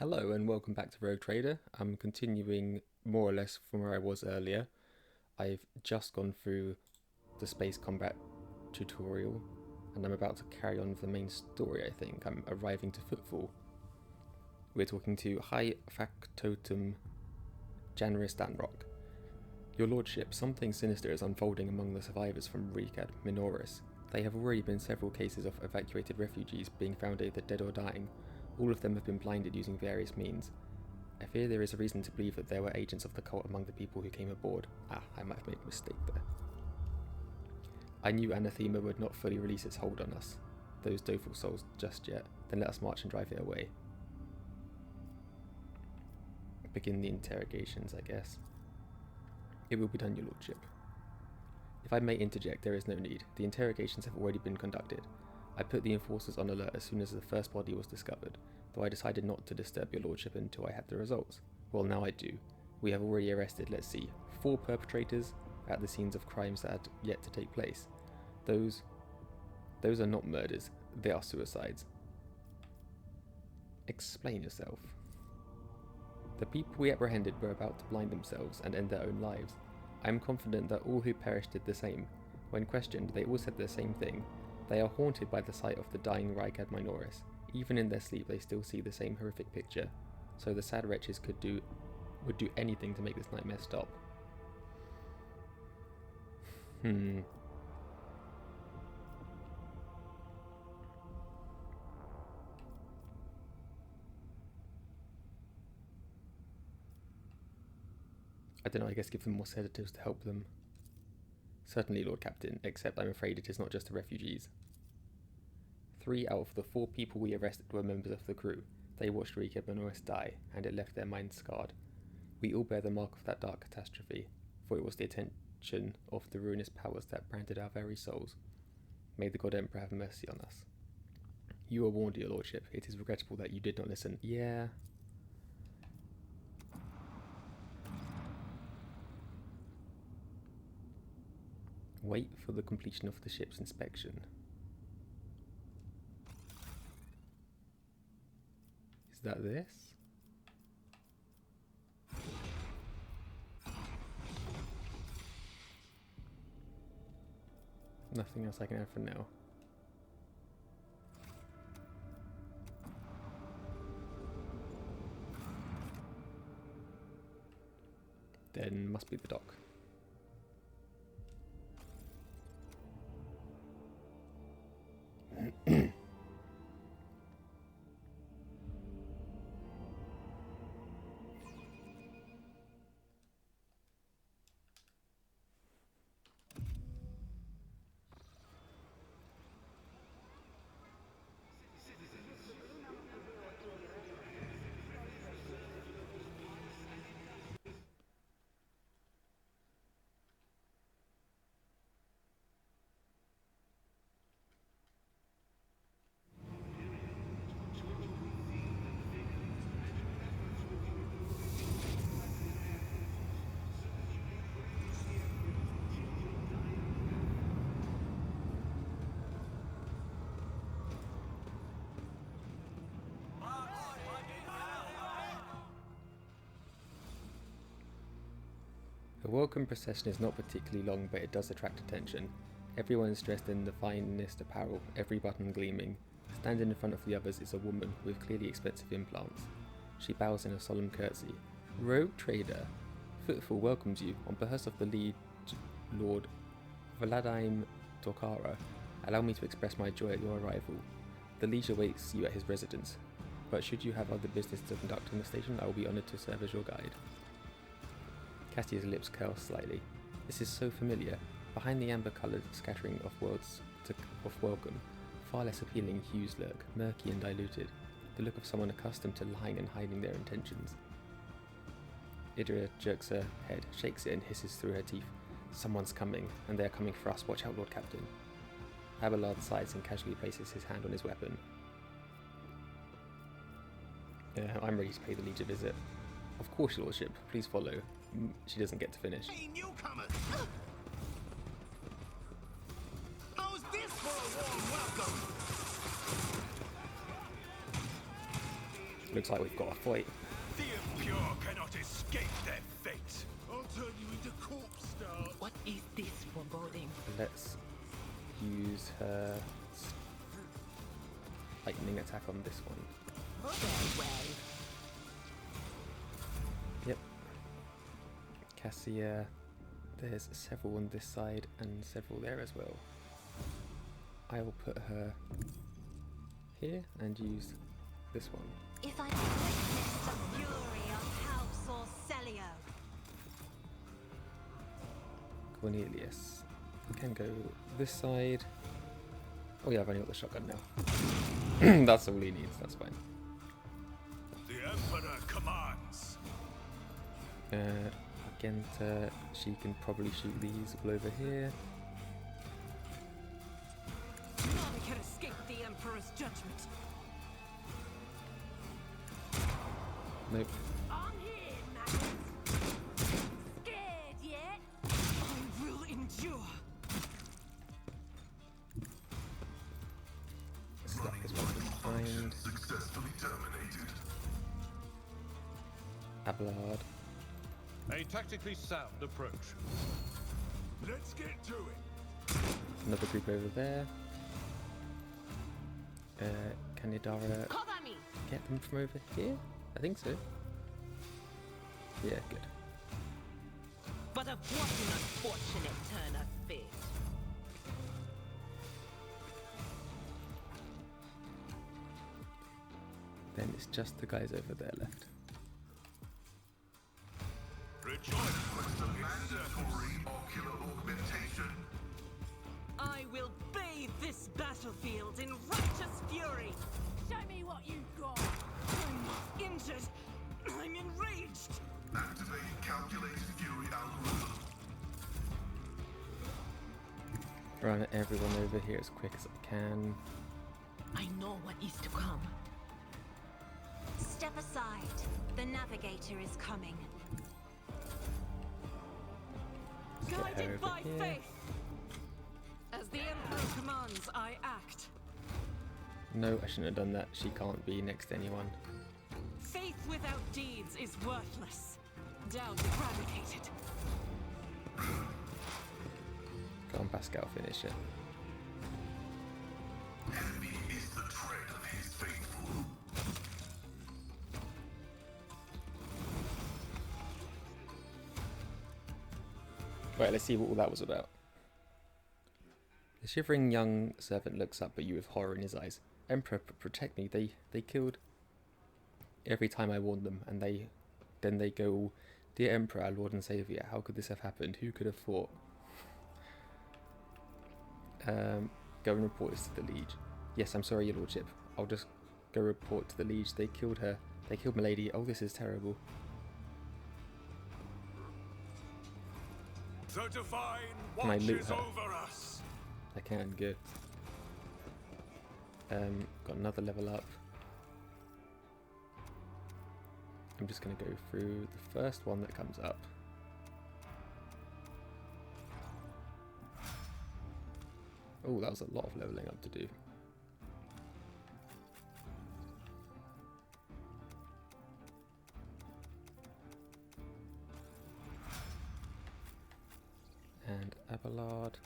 Hello and welcome back to Rogue Trader. I'm continuing more or less from where I was earlier. I've just gone through the space combat tutorial and I'm about to carry on with the main story. I think I'm arriving to Footfall. We're talking to High Factotum January Stanrock. Your lordship, something sinister is unfolding among the survivors from Recad Minoris. There have already been several cases of evacuated refugees being found either dead or dying. All of them have been blinded using various means. I fear there is a reason to believe that there were agents of the cult among the people who came aboard. I might have made a mistake there. I knew Anathema would not fully release its hold on us, those doleful souls, just yet. Then let us march and drive it away. Begin the interrogations, I guess. It will be done, your lordship. If I may interject, there is no need. The interrogations have already been conducted. I put the enforcers on alert as soon as the first body was discovered, though I decided not to disturb your lordship until I had the results. Well, now I do. We have already arrested, let's see, 4 perpetrators at the scenes of crimes that had yet to take place. Those are not murders, they are suicides. Explain yourself. The people we apprehended were about to blind themselves and end their own lives. I am confident that all who perished did the same. When questioned, they all said the same thing. They are haunted by the sight of the dying Recad Minoris. Even in their sleep, they still see the same horrific picture. So the sad wretches would do anything to make this nightmare stop. I don't know, I guess give them more sedatives to help them. Certainly, Lord Captain, except I'm afraid it is not just the refugees. 3 out of the 4 people we arrested were members of the crew. They watched Recad Minoris die, and it left their minds scarred. We all bear the mark of that dark catastrophe, for it was the attention of the ruinous powers that branded our very souls. May the God Emperor have mercy on us. You are warned, your lordship. It is regrettable that you did not listen. Yeah. Wait for the completion of the ship's inspection. Is that this? Nothing else I can add for now. Then must be the dock. The welcome procession is not particularly long, but it does attract attention. Everyone is dressed in the finest apparel, every button gleaming. Standing in front of the others is a woman with clearly expensive implants. She bows in a solemn curtsy. Rogue Trader, Footfall welcomes you on behalf of the lead Lord Vladimir Tokara. Allow me to express my joy at your arrival. The liege awaits you at his residence, but should you have other business to conduct in the station, I will be honoured to serve as your guide. Cassie's lips curl slightly. This is so familiar. Behind the amber-coloured scattering of words of welcome, far less appealing hues lurk, murky and diluted, the look of someone accustomed to lying and hiding their intentions. Yrliet jerks her head, shakes it and hisses through her teeth. Someone's coming, and they are coming for us. Watch out, Lord Captain. Abelard sighs and casually places his hand on his weapon. I'm ready to pay the liege a visit. Of course, your lordship. Please follow. She doesn't get to finish. Hey, newcomers! How's this for a warm welcome? Looks like we've got a fight. The impure cannot escape their fate. I'll turn you into corpse stars. What is this foreboding? Let's use her lightning attack on this one. Very well. Yep. Cassia, there's several on this side and several there as well. I will put her here and use this one. If I could witness the fury of House Orcelio. Cornelius. We can go this side. Oh yeah, I've only got the shotgun now. That's all he needs, that's fine. The Emperor commands. Genta, she can probably shoot these all over here. None can escape the Emperor's judgment. Nope. I'm here, maggots. Scared yet? I will endure. Stack is one behind. Successfully terminated. Abelard. A tactically sound approach. Let's get to it. Another group over there. Can Yadara Cover me. get them from over here? I think so. Yeah, good. But of what an unfortunate turn of fate. Then it's just the guys over there left. Rejoice with the mandatory ocular augmentation. I will bathe this battlefield in righteous fury. Show me what you've got. I'm injured. I'm enraged. Activating calculated fury algorithm. Run everyone over here as quick as I can. I know what is to come. Step aside. The navigator is coming. Let's get her Guided over by here. faith. As the Emperor commands, I act. No, I shouldn't have done that. She can't be next to anyone. Faith without deeds is worthless. Doubt eradicated. Go on, Pascal, finish it. Enemy is the tread of his faithful. Right, let's see what all that was about. The shivering young servant looks up at you with horror in his eyes. Emperor, protect me. They killed every time I warned them, and then they go, Dear Emperor, our Lord and Saviour, how could this have happened? Who could have thought? Go and report this to the liege. Yes, I'm sorry, your lordship. I'll just go report to the liege. They killed her. They killed my lady. Oh, this is terrible. The divine Can I loot watches her? over us. I can, good. Got another level up. I'm just going to go through the first one that comes up. Oh, that was a lot of leveling up to do. And Abelard.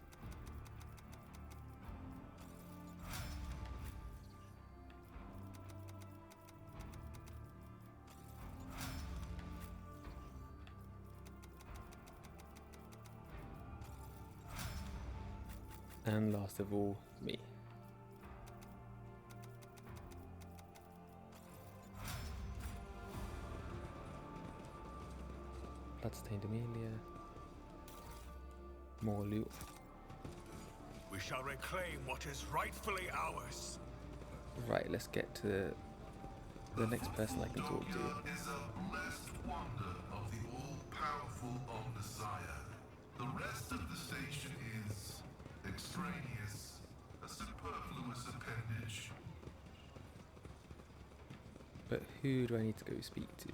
And last of all, me. Bloodstained Amelia. More loot. We shall reclaim what is rightfully ours. Right, let's get to the next person I can talk to. Is a blessed wonder of the all-powerful Omnissiah. The rest of the station is extraneous, a superfluous appendage. But who do I need to go speak to?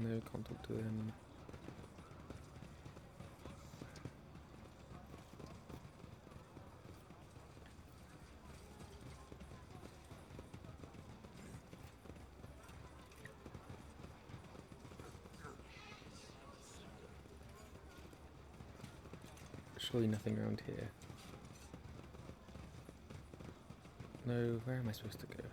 No, can't talk to him. surely nothing around here. No, where am I supposed to go?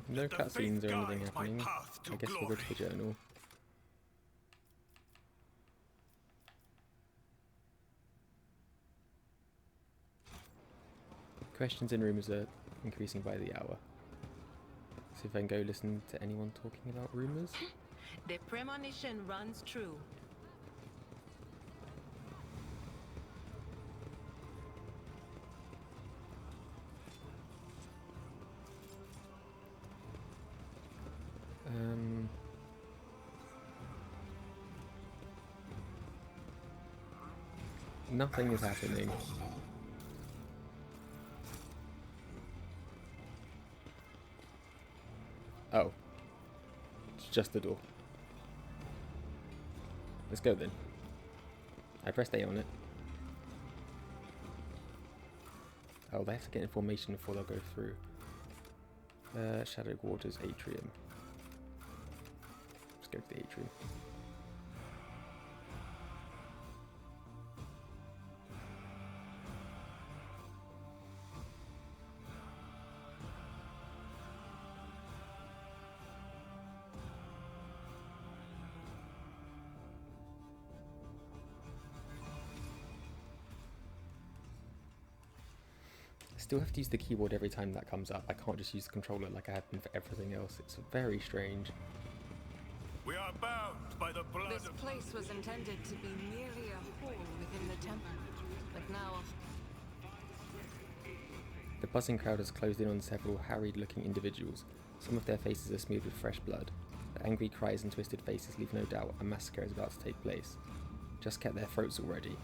No The cutscenes faith or anything guides my happening. path to I guess we'll go to the glory. journal. Questions and rumours are increasing by the hour. See if I can go listen to anyone talking about rumours. The premonition runs true. Nothing is happening. Oh. It's just the door. Let's go then. I pressed A on it. Oh, they have to get information before they'll go through. Shadow Waters Atrium. Let's go to the atrium. Still have to use the keyboard every time that comes up. I can't just use the controller like I have been for everything else. It's very strange. We are bound by the blood This of place was intended to be merely a hole within the temple, but now The buzzing crowd has closed in on several harried-looking individuals. Some of their faces are smeared with fresh blood. Their angry cries and twisted faces leave no doubt a massacre is about to take place. Just cut their throats already.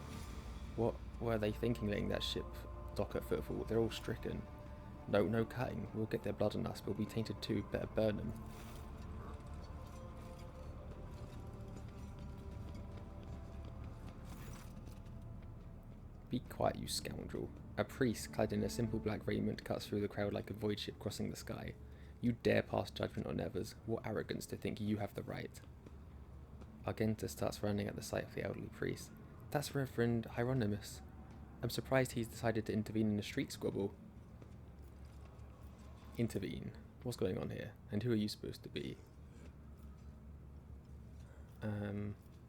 What were they thinking letting that ship dock at Footfall? They're all stricken. No cutting. We'll get their blood on us. We'll be tainted too. Better burn them. Be quiet, you scoundrel. A priest clad in a simple black raiment cuts through the crowd like a void ship crossing the sky. You dare pass judgment on others. What arrogance to think you have the right. Argenta starts running at the sight of the elderly priest. That's Reverend Hieronymus. I'm surprised he's decided to intervene in a street squabble. Intervene? What's going on here? And who are you supposed to be?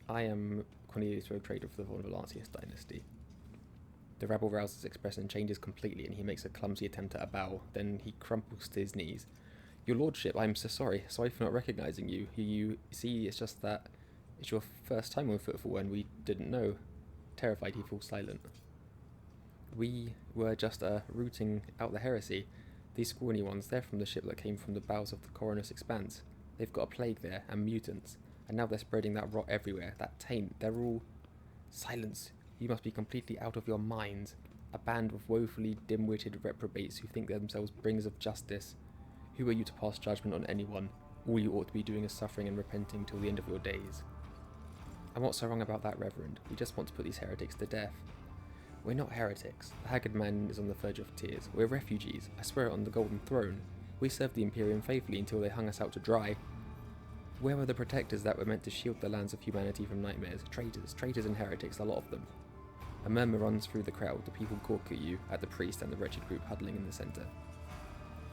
I am Cornelius Road Trader for the Von Valancius dynasty. The rabble rouses his expression changes completely and he makes a clumsy attempt at a bow. Then he crumples to his knees. Your lordship, I'm so sorry. Sorry for not recognizing you. You see, it's just that it's your first time on Footfall and we didn't know. Terrified, he falls silent. We were just rooting out the heresy. These scrawny ones, they're from the ship that came from the bowels of the Coronus Expanse. They've got a plague there, and mutants. And now they're spreading that rot everywhere, that taint. They're all... Silence. You must be completely out of your minds. A band of woefully dim-witted reprobates who think themselves bringers of justice. Who are you to pass judgment on anyone? All you ought to be doing is suffering and repenting till the end of your days. And what's so wrong about that, Reverend? We just want to put these heretics to death. We're not heretics. The haggard man is on the verge of tears. We're refugees. I swear it on the Golden Throne. We served the Imperium faithfully until they hung us out to dry. Where were the protectors that were meant to shield the lands of humanity from nightmares? Traitors and heretics, a lot of them. A murmur runs through the crowd. The people gawk at you, at the priest and the wretched group huddling in the centre.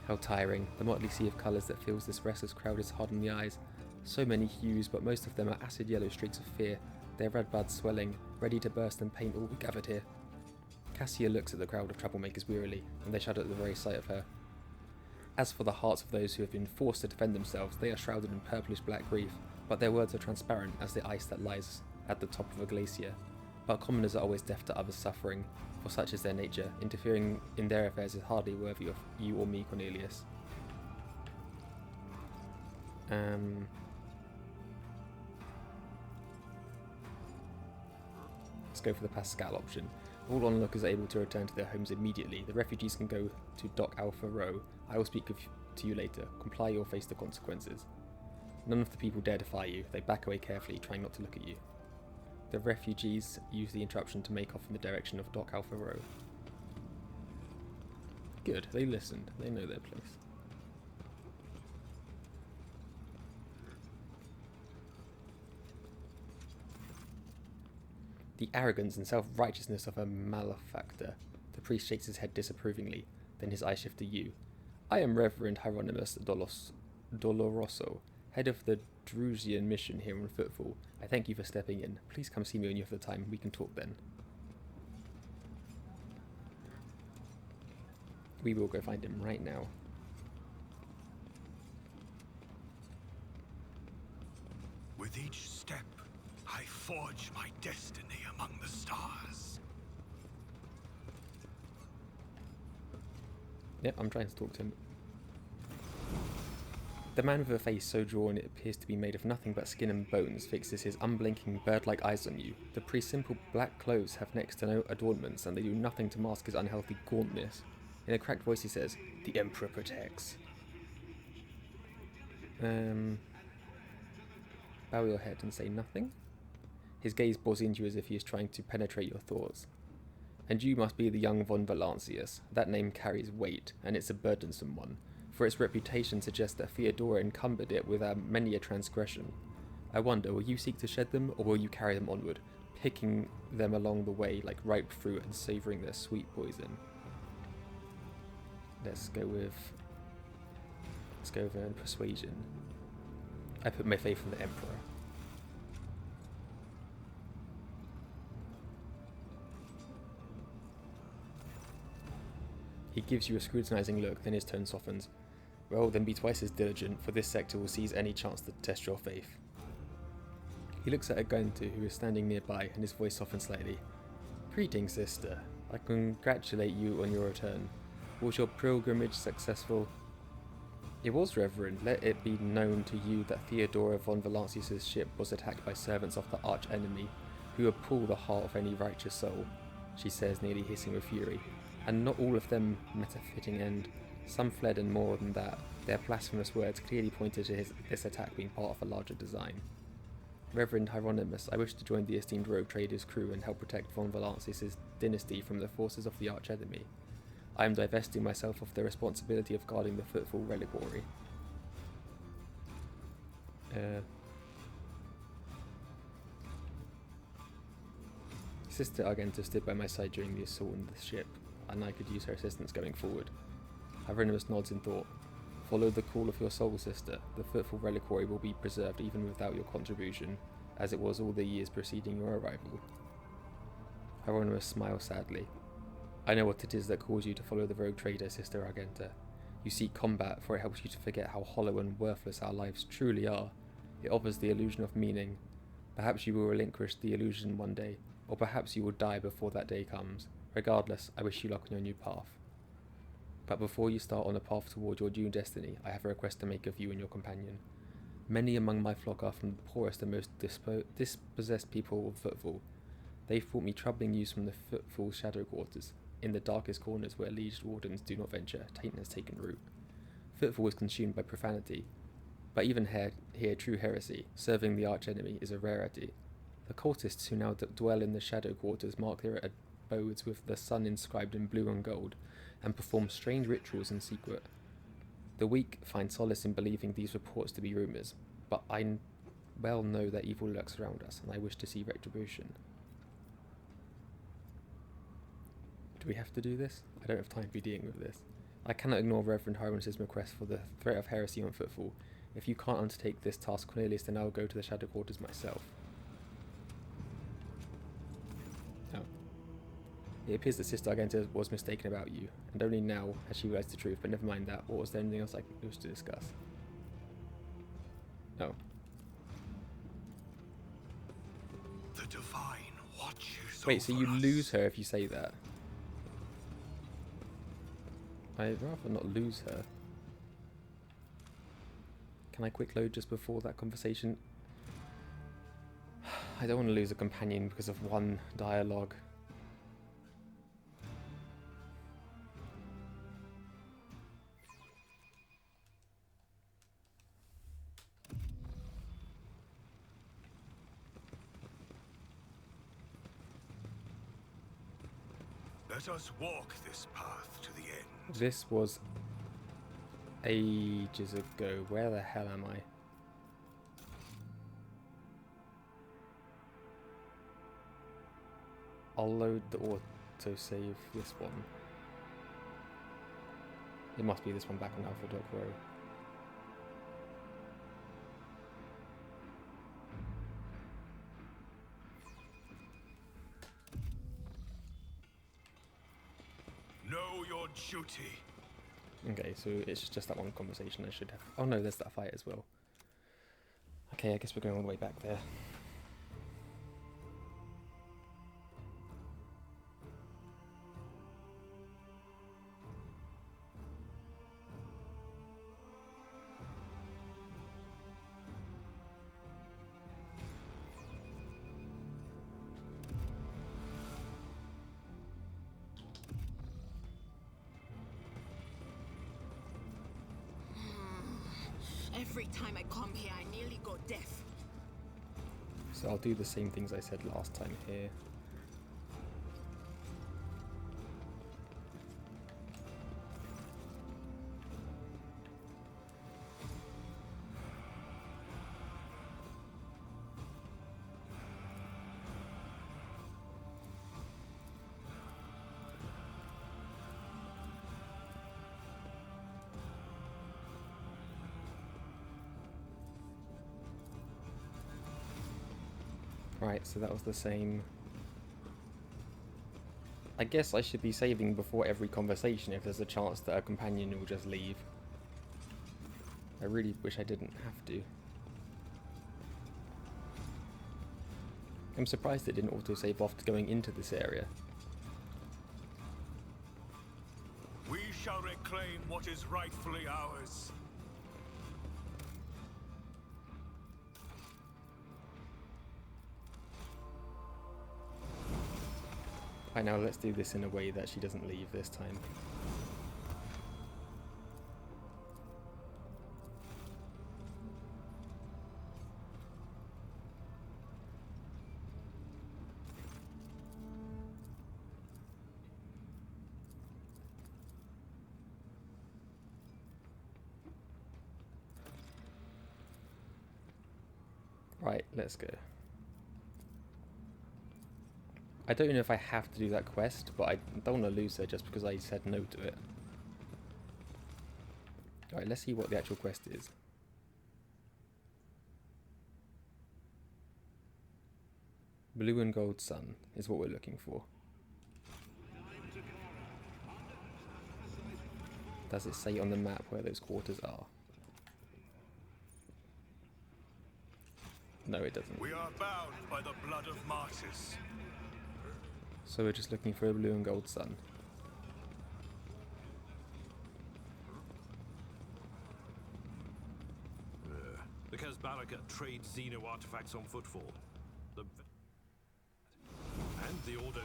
How tiring. The motley sea of colours that fills this restless crowd is hard on the eyes. So many hues, but most of them are acid yellow streaks of fear. Their red buds swelling, ready to burst and paint all who gathered here. Cassia looks at the crowd of troublemakers wearily, and they shudder at the very sight of her. As for the hearts of those who have been forced to defend themselves, they are shrouded in purplish black grief, but their words are transparent as the ice that lies at the top of a glacier. But commoners are always deaf to others' suffering, for such is their nature. Interfering in their affairs is hardly worthy of you or me, Cornelius. Let's go for the Pascal option. All onlookers are able to return to their homes immediately. The refugees can go to Dock Alpha Row. I will speak to you later. Comply or face the consequences. None of the people dare defy you. They back away carefully, trying not to look at you. The refugees use the interruption to make off in the direction of Dock Alpha Row. Good, they listened. They know their place. The arrogance and self-righteousness of a malefactor. The priest shakes his head disapprovingly, then his eyes shift to you. I am Reverend Hieronymus Doloroso, head of the Drusian mission here on Footfall. I thank you for stepping in. Please come see me when you have the time. We can talk then. We will go find him right now. With each step, I forge my destiny among the stars. Yep, I'm trying to talk to him. The man with a face so drawn it appears to be made of nothing but skin and bones fixes his unblinking bird-like eyes on you. The priest's simple black clothes have next to no adornments, and they do nothing to mask his unhealthy gauntness. In a cracked voice he says, "The Emperor protects." Bow your head and say nothing? His gaze bores into you as if he is trying to penetrate your thoughts. And you must be the young von Valancius. That name carries weight, and it's a burdensome one, for its reputation suggests that Theodora encumbered it with many a transgression. I wonder, will you seek to shed them, or will you carry them onward, picking them along the way like ripe fruit and savouring their sweet poison? Let's go over in persuasion. I put my faith in the Emperor. He gives you a scrutinizing look, then his tone softens. Well, then be twice as diligent, for this sector will seize any chance to test your faith. He looks at Agantu, who is standing nearby, and his voice softens slightly. Greetings, sister. I congratulate you on your return. Was your pilgrimage successful? It was, Reverend. Let it be known to you that Theodora von Valancius' ship was attacked by servants of the arch-enemy, who appall the heart of any righteous soul, she says, nearly hissing with fury. And not all of them met a fitting end. Some fled, and more than that, their blasphemous words clearly pointed to this attack being part of a larger design. Reverend Hieronymus, I wish to join the esteemed rogue trader's crew and help protect von Valancius' dynasty from the forces of the arch-enemy. I am divesting myself of the responsibility of guarding the Footfall reliquary. Sister Argenta stood by my side during the assault on the ship, and I could use her assistance going forward. Hieronymus nods in thought. Follow the call of your soul, sister. The Footfall reliquary will be preserved even without your contribution, as it was all the years preceding your arrival. Hieronymus smiles sadly. I know what it is that calls you to follow the rogue trader, Sister Argenta. You seek combat, for it helps you to forget how hollow and worthless our lives truly are. It offers the illusion of meaning. Perhaps you will relinquish the illusion one day, or perhaps you will die before that day comes. Regardless, I wish you luck on your new path. But before you start on a path toward your new destiny, I have a request to make of you and your companion. Many among my flock are from the poorest and most dispossessed people of Footfall. They've brought me troubling news from the Footfall shadow quarters. In the darkest corners where liege wardens do not venture, Taint has taken root. Footfall is consumed by profanity, but even here true heresy, serving the arch-enemy, is a rarity. The cultists who now dwell in the shadow quarters mark their abodes with the sun inscribed in blue and gold, and perform strange rituals in secret. The weak find solace in believing these reports to be rumours, but I well know that evil lurks around us, and I wish to see retribution. Do we have to do this? I don't have time to be dealing with this. I cannot ignore Reverend Hieronymus' request for the threat of heresy on Footfall. If you can't undertake this task, Cornelius, then I will go to the shadow quarters myself. Oh. It appears that Sister Argenta was mistaken about you, and only now has she realised the truth, but never mind that. What was there anything else I wish to discuss? Oh. The divine watches. Wait, so you over us. lose her if you say that? I'd rather not lose her. Can I quick load just before that conversation? I don't want to lose a companion because of one dialogue. Let us walk this path to the end. This was ages ago. Where the hell am I? I'll load the autosave this one. It must be this one back on Alpha Doc Row. Know your duty. Okay, so it's just that one conversation I should have. Oh no, there's that fight as well. Okay, I guess we're going all the way back there. Every time I come here, I nearly go deaf. So I'll do the same things I said last time here. Right, so that was the same. I guess I should be saving before every conversation if there's a chance that a companion will just leave. I really wish I didn't have to. I'm surprised it didn't autosave off to going into this area. We shall reclaim what is rightfully ours. Right, now let's do this in a way that she doesn't leave this time. Right, let's go. I don't know if I have to do that quest, but I don't want to lose her just because I said no to it. Alright, let's see what the actual quest is. Blue and gold sun is what we're looking for. Does it say on the map where those quarters are? No, it doesn't. We are bound by the blood of martyrs. So we're just looking for a blue and gold sun. The Kazbalika trade Xeno artifacts on footfall. And the Ordo.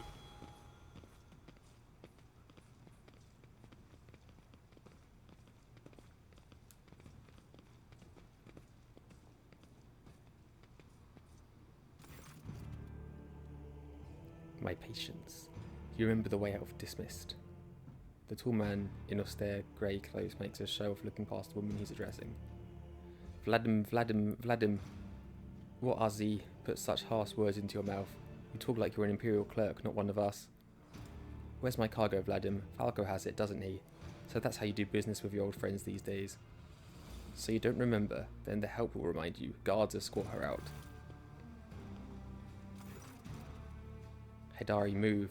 My patience. You remember the way out of Dismissed. The tall man in austere grey clothes makes a show of looking past the woman he's addressing. Vladim. What Azzy put such harsh words into your mouth? You talk like you're an Imperial clerk, not one of us. Where's my cargo, Vladim? Falco has it, doesn't he? So that's how you do business with your old friends these days. So you don't remember? Then the help will remind you. Guards escort her out. Aeldari, move.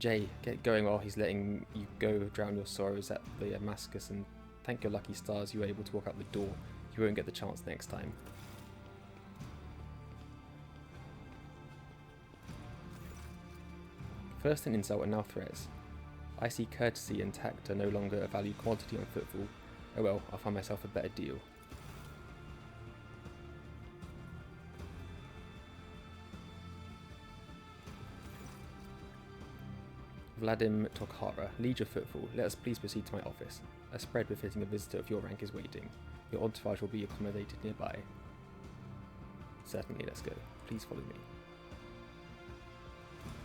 Jay, get going while he's letting you go drown your sorrows at the Damascus, and thank your lucky stars you were able to walk out the door. You won't get the chance next time. First an insult and now threats. I see courtesy and tact are no longer a valued quantity on footfall. Oh well, I'll find myself a better deal. Vladim Tokhara, lead your footfall. Let us please proceed to my office. A spread befitting a visitor of your rank is waiting. Your entourage will be accommodated nearby. Certainly, let's go. Please follow me.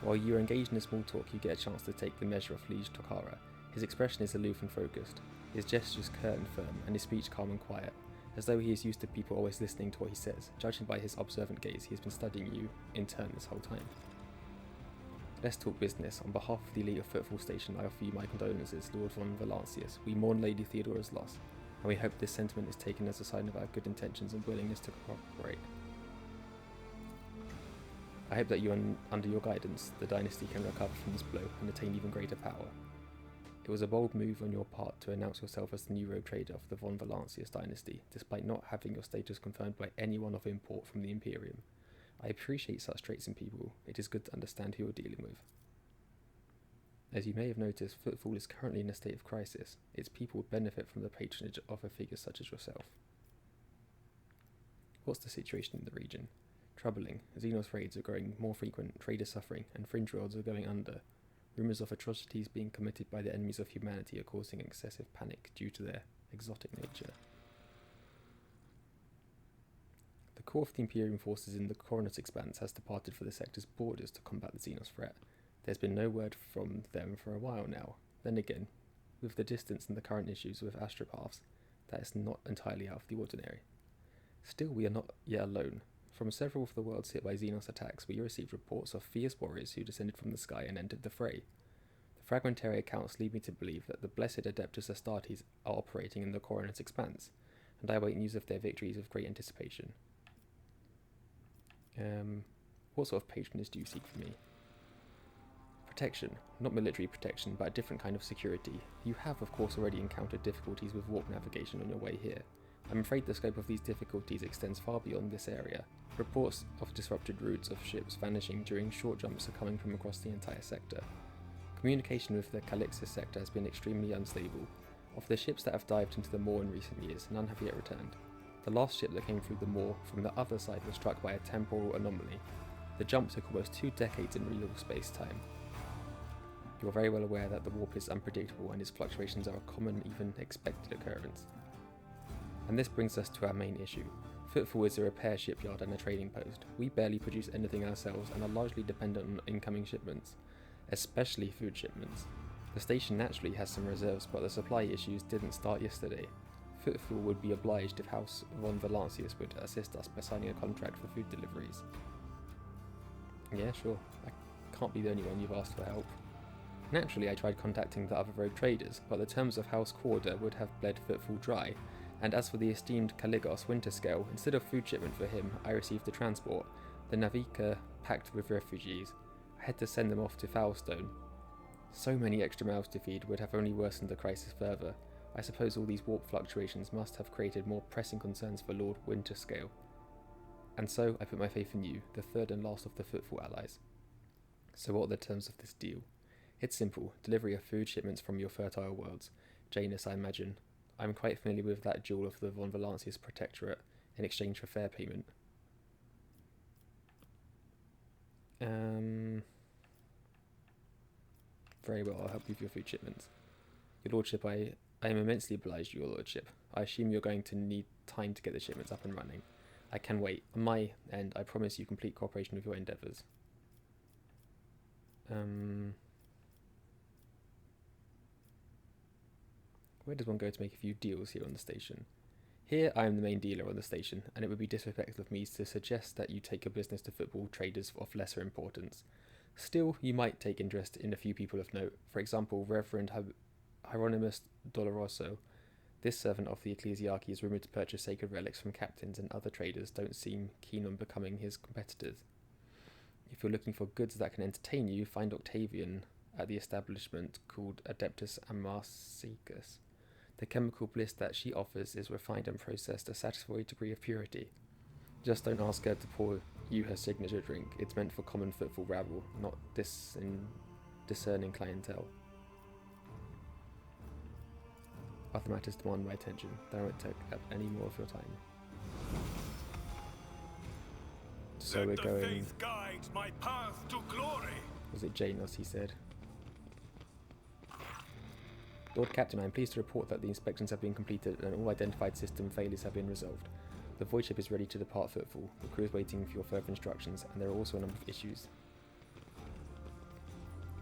While you are engaged in a small talk, you get a chance to take the measure of Liege Tokhara. His expression is aloof and focused, his gestures curt and firm, and his speech calm and quiet, as though he is used to people always listening to what he says. Judging by his observant gaze, he has been studying you in turn this whole time. Let's talk business. On behalf of the elite of Footfall Station, I offer you my condolences, Lord von Valancius. We mourn Lady Theodora's loss, and we hope this sentiment is taken as a sign of our good intentions and willingness to cooperate. I hope that under your guidance, the dynasty can recover from this blow and attain even greater power. It was a bold move on your part to announce yourself as the new rogue trader of the von Valancius dynasty, despite not having your status confirmed by anyone of import from the Imperium. I appreciate such traits in people. It is good to understand who you're dealing with. As you may have noticed, Footfall is currently in a state of crisis. Its people would benefit from the patronage of a figure such as yourself. What's the situation in the region? Troubling. Xenos raids are growing more frequent, traders suffering, and fringe worlds are going under. Rumours of atrocities being committed by the enemies of humanity are causing excessive panic due to their exotic nature. The core of the Imperium forces in the Coronus Expanse has departed for the sector's borders to combat the Xenos threat. There's been no word from them for a while now. Then again, with the distance and the current issues with astropaths, that is not entirely out of the ordinary. Still, we are not yet alone. From several of the worlds hit by Xenos attacks, we received reports of fierce warriors who descended from the sky and entered the fray. The fragmentary accounts lead me to believe that the blessed Adeptus Astartes are operating in the Coronus Expanse, and I await news of their victories with great anticipation. What sort of patronage do you seek from me? Protection. Not military protection, but a different kind of security. You have, of course, already encountered difficulties with warp navigation on your way here. I'm afraid the scope of these difficulties extends far beyond this area. Reports of disrupted routes of ships vanishing during short jumps are coming from across the entire sector. Communication with the Calixis sector has been extremely unstable. Of the ships that have dived into the Maw in recent years, none have yet returned. The last ship that came through the Maw from the other side was struck by a temporal anomaly. The jump took almost 2 decades in real space-time. You are very well aware that the warp is unpredictable and its fluctuations are a common, even expected occurrence. And this brings us to our main issue. Footfall is a repair shipyard and a trading post. We barely produce anything ourselves and are largely dependent on incoming shipments, especially food shipments. The station naturally has some reserves, but the supply issues didn't start yesterday. Footfall would be obliged if House von Valancius would assist us by signing a contract for food deliveries. Yeah, sure. I can't be the only one you've asked for help. Naturally, I tried contacting the other rogue traders, but the terms of House Corda would have bled Footfall dry, and as for the esteemed Caligos Winterscale, instead of food shipment for him, I received the transport, the Navica packed with refugees. I had to send them off to Foulstone. So many extra mouths to feed would have only worsened the crisis further. I suppose all these warp fluctuations must have created more pressing concerns for Lord Winterscale. And so I put my faith in you, the third and last of the Footfall allies. So what are the terms of this deal? It's simple, delivery of food shipments from your fertile worlds. Janus, I imagine. I'm quite familiar with that jewel of the von Valancius Protectorate in exchange for fair payment. Very well, I'll help you with your food shipments. Your lordship, I am immensely obliged, your lordship. I assume you're going to need time to get the shipments up and running. I can wait. On my end, I promise you complete cooperation with your endeavours. Where does one go to make a few deals here on the station? Here I am the main dealer on the station, and it would be disrespectful of me to suggest that you take your business to football traders of lesser importance. Still, you might take interest in a few people of note. For example, Reverend Hieronymus Doloroso. This servant of the ecclesiarchy is rumoured to purchase sacred relics from captains, and other traders don't seem keen on becoming his competitors. If you're looking for goods that can entertain you, find Octavian at the establishment called Adeptus Amaricus. The chemical bliss that she offers is refined and processed to a satisfactory degree of purity. Just don't ask her to pour you her signature drink. It's meant for common footfall rabble, not discerning clientele. Other matters demand my attention. That won't take up any more of your time. So we're going... The faith guides my path to glory. Was it Janos, he said? Lord Captain, I am pleased to report that the inspections have been completed and all identified system failures have been resolved. The void ship is ready to depart Footfall. The crew is waiting for your further instructions, and there are also a number of issues.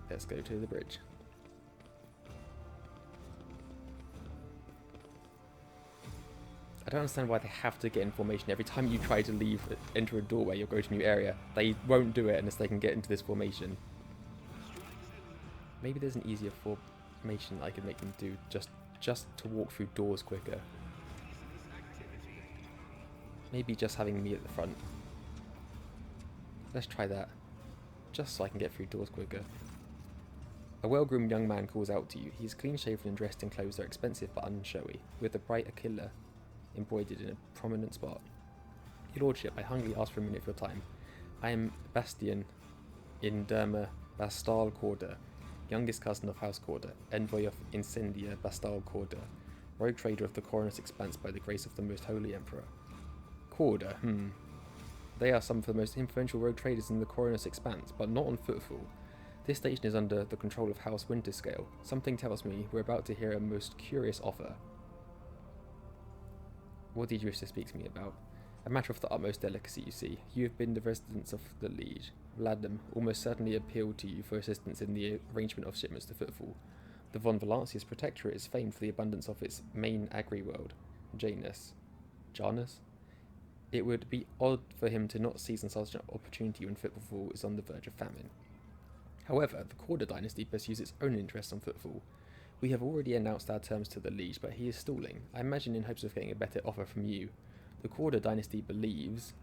Let's go to the bridge. I don't understand why they have to get information. Every time you try to enter a doorway or go to a new area, they won't do it unless they can get into this formation. Maybe there's an easier formation I could make them do just to walk through doors quicker. Maybe just having me at the front. Let's try that. Just so I can get through doors quicker. A well-groomed young man calls out to you. He is clean-shaven and dressed in clothes that are expensive but unshowy, with the bright Aquila embroidered in a prominent spot. Your lordship, I humbly ask for a minute of your time. I am Bastian in Derma Bastal Corda, youngest cousin of House Corda, envoy of Incendia Bastal Corda, rogue trader of the Coronus Expanse by the grace of the most holy emperor. Corda, They are some of the most influential rogue traders in the Coronus Expanse, but not on footfall. This station is under the control of House Winterscale. Something tells me we're about to hear a most curious offer. What did you wish to speak to me about? A matter of the utmost delicacy, you see. You have been the residents of the Liege. Vladimir almost certainly appealed to you for assistance in the arrangement of shipments to Footfall. The von Valancius Protectorate is famed for the abundance of its main agri-world, Janus. It would be odd for him to not seize on such an opportunity when Footfall is on the verge of famine. However, the Corda dynasty pursues its own interests on Footfall. We have already announced our terms to the Liege, but he is stalling, I imagine in hopes of getting a better offer from you. The Corda dynasty believes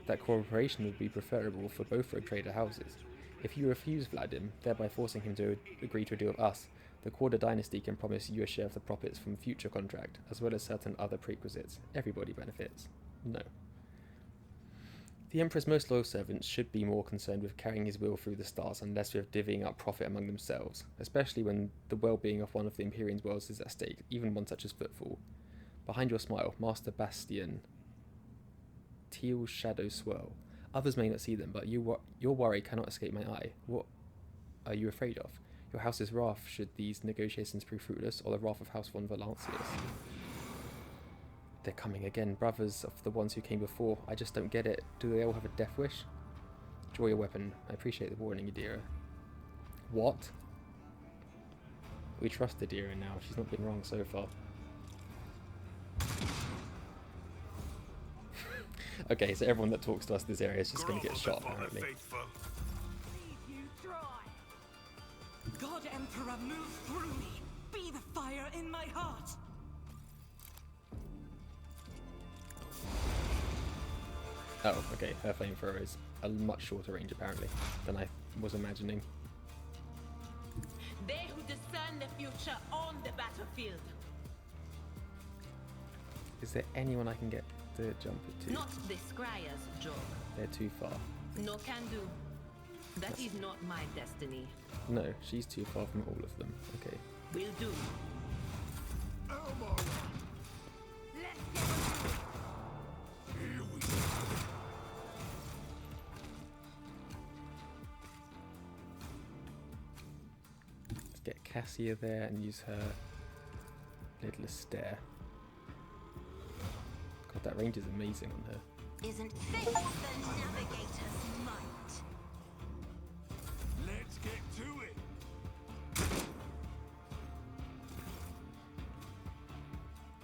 that cooperation would be preferable for both rogue trader houses. If you refuse Vladimir, thereby forcing him to agree to a deal with us, the Corda dynasty can promise you a share of the profits from future contract, as well as certain other prerequisites. Everybody benefits. No. The Emperor's most loyal servants should be more concerned with carrying his will through the stars and less with divvying up profit among themselves, especially when the well-being of one of the Empyrean's worlds is at stake, even one such as Footfall. Behind your smile, Master Bastian. Teal shadows swirl. Others may not see them, but your worry cannot escape my eye. What are you afraid of? Your house's wrath should these negotiations prove fruitless, or the wrath of House von Valancius? They're coming again, brothers of the ones who came before. I just don't get it. Do they all have a death wish? Draw your weapon. I appreciate the warning, Ydira. What? We trust Ydira now. She's not been wrong so far. Okay, so everyone that talks to us in this area is just going to get shot, apparently. God Emperor, move through me. Be the fire in my heart. Oh, okay, her flamethrower is a much shorter range, apparently, than I was imagining. They who discern the future on the battlefield. Is there anyone I can get to jump it to? Not the scryer's job. They're too far. No can do. That is not my destiny. No, she's too far from all of them. Okay. Will do. Here we go. Let's get Cassia there and use her little stare. God, that range is amazing on her. Isn't this the navigator's might? Let's get to it.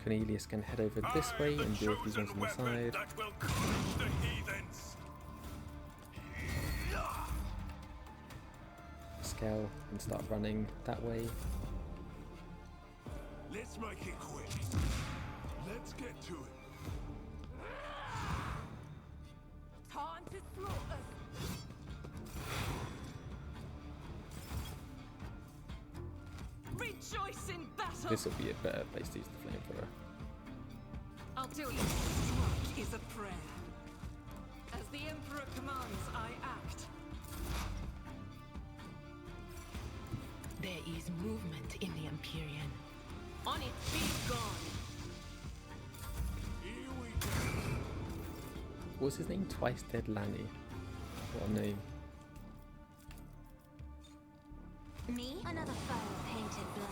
Cornelius can head over this way and deal with these ones on the side. That will crush the heathens. Scale and start running that way. Let's make it quick. Let's get to it. Time to slaughter. Rejoice in battle. This will be a better place to use the flamethrower. I'll tell you, strike is a prayer. As the Emperor commands, I act. There is movement in the Empyrean. On it, be gone. Here we go. What's his name? Twice Dead Lanny. What a name. Me? Another foe painted black.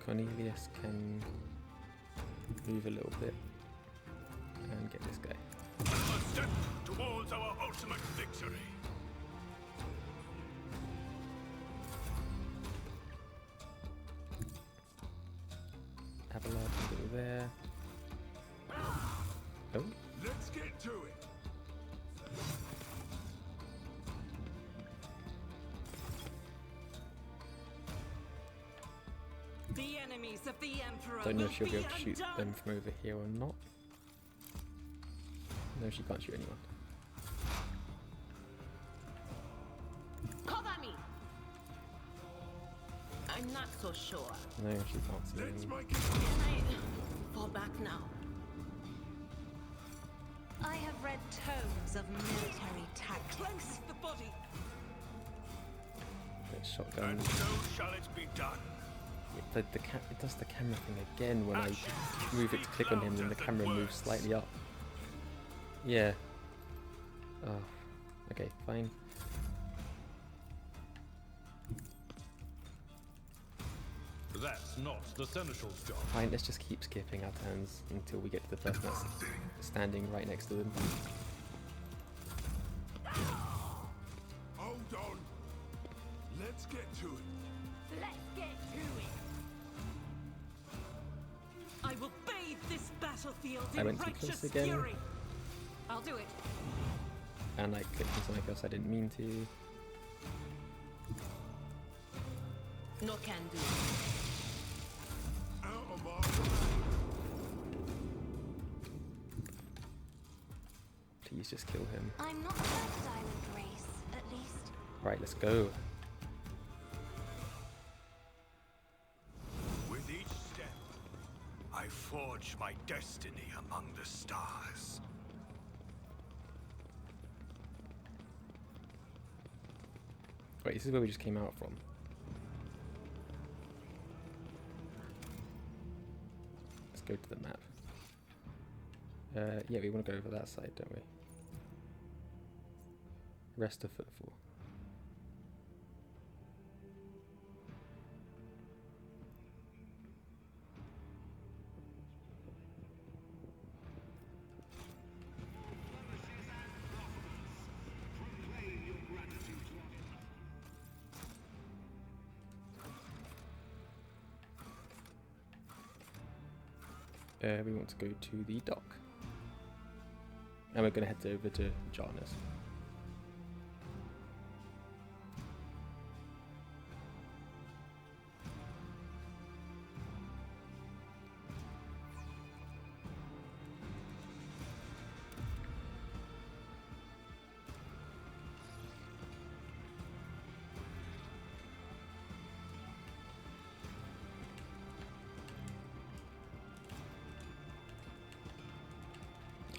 Cornelius can move a little bit and get this guy. A step towards our ultimate victory. Abelard can go there. Oh, Let's get to it. enemies of the Emperor Don't know will if she'll be be able to shoot undone. them from over here or not. No, she can't shoot anyone. Cover me! I'm not so sure. No, she can't see Let's anyone. make it. Can I fall back now? I have read tomes of military tactics. Cleanse the body. Shotgun. And so shall it be done. It does the camera thing again when I move it to click on him, and the camera moves slightly up. Yeah. Oh. Okay, fine. That's not the Seneschal's job. Fine, let's just keep skipping our turns until we get to the person that's standing right next to them. Hold on. Let's get to it. Let's get to it. I will bathe this battlefield I in went too righteous close again. fury. I'll do it. And I clicked on something else I didn't mean to. No can do. Out of our way. Please just kill him. I'm not that island race, at least. Right, let's go. With each step, I forge my destiny among the stars. Wait, this is where we just came out from. Let's go to the map. Yeah, we want to go over that side, don't we? Rest of footfall. We want to go to the dock. And we're going to head over to Jarnus.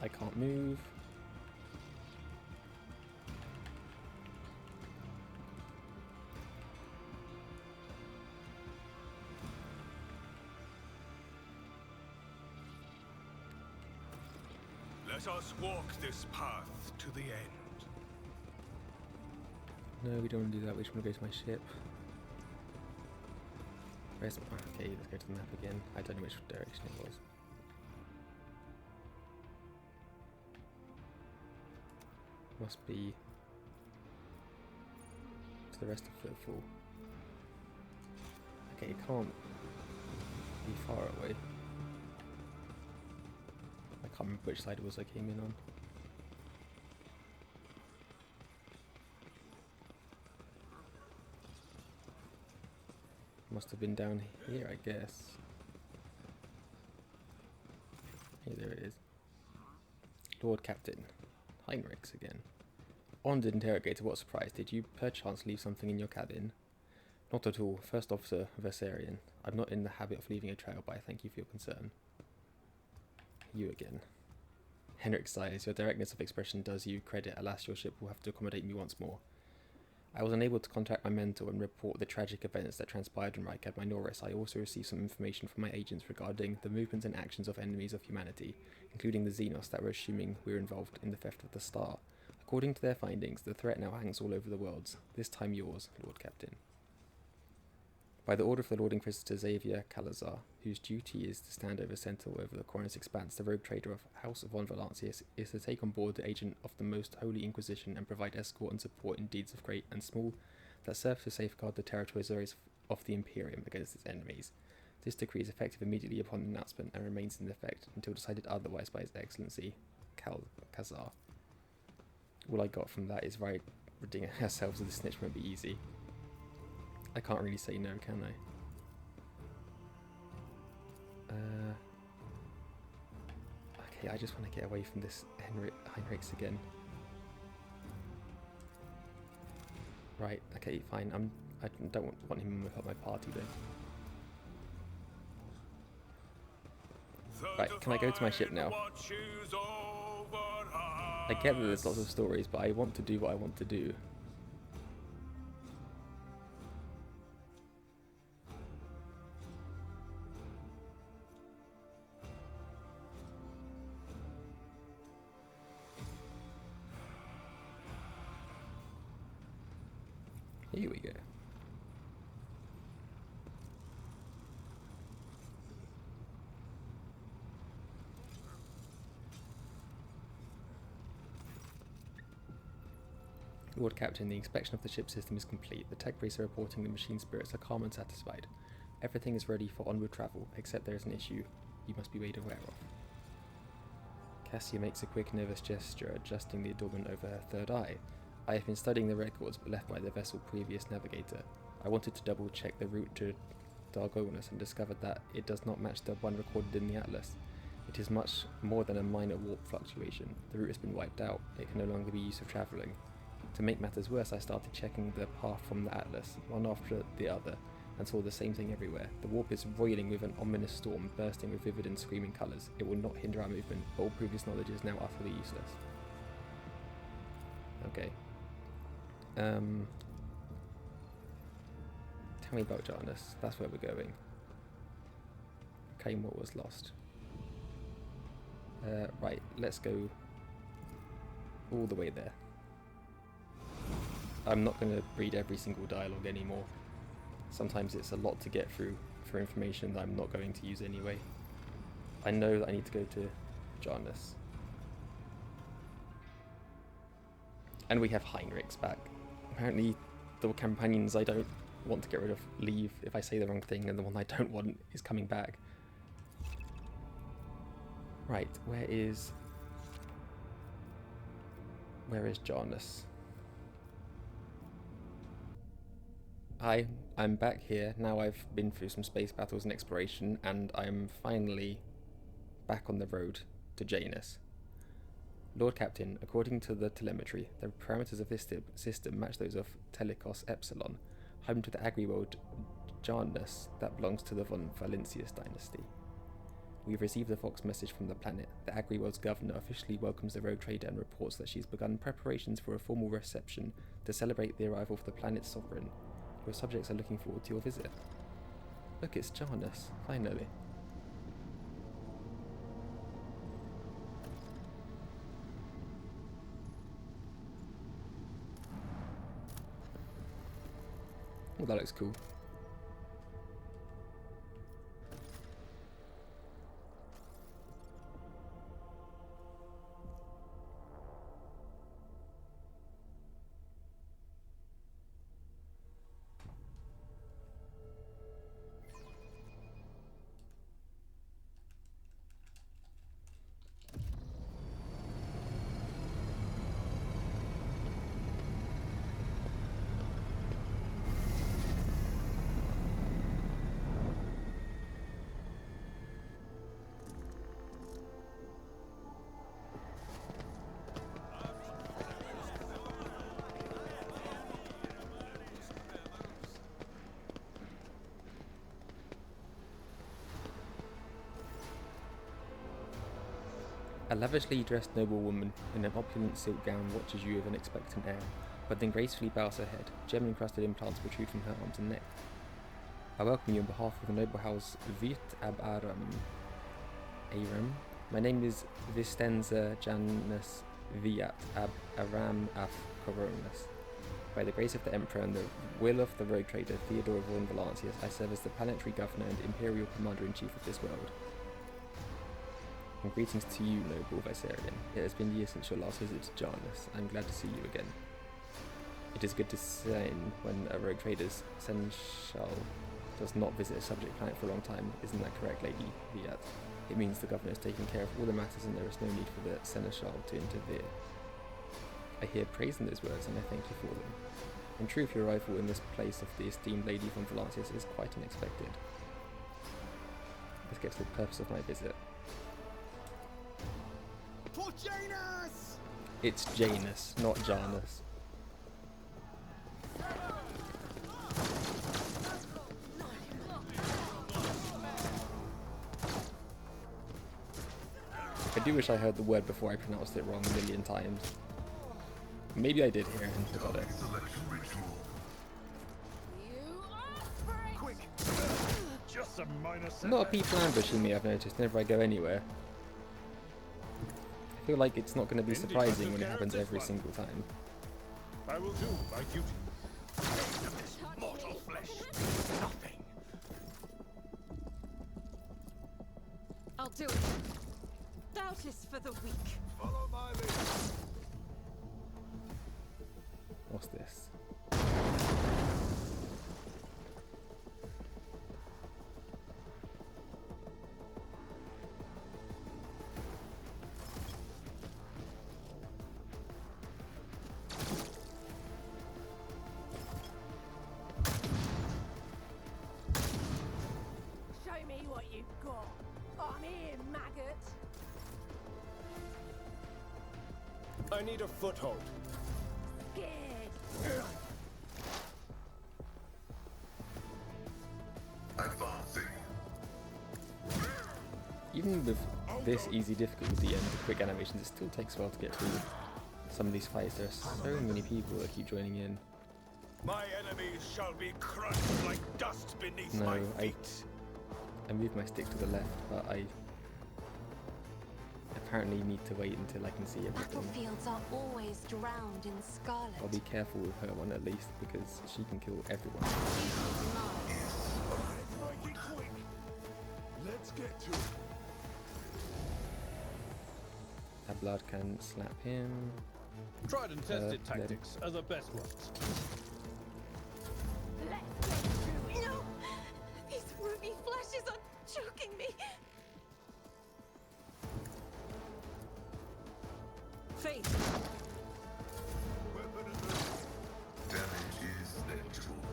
I can't move. Let us walk this path to the end. No, we don't want to do that. We just want to go to my ship. Where's my... Okay, let's go to the map again. I don't know which direction it was. Must be to the rest of Footfall. Okay, it can't be far away. I can't remember which side it was I came in on. Must have been down here, I guess. Hey, there it is. Lord Captain. Heinrichs again. Honored interrogator, what surprise. Did you perchance leave something in your cabin? Not at all. First Officer Versarian. I'm not in the habit of leaving a trail, but I thank you for your concern. You again. Henrik sighs. Your directness of expression does you credit. Alas, your ship will have to accommodate me once more. I was unable to contact my mentor and report the tragic events that transpired in Reich at my Norris. I also received some information from my agents regarding the movements and actions of enemies of humanity, including the Xenos that were assuming we were involved in the theft of the star. According to their findings, the threat now hangs all over the worlds, this time yours, Lord Captain. By the order of the Lord Inquisitor Xavier Calazar, whose duty is to stand over sentinel over the Cornus Expanse, the rogue trader of House of Von Valancius is to take on board the agent of the Most Holy Inquisition and provide escort and support in deeds of great and small that serve to safeguard the territories of the Imperium against its enemies. This decree is effective immediately upon announcement and remains in effect until decided otherwise by His Excellency Calazar. All I got from that is right, ridding ourselves of the snitch won't be easy. I can't really say no, can I? Okay, I just want to get away from this Heinrichs again. Right, okay, fine. I don't want him with my party though. Right, can I go to my ship now? I get that there's lots of stories, but I want to do what I want to do. Here we go. Lord Captain, the inspection of the ship system is complete. The tech priests are reporting the machine spirits are calm and satisfied. Everything is ready for onward travel, except there is an issue you must be made aware of. Cassia makes a quick nervous gesture, adjusting the adornment over her third eye. I have been studying the records left by the vessel's previous navigator. I wanted to double check the route to Dargonus and discovered that it does not match the one recorded in the atlas. It is much more than a minor warp fluctuation. The route has been wiped out. It can no longer be used for travelling. To make matters worse, I started checking the path from the atlas, one after the other, and saw the same thing everywhere. The warp is roiling with an ominous storm, bursting with vivid and screaming colours. It will not hinder our movement, but all previous knowledge is now utterly useless. Okay. Tell me about Janus. That's where we're going. Claim what was lost. Right, let's go all the way there. I'm not going to read every single dialogue anymore. Sometimes it's a lot to get through for information that I'm not going to use anyway. I know that I need to go to Janus. And we have Heinrichs back. Apparently the companions I don't want to get rid of leave if I say the wrong thing, and the one I don't want is coming back. Right, where is Janus? Hi, I'm back here. Now I've been through some space battles and exploration, and I'm finally back on the road to Janus. Lord Captain, according to the telemetry, the parameters of this system match those of Telecos Epsilon, home to the agri-world Janus that belongs to the von Valentius dynasty. We've received a Vox message from the planet. The agri-world's governor officially welcomes the rogue trader and reports that she's begun preparations for a formal reception to celebrate the arrival of the planet's sovereign. Your subjects are looking forward to your visit. Look, it's Janus, finally. Oh, that looks cool. A lavishly dressed noblewoman in an opulent silk gown watches you with an expectant air, but then gracefully bows her head. Gem-encrusted implants protrude from her arms and neck. I welcome you on behalf of the noble house Yrliet Aram. My name is Vistenza Janus Viat ab Aram af Coronas. By the grace of the Emperor and the will of the rogue trader Theodore von Valentius, I serve as the planetary governor and imperial commander-in-chief of this world. And greetings to you, noble Viserion. It has been years since your last visit to Janus. I'm glad to see you again. It is good to see when a rogue trader's seneschal does not visit a subject planet for a long time. Isn't that correct, Lady Viat? It means the governor is taking care of all the matters and there is no need for the seneschal to interfere. I hear praise in those words and I thank you for them. In truth, your arrival in this place of the esteemed Lady von Valentius is quite unexpected. Let's get to the purpose of my visit. For Janus! It's Janus, not Janus. I do wish I heard the word before I pronounced it wrong a million times. Maybe I did hear it and forgot it. Selection ritual. Quick! Just a minor A lot of people ambushing me, I've noticed, whenever I go anywhere. I feel like it's not going to be surprising when it happens every single time. I will do my duty. Taste of this mortal flesh. Nothing. I'll do it. Doubt is for the weak. Follow my lead. What's this? Show me what you've got. I'm here, maggot. I need a foothold. Scared. Advancing. Even with this easy difficulty and the quick animations, it still takes a while to get through some of these fights. There are so many people that keep joining in. My enemies shall be crushed like dust beneath No, my I feet. move my stick to the left, but I apparently need to wait until I can see everything. Battlefields are always drowned in scarlet. I'll be careful with her one at least, because she can kill everyone. Mikey, quick! Let's get to it. That blood can slap him. Tried and tested let him- tactics are the best ones. Let's get through it. No! These ruby flashes are choking me. Faith. Weapon in the... Damage is negligible.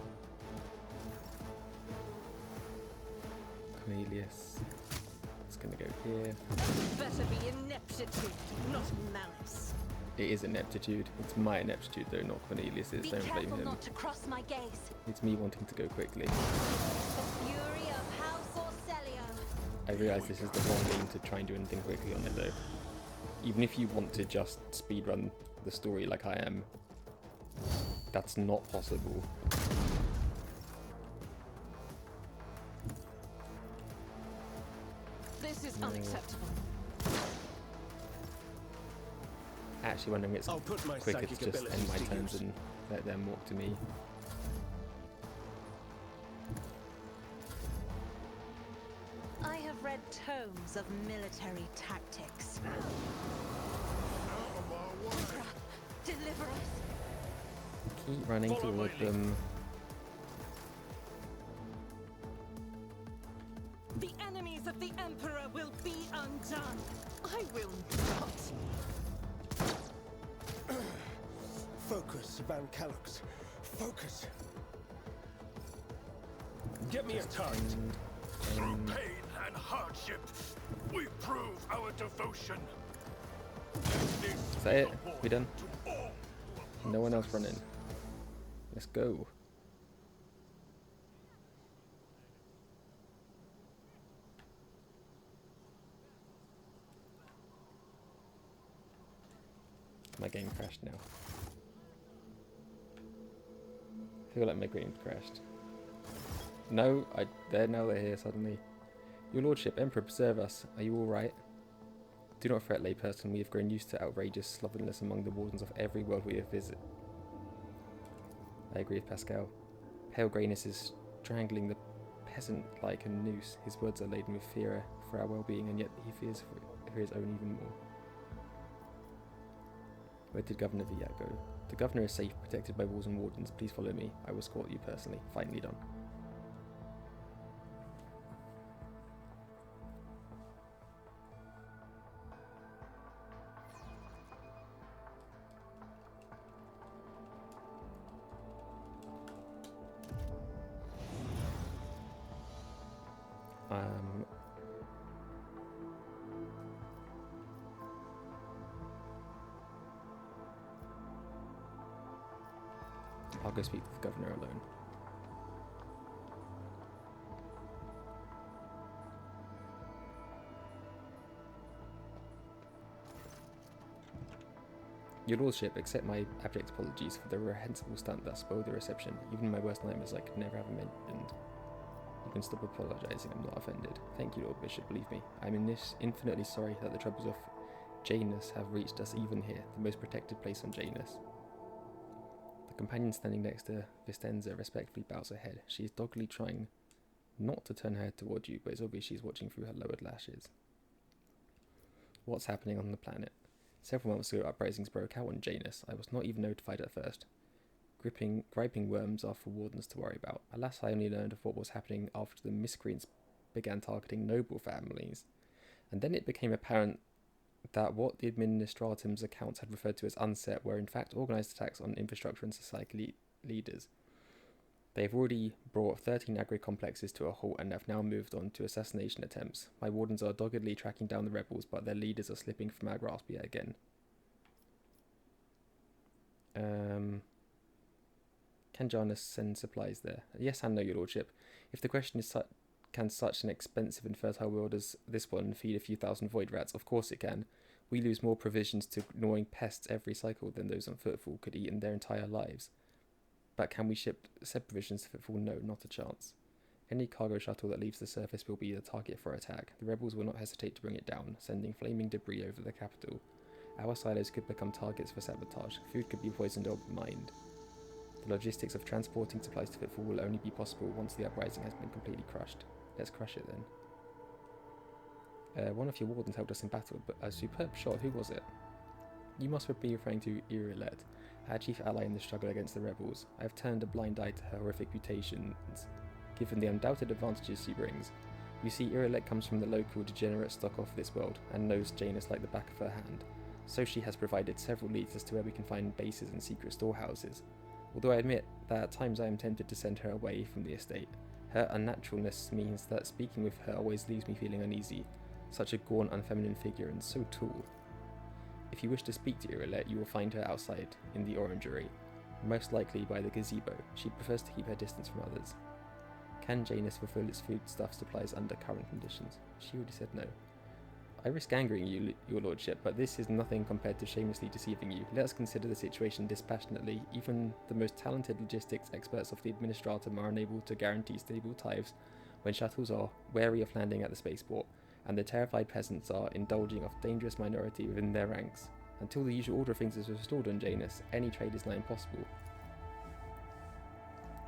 Cornelius. It's gonna go here. Better be ineptitude, not malice. It is ineptitude. It's my ineptitude though, not Cornelius's. Be Don't blame careful him. not to cross my gaze. It's me wanting to go quickly. The fury of House Orcelio. I realise this is the wrong game to try and do anything quickly on it though. Even if you want to just speedrun the story like I am, that's not possible. This is unacceptable. Actually, when it's I'll put my quicker to psychic just end abilities my to turns use. and let them walk to me. I have read tomes of military tactics. Emperor, deliver us. Keep running Follow my toward lead. them. The enemies of the Emperor will be undone. I will not. Focus, Van Calux. Focus. Get me a target. Through pain and hardship, we prove our devotion. Is that it? We done? No one else running. Let's go. My game crashed now. I feel like my game crashed. No, now they're here suddenly. Your lordship, Emperor, preserve us. Are you alright? Do not fret, layperson. We have grown used to outrageous slovenliness among the wardens of every world we have visited. I agree with Pascal. Pale greyness is strangling the peasant like a noose. His words are laden with fear for our well-being, and yet he fears for his own even more. Where did Governor Viat go? The governor is safe, protected by walls and wardens. Please follow me. I will escort you personally. Finally done. I'll go speak with the governor alone. Your lordship, accept my abject apologies for the reprehensible stunt that spoiled the reception. Even my worst nightmares I could never have imagined. You can stop apologising, I'm not offended. Thank you, Lord Bishop, believe me. I'm infinitely sorry that the troubles of Janus have reached us even here, the most protected place on Janus. The companion standing next to Vistenza respectfully bows her head. She is doggedly trying not to turn her head toward you, but it's obvious she's watching through her lowered lashes. What's happening on the planet? Several months ago, uprisings broke out on Janus. I was not even notified at first. Griping worms are for wardens to worry about. Alas, I only learned of what was happening after the miscreants began targeting noble families. And then it became apparent that what the Administratum's accounts had referred to as unset were in fact organised attacks on infrastructure and society leaders. They have already brought 13 agri-complexes to a halt and have now moved on to assassination attempts. My wardens are doggedly tracking down the rebels, but their leaders are slipping from our grasp yet again. Can Janus send supplies there? Yes and no, your lordship. If the question is can such an expensive and fertile world as this one feed a few thousand void rats, of course it can. We lose more provisions to gnawing pests every cycle than those on Footfall could eat in their entire lives. But can we ship said provisions to Footfall? No, not a chance. Any cargo shuttle that leaves the surface will be the target for attack. The rebels will not hesitate to bring it down, sending flaming debris over the capital. Our silos could become targets for sabotage. Food could be poisoned or mined. The logistics of transporting supplies to Footfall will only be possible once the uprising has been completely crushed. Let's crush it then. One of your wardens helped us in battle, but a superb shot. Who was it? You must be referring to Yrliet, our chief ally in the struggle against the rebels. I have turned a blind eye to her horrific mutations, given the undoubted advantages she brings. You see, Yrliet comes from the local degenerate stock of this world, and knows Janus like the back of her hand. So she has provided several leads as to where we can find bases and secret storehouses. Although I admit that at times I am tempted to send her away from the estate. Her unnaturalness means that speaking with her always leaves me feeling uneasy. Such a gaunt, unfeminine figure and so tall. If you wish to speak to Yrliet, you will find her outside, in the orangery, most likely by the gazebo. She prefers to keep her distance from others. Can Janus fulfill its foodstuff supplies under current conditions? She already said no. I risk angering you, your lordship, but this is nothing compared to shamelessly deceiving you. Let us consider the situation dispassionately. Even the most talented logistics experts of the Administratum are unable to guarantee stable tithes when shuttles are wary of landing at the spaceport, and the terrified peasants are indulging a dangerous minority within their ranks. Until the usual order of things is restored on Janus, any trade is now impossible.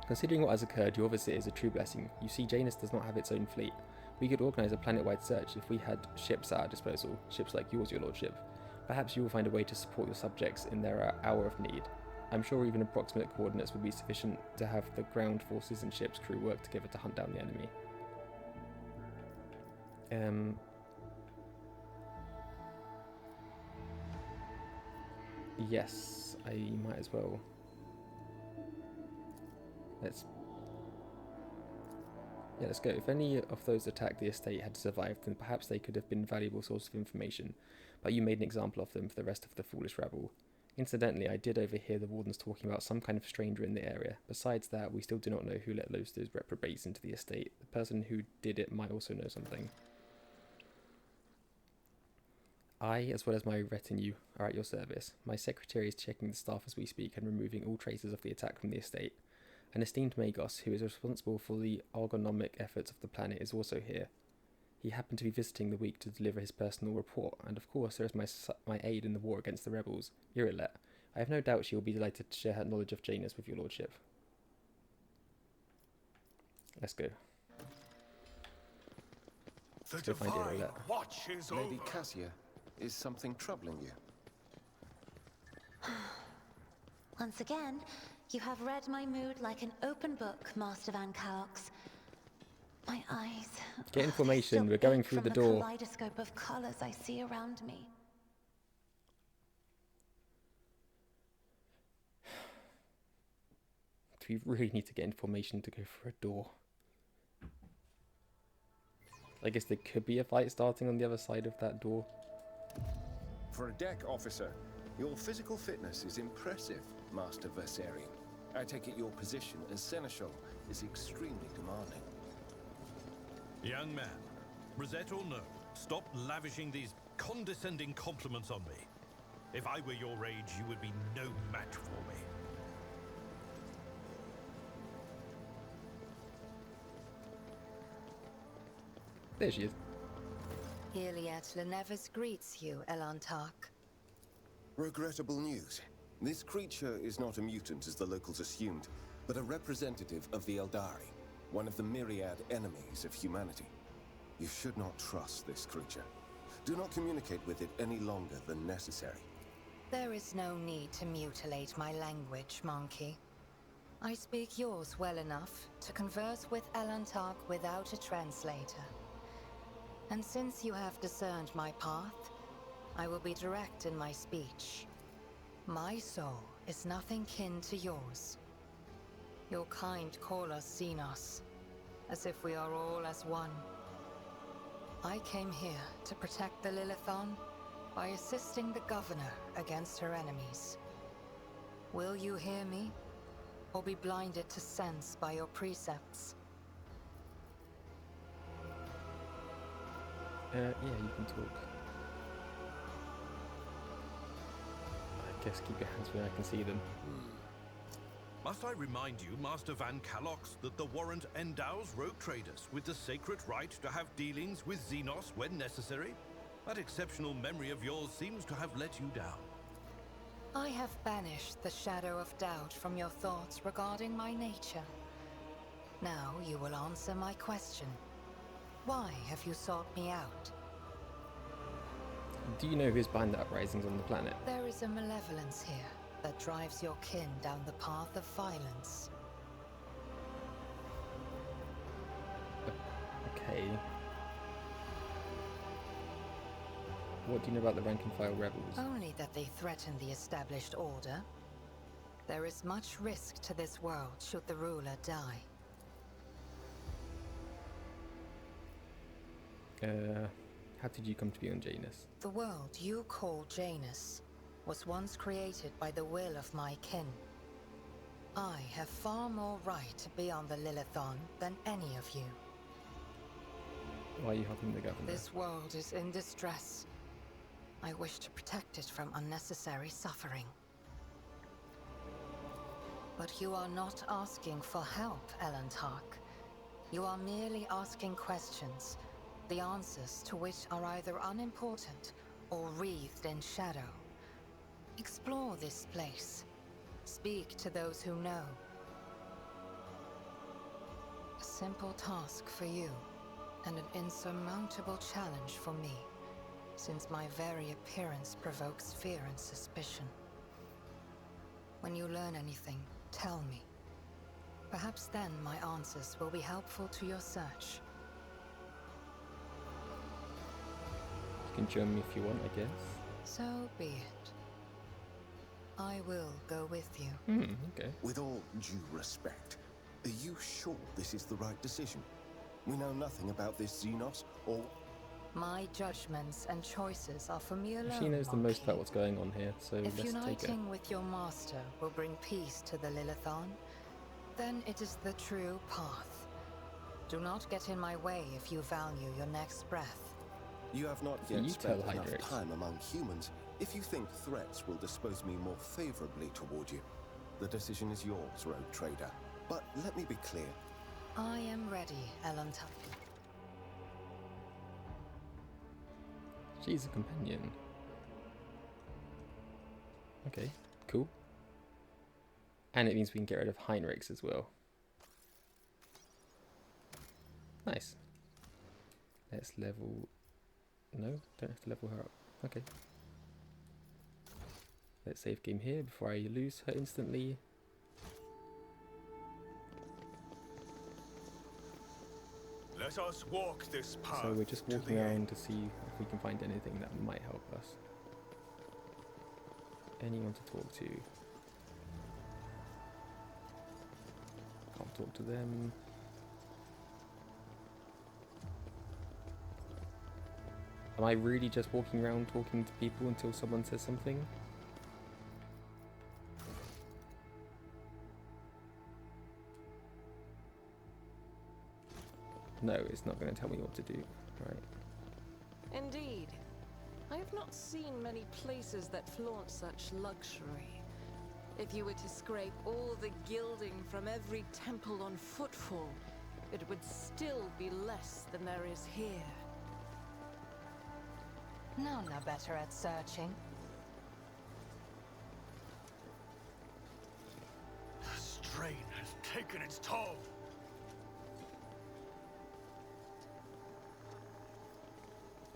Considering what has occurred, your visit is a true blessing. You see, Janus does not have its own fleet. We could organise a planet-wide search if we had ships at our disposal, ships like yours, your lordship. Perhaps you will find a way to support your subjects in their hour of need. I'm sure even approximate coordinates would be sufficient to have the ground forces and ship's crew work together to hunt down the enemy. Yes, I might as well. Let's go. If any of those attacked the estate had survived, then perhaps they could have been a valuable source of information, but you made an example of them for the rest of the foolish rabble. Incidentally, I did overhear the wardens talking about some kind of stranger in the area. Besides that, we still do not know who let loose those reprobates into the estate. The person who did it might also know something. I, as well as my retinue, are at your service. My secretary is checking the staff as we speak and removing all traces of the attack from the estate. An esteemed Magos, who is responsible for the ergonomic efforts of the planet, is also here. He happened to be visiting the week to deliver his personal report, and of course there is my aide in the war against the rebels, Yrliet. I have no doubt she will be delighted to share her knowledge of Janus with your lordship. Let's go. Let's go find Yrliet. Watch is Lady over. Cassia, is something troubling you? Once again, you have read my mood like an open book, Master Van Cox. My eyes. Get information, still we're going ache through from the door. Kaleidoscope of colors I see around me. Do we really need to get information to go for a door? I guess there could be a fight starting on the other side of that door. For a deck officer, your physical fitness is impressive, Master Versarian. I take it your position as seneschal is extremely demanding. Young man, Rosette or no, stop lavishing these condescending compliments on me. If I were your age, you would be no match for me. There she is. Yrliet the Aeldari greets you, Elantark. Regrettable news. This creature is not a mutant as the locals assumed, but a representative of the Aeldari, one of the myriad enemies of humanity. You should not trust this creature. Do not communicate with it any longer than necessary. There is no need to mutilate my language, monkey. I speak yours well enough to converse with Elantark without a translator. And since you have discerned my path, I will be direct in my speech. My soul is nothing kin to yours. Your kind call us Xenos, as if we are all as one. I came here to protect the Lilithon by assisting the governor against her enemies. Will you hear me, or be blinded to sense by your precepts? Yeah, you can talk. I guess keep your hands where I can see them. Must I remind you, Master Van Calox, that the warrant endows rogue traders with the sacred right to have dealings with Xenos when necessary? That exceptional memory of yours seems to have let you down. I have banished the shadow of doubt from your thoughts regarding my nature. Now you will answer my question. Why have you sought me out? Do you know who's behind the uprisings on the planet? There is a malevolence here that drives your kin down the path of violence. Okay. What do you know about the rank and file rebels? Only that they threaten the established order. There is much risk to this world should the ruler die. How did you come to be on Janus? The world you call Janus was once created by the will of my kin. I have far more right to be on the Lilithon than any of you. Why are you helping the governor? This world is in distress. I wish to protect it from unnecessary suffering. But you are not asking for help, Elantark. You are merely asking questions, the answers to which are either unimportant or wreathed in shadow. Explore this place. Speak to those who know. A simple task for you, and an insurmountable challenge for me, since my very appearance provokes fear and suspicion. When you learn anything, tell me. Perhaps then my answers will be helpful to your search. You can join me if you want, I guess. So be it. I will go with you. Okay. With all due respect, are you sure this is the right decision? We know nothing about this Xenos, or... My judgments and choices are for me alone. She knows the most about what's going on here, so If let's take it. uniting with your master will bring peace to the Lilithon, then it is the true path. Do not get in my way if you value your next breath. You have not You yet spent tell enough Hydrix. time among humans if you think threats will dispose me more favorably toward you. The decision is yours, rogue trader. But let me be clear. I am ready, Elantark. She's a companion. Okay, cool. And it means we can get rid of Heinrichs as well. Nice. Let's level... No, don't have to level her up. Okay. Let's save game here before I lose her instantly. Let us walk this path. So we're just to walking the around end. to see if we can find anything that might help us. Anyone to talk to. Can't talk to them. Am I really just walking around talking to people until someone says something? No, it's not going to tell me what to do. Right. Indeed. I have not seen many places that flaunt such luxury. If you were to scrape all the gilding from every temple on footfall, it would still be less than there is here. None are better at searching. The strain has taken its toll.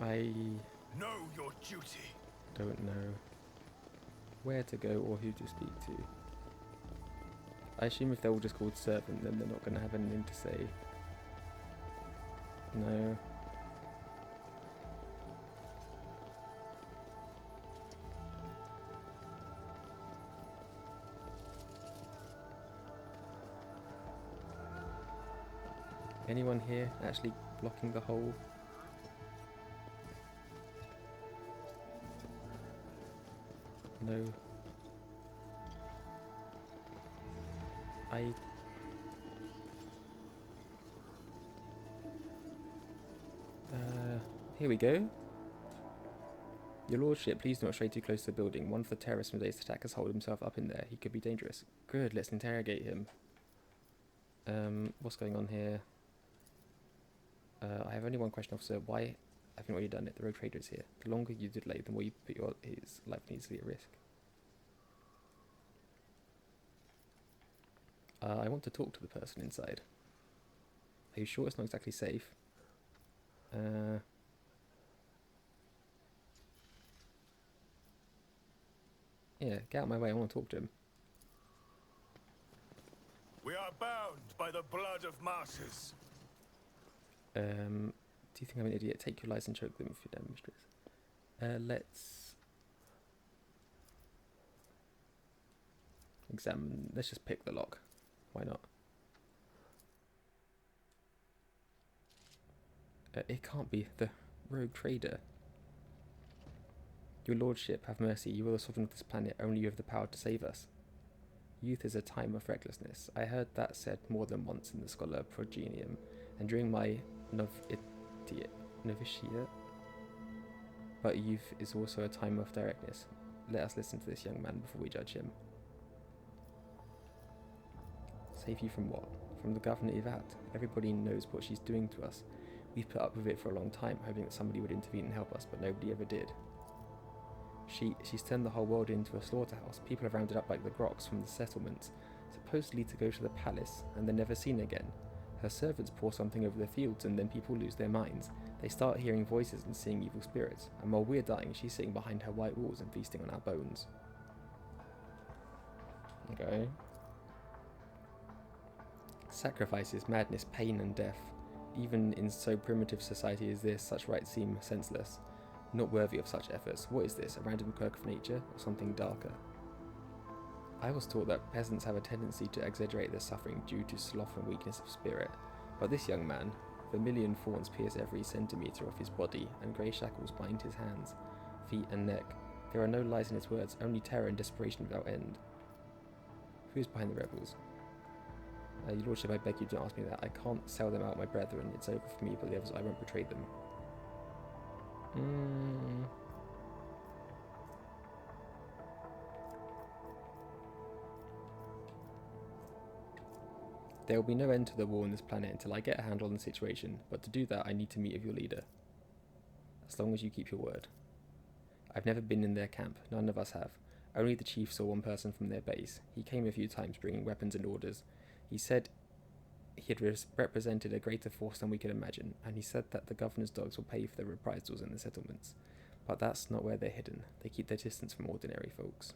I Know your duty. don't know where to go or who to speak to. I assume if they're all just called servant, then they're not going to have anything to say. No. Anyone here actually blocking the hole? No. Here we go. Your lordship, please do not stray too close to the building. One of the terrorists from today's attack has holed himself up in there. He could be dangerous. Good, let's interrogate him. What's going on here? I have only one question, officer. Why haven't you already done it? The rogue trader is here. The longer you delay, the more you put his life needlessly at risk. I want to talk to the person inside. Are you sure it's not exactly safe? Yeah, get out of my way, I want to talk to him. We are bound by the blood of martyrs. Do you think I'm an idiot? Take your lies and choke them if you're damn mistress. Let's examine. Let's just pick the lock. Why not? It can't be the rogue trader. Your lordship, have mercy. You are the sovereign of this planet. Only you have the power to save us. Youth is a time of recklessness. I heard that said more than once in the Scholar Progenium, and during my novitiate. But youth is also a time of directness. Let us listen to this young man before we judge him. Save you from what? From the Governor Ivat. Everybody knows what she's doing to us. We've put up with it for a long time, hoping that somebody would intervene and help us, but nobody ever did. She's turned the whole world into a slaughterhouse. People are rounded up like the groks from the settlements, supposedly to go to the palace, and they're never seen again. Her servants pour something over the fields, and then people lose their minds. They start hearing voices and seeing evil spirits, and while we're dying, she's sitting behind her white walls and feasting on our bones. Okay. Sacrifices, madness, pain, and death. Even in so primitive society as this, such rites seem senseless. Not worthy of such efforts. What is this, a random quirk of nature, or something darker? I was taught that peasants have a tendency to exaggerate their suffering due to sloth and weakness of spirit, but this young man, vermilion thorns pierce every centimetre of his body, and grey shackles bind his hands, feet and neck. There are no lies in his words, only terror and desperation without end. Who is behind the rebels? Your lordship, I beg you don't ask me that. I can't sell them out, my brethren. It's over for me, but the others, I won't betray them. There will be no end to the war on this planet until I get a handle on the situation, but to do that I need to meet with your leader. As long as you keep your word. I've never been in their camp, none of us have. Only the chief saw one person from their base. He came a few times bringing weapons and orders. He said he had represented a greater force than we could imagine, and he said that the governor's dogs will pay for the reprisals in the settlements. But that's not where they're hidden. They keep their distance from ordinary folks.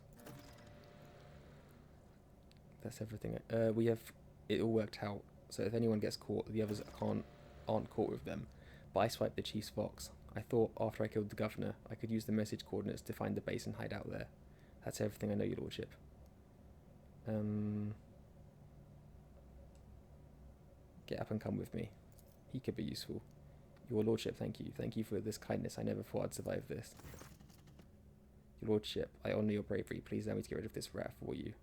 That's everything. We have it all worked out, so if anyone gets caught, the others aren't caught with them. But I swiped the chief's fox. I thought after I killed the governor, I could use the message coordinates to find the base and hide out there. That's everything I know, your lordship. Get up and come with me. He could be useful. Your lordship, thank you. Thank you for this kindness. I never thought I'd survive this. Your lordship, I honour your bravery. Please allow me to get rid of this rat for you.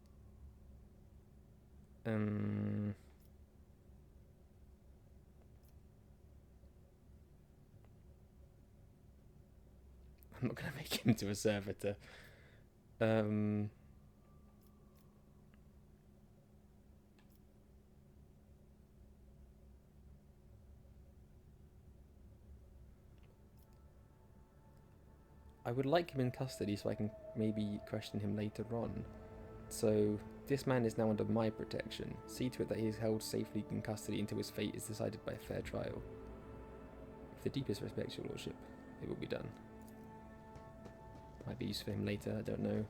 I'm not going to make him into a servitor. I would like him in custody so I can maybe question him later on. So, this man is now under my protection. See to it that he is held safely in custody until his fate is decided by a fair trial. With the deepest respect, your lordship, it will be done. Might be useful for him later, I don't know.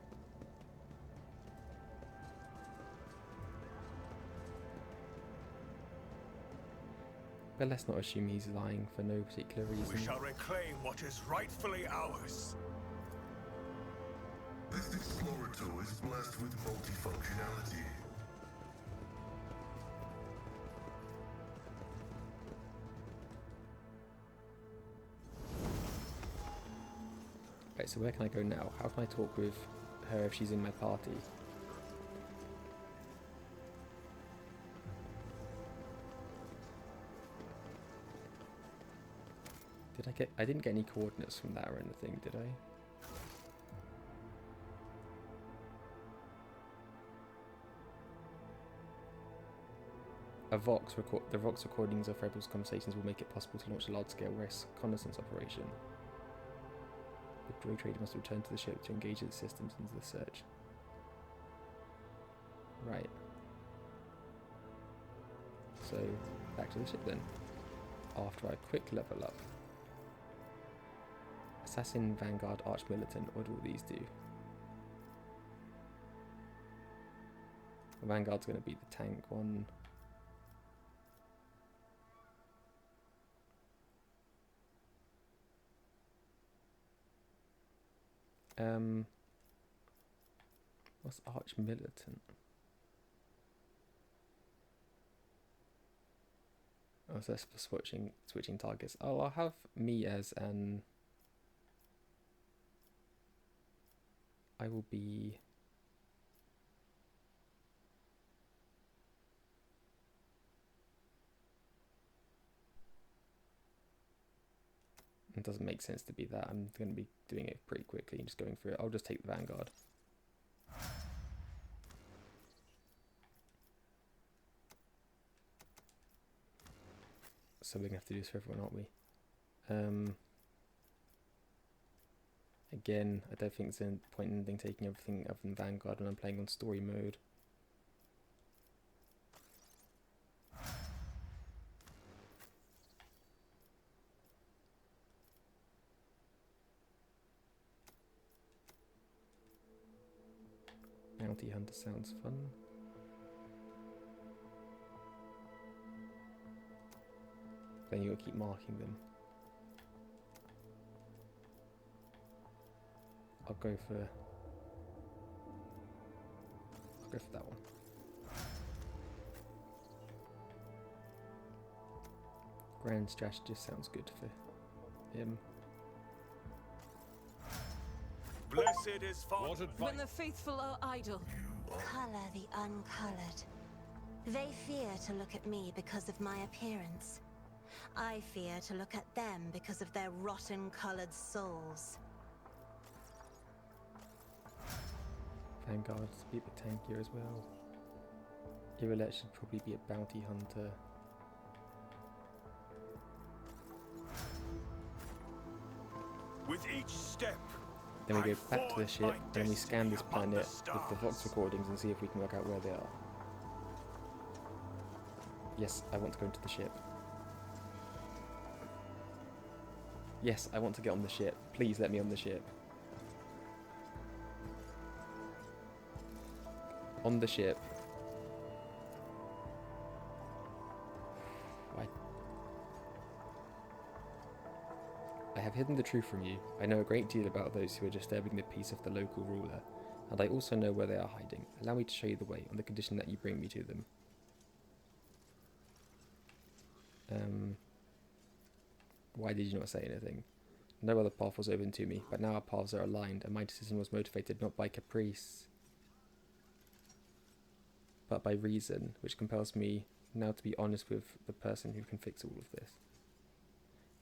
But let's not assume he's lying for no particular reason. We shall reclaim what is rightfully ours. This Explorator is blessed with multifunctionality. Right, so where can I go now? How can I talk with her if she's in my party? I didn't get any coordinates from that or anything, did I? The Vox recordings of Rebels' conversations will make it possible to launch a large-scale reconnaissance operation. The droid trader must return to the ship to engage its systems into the search. Right. So, back to the ship then. After I quick level up. Assassin, Vanguard, Arch Militant, what do all these do? The Vanguard's going to be the tank one. What's Arch Militant? Oh, so that's for switching targets. Oh, I'll have me as an... I will be... It doesn't make sense to be that. I'm going to be doing it pretty quickly and just going through it. I'll just take the Vanguard. So we're going to have to do this for everyone, aren't we? Again, I don't think there's any point in taking everything other than Vanguard when I'm playing on story mode. Bounty Hunter sounds fun. Then you gotta keep marking them. I'll go for that one. Grand Strategist sounds good for him. Blessed is Father. When the faithful are idle. Color the uncolored. They fear to look at me because of my appearance. I fear to look at them because of their rotten-colored souls. Vanguard's a bit tankier as well. Yrliet should probably be a bounty hunter. With each step, Then we go back to the ship, and then we scan this planet with the Vox recordings and see if we can work out where they are. Yes, I want to go into the ship. Yes, I want to get on the ship. Please let me on the ship. On the ship. I have hidden the truth from you. I know a great deal about those who are disturbing the peace of the local ruler, and I also know where they are hiding. Allow me to show you the way, on the condition that you bring me to them. Why did you not say anything? No other path was open to me, but now our paths are aligned, and my decision was motivated not by caprice, but by reason, which compels me now to be honest with the person who can fix all of this.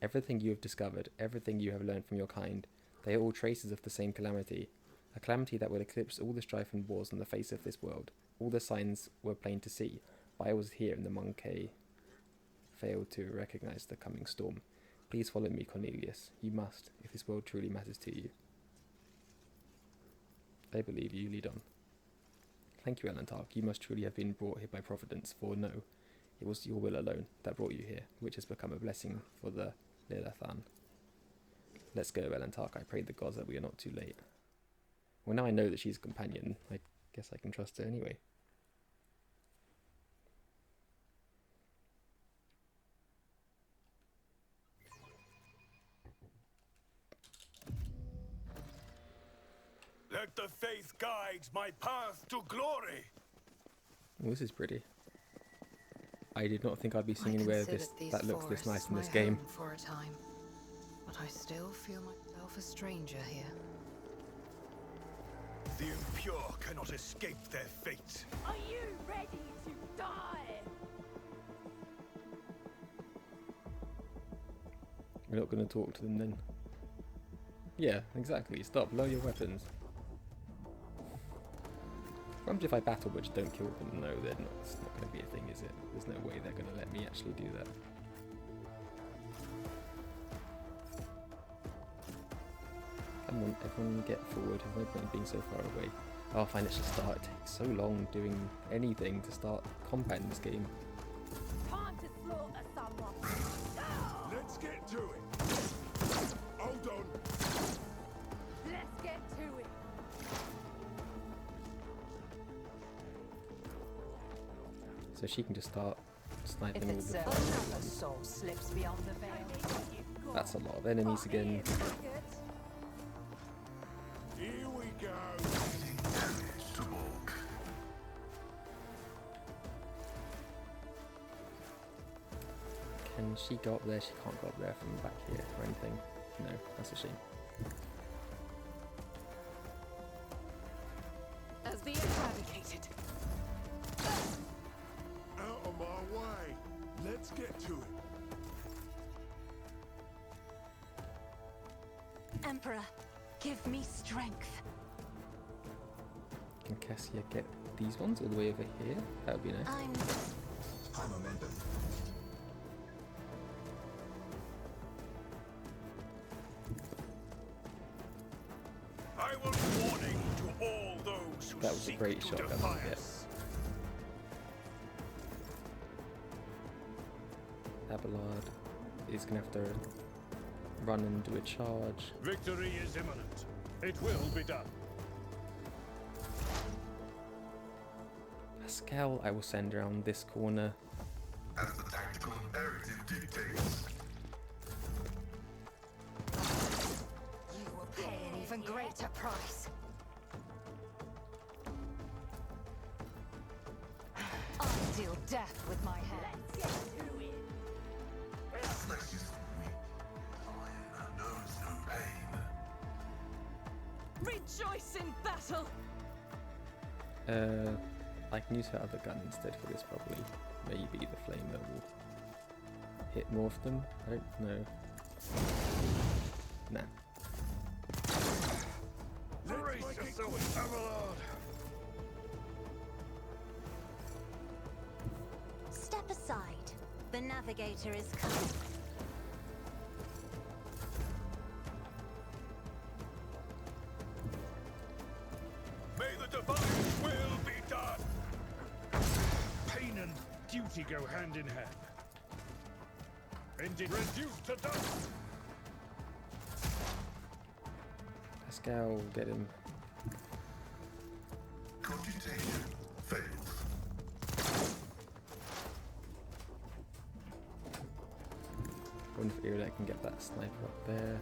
Everything you have discovered, everything you have learned from your kind, They are all traces of the same calamity, a calamity that will eclipse all the strife and wars on the face of this world. All the signs were plain to see, but I was here and the monkey failed to recognize the coming storm. Please follow me, Cornelius. You must, if this world truly matters to you. I believe you. Lead on. Thank you, Alantark. You must truly have been brought here by Providence, for no, it was your will alone that brought you here, which has become a blessing for the Lelathan. Let's go, Alantark. I pray the gods that we are not too late. Well, now I know that she's a companion, I guess I can trust her anyway. Let the faith guide my path to glory. Oh, this is pretty. I did not think I'd be seeing anywhere that looks this nice in this my game. home for a time, but I still feel myself a stranger here. The impure cannot escape their fate. Are you ready to die? We're not going to talk to them then. Yeah, exactly. Stop. Lower your weapons. What happens if I battle but just don't kill them? No, they're not. It's not going to be a thing, is it? There's no way they're going to let me actually do that. Come on, everyone get forward. There's no point in being so far away. Oh, fine, let's just start. It takes so long doing anything to start combat in this game. Time to slaughter someone. Let's get to it. Hold on. Let's get to it. So she can just start sniping all the Another soul slips beyond the veil. That's a lot of enemies again. Here we go. Damage to bulk. Can she go up there? She can't go up there from back here or anything. No, that's a shame. As the eradicated. Out of my way. Let's get to it. Emperor, give me strength. Can Cassia get these ones all the way over here? That would be nice. High momentum. I will warning to all those who That was a seek great to shotgun to defy get. us. Abelard is going to have to run and do a charge. Victory is imminent. It will be done. Pascal, I will send around this corner. As the tactical imperative dictates. You will pay an even greater price. I'll deal death with my hand. Let's get to it. Flesh is weak. Iron knows no pain. Rejoice in battle. I can use her other gun instead for this probably. Maybe the flamer will hit more of them. I don't know. Nah. Brace yourself, Abelard. Step aside. The navigator is coming. May the divine will be done. Pain and duty go hand in hand. Indeed, reduced to dust. Pascal, get him. Computation fails. Wonder if Yrliet can get that sniper up there.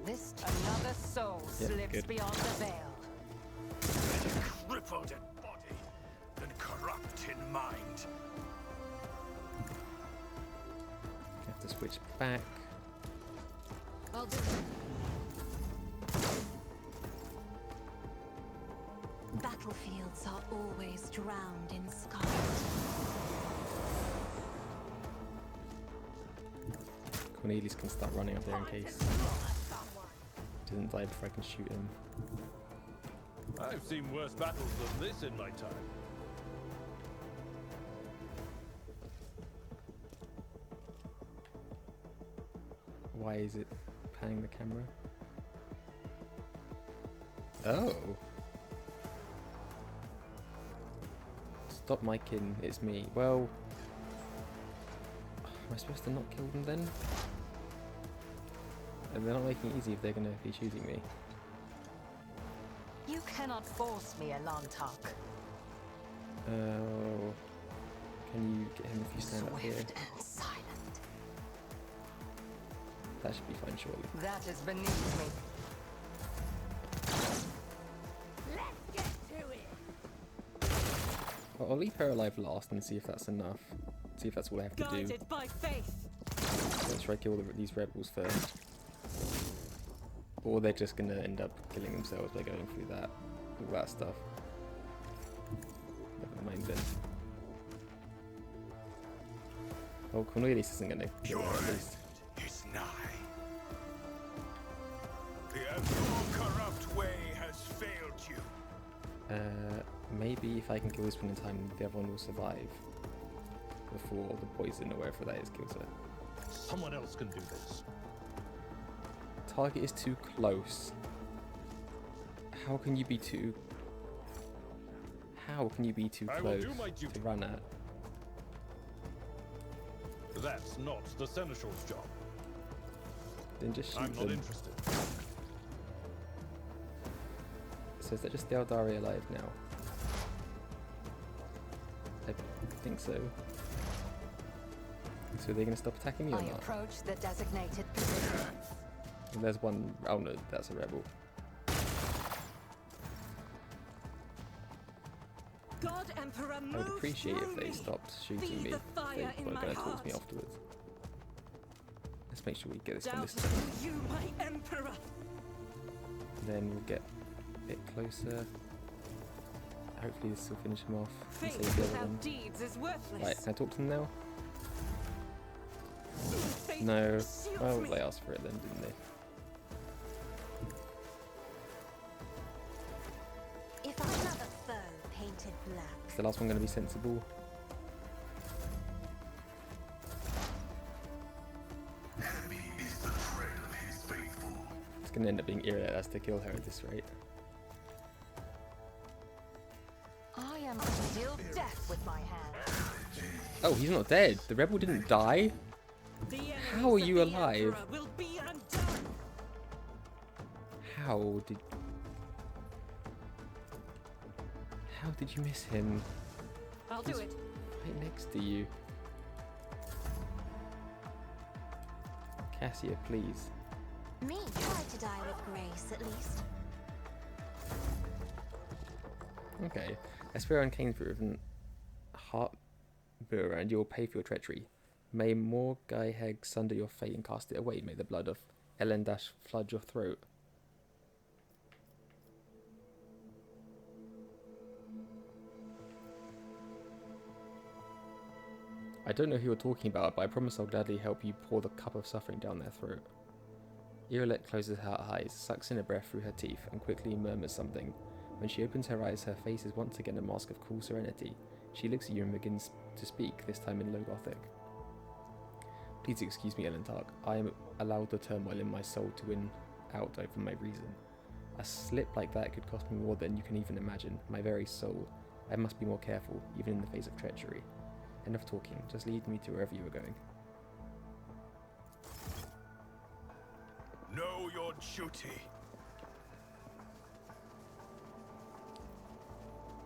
This Another soul Yeah, slips good. beyond the veil. Crippled in body and corrupt in mind. Have to switch back. I'll do Battlefields are always drowned in scarlet. Cornelius can start running up there in case. doesn't die before I can shoot him. I've seen worse battles than this in my time. Why is it panning the camera? Oh! Stop miking, it's me. Well... Am I supposed to not kill them then? And they're not making it easy if they're going to be shooting me. You cannot force me, Elantark. Oh... Can you get him if you stand up here? Swift and silent. That should be fine, surely. That is beneath me. Let's get to it. Well, I'll leave her alive last and see if that's enough. See if that's all I have to do. Guided by faith. Let's try to kill these rebels first. Or they're just gonna end up killing themselves by going through that, all that stuff. Never mind then. Oh, Cornelius isn't gonna kill her at least. Is nigh. The Azure corrupt way has failed you. Maybe if I can kill this one in time, the other one will survive. Before the poison or whatever that is kills her. Someone else can do this. Target is too close. How can you be too... How can you be too I will close do my duty. to run at? That's not the Seneschal's job. Then just shoot I'm not them. interested. So is that just the Aeldari alive now? I think so. So are they going to stop attacking me or I not? approach the designated position. And there's one... Oh no, that's a rebel. God Emperor, I would appreciate if they stopped shooting me. If they weren't going to talk to me afterwards. Let's make sure we get this one this time. you, my Emperor. Then we'll get a bit closer. Hopefully this will finish him off and save the Faith other without one. deeds is worthless. Right, can I talk to them now? Faith No. pursues Well, me. they asked for it then, didn't they? If I have a foe painted black, Is the last one going to be sensible? Heavy is the tread of his faithful. It's going to end up being Yrliet that has to kill her at this rate. I am to deal death with my hand. Oh, he's not dead. The rebel didn't die. The enemies How are of you the alive? Emperor will be undone. How did you miss him? I'll do it. Right next to you. Cassia, please. me try to die with grace at least. Okay. I swear on Kane's Riven heart bearer, and you'll pay for your treachery. May Morgai Heg sunder your fate and cast it away. May the blood of Elendash flood your throat. I don't know who you're talking about, but I promise I'll gladly help you pour the cup of suffering down their throat. Yrliet closes her eyes, sucks in a breath through her teeth, and quickly murmurs something. When she opens her eyes, her face is once again a mask of cool serenity. She looks at you and begins to speak, this time in Low Gothic. Please excuse me, Elantark. I am allowed the turmoil in my soul to win out over my reason. A slip like that could cost me more than you can even imagine. My very soul. I must be more careful, even in the face of treachery. Enough talking. Just lead me to wherever you are going. Know your duty.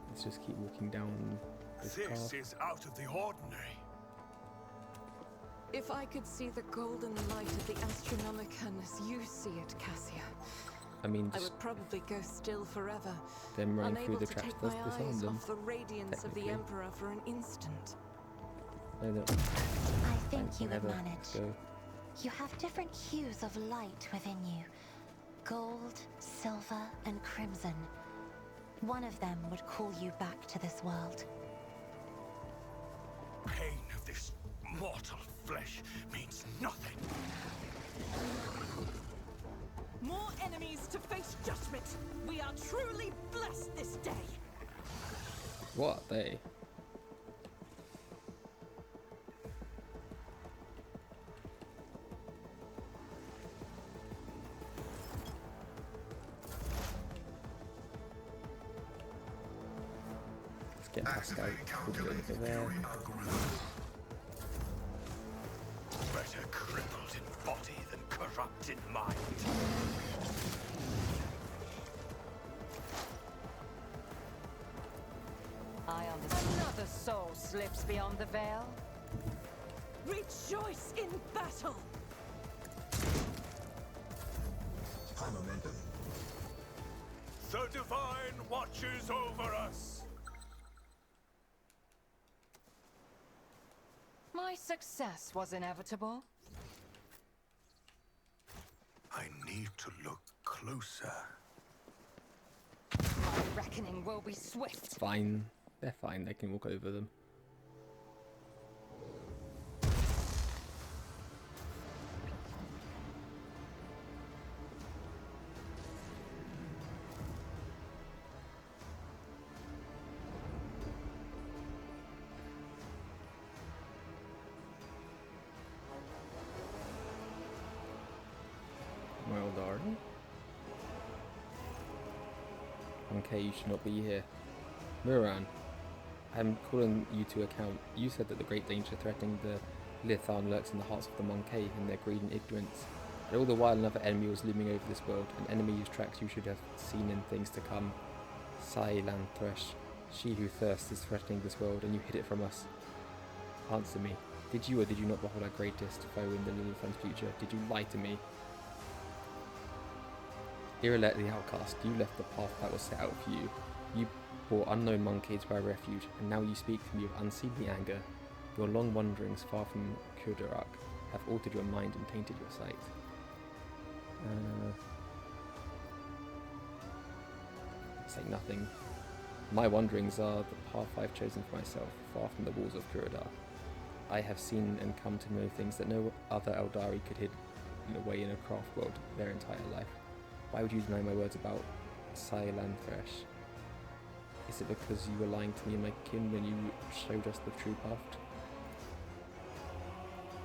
Let's just keep walking down this This path. is out of the ordinary. If I could see the golden light of the Astronomicon as you see it, Cassia, I mean, I just would probably go still forever, them running through unable the to traps take does my disarm eyes them. off the radiance of the technically. Emperor for an instant. No, no. I think Thanks, you would Heather. manage. Let's go. You have different hues of light within you. Gold, silver, and crimson. One of them would call you back to this world. Pain of this mortal flesh means nothing. More enemies enemies to face judgment. We are truly blessed this day. What are they? Let's get Pascal put it over there. Better crippled in body than corrupt in mind. I understand. Another soul slips beyond the veil. Rejoice in battle! High momentum. The Divine watches over us. My success was inevitable. I need to look closer. My reckoning will be swift. Fine. They're fine, they can walk over them. Well, darling. Okay, you should not be here. Muran, I'm calling you to account. You said that the great danger threatening the Lithan lurks in the hearts of the Monkey in their greed and ignorance. And all the while another enemy was looming over this world, an enemy whose tracks you should have seen in things to come. Lantresh, she who thirsts is threatening this world, and you hid it from us. Answer me. Did you or did you not behold our greatest foe in the Lilithan's future? Did you lie to me? Yrliet the Outcast, you left the path that was set out for you. You brought unknown monkeys to our refuge, and now you speak to me with unseemly anger. Your long wanderings far from Kurdarak have altered your mind and tainted your sight. Say nothing. My wanderings are the path I've chosen for myself, far from the walls of Kurdarak. I have seen and come to know things that no other Aeldari could hide away in a craft world their entire life. Why would you deny my words about Lantresh? Is it because you were lying to me and my kin when you showed us the true path?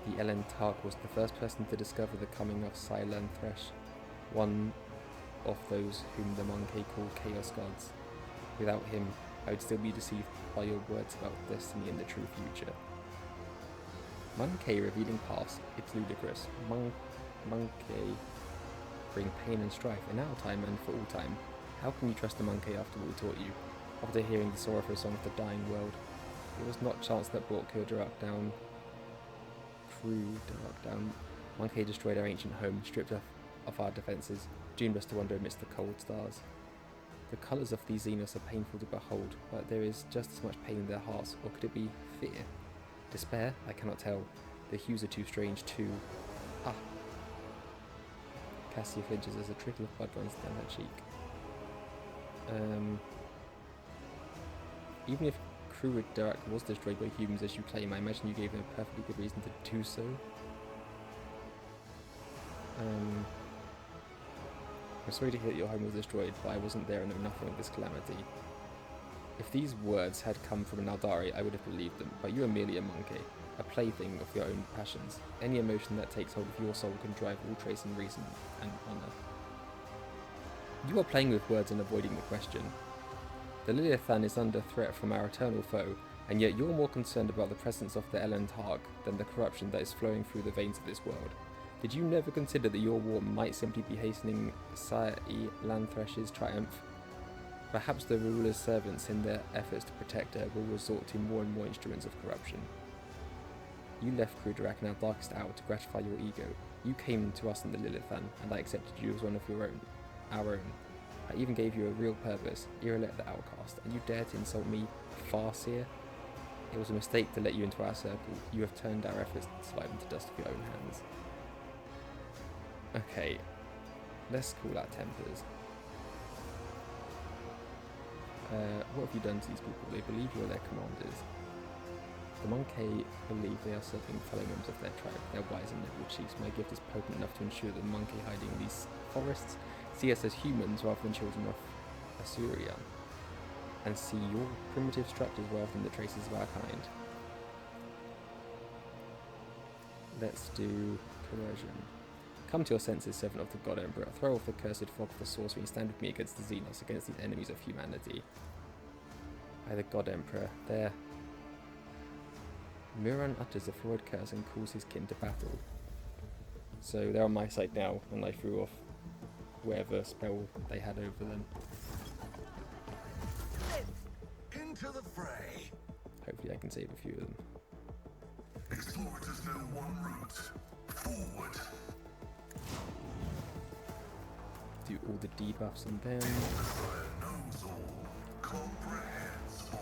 The Elentark was the first person to discover the coming of Lantresh, one of those whom the Monkey called Chaos Gods. Without him, I would still be deceived by your words about destiny and the true future. Monkey revealing paths, it's ludicrous. Monkey bring pain and strife in our time and for all time. How can you trust the Monkey after what we taught you? After hearing the sorrowful song of the dying world, it was not chance that brought Kurdarak down. Monkey destroyed our ancient home, stripped us of our defences, doomed us to wander amidst the cold stars. The colours of these Xenos are painful to behold, but there is just as much pain in their hearts, or could it be fear? Despair? I cannot tell. The hues are too strange too. Ah! Cassia flinches as a trickle of blood runs down her cheek. Even if Kurdarak was destroyed by humans as you claim, I imagine you gave them a perfectly good reason to do so. I'm sorry to hear that your home was destroyed, but I wasn't there and know nothing of this calamity. If these words had come from an Aeldari, I would have believed them, but you are merely a monkey, a plaything of your own passions. Any emotion that takes hold of your soul can drive all trace in reason and honour. You are playing with words and avoiding the question. The Lilithan is under threat from our eternal foe, and yet you're more concerned about the presence of the Elentark than the corruption that is flowing through the veins of this world. Did you never consider that your war might simply be hastening Lanthresh's triumph? Perhaps the ruler's servants, in their efforts to protect her, will resort to more and more instruments of corruption. You left Kurdarak in our darkest hour to gratify your ego. You came to us in the Lilithan, and I accepted you as one of our own. I even gave you a real purpose, Yrliet the Outcast, and you dared to insult me, Farseer? It was a mistake to let you into our circle. You have turned our efforts to survive into dust with your own hands. Okay, let's cool our tempers. What have you done to these people? They believe you are their commanders. The Monkey believe they are serving fellow members of their tribe. Their wise and noble chiefs. My gift is potent enough to ensure that the Monkey hiding in these forests See us as humans rather than children of Assyria, and see your primitive structures rather than the traces of our kind. Let's do coercion. Come to your senses, servant of the God Emperor. Throw off the cursed fog of the sorcery and stand with me against the Xenos, against these enemies of humanity. By the God Emperor, there. Muran utters a forward curse and calls his kin to battle. So they're on my side now, and I threw off whatever spell they had over them. Into the fray. Hopefully I can save a few of them. Explorators know one route. Forward. Do all the debuffs on them. Messiah knows all. Comprehends all.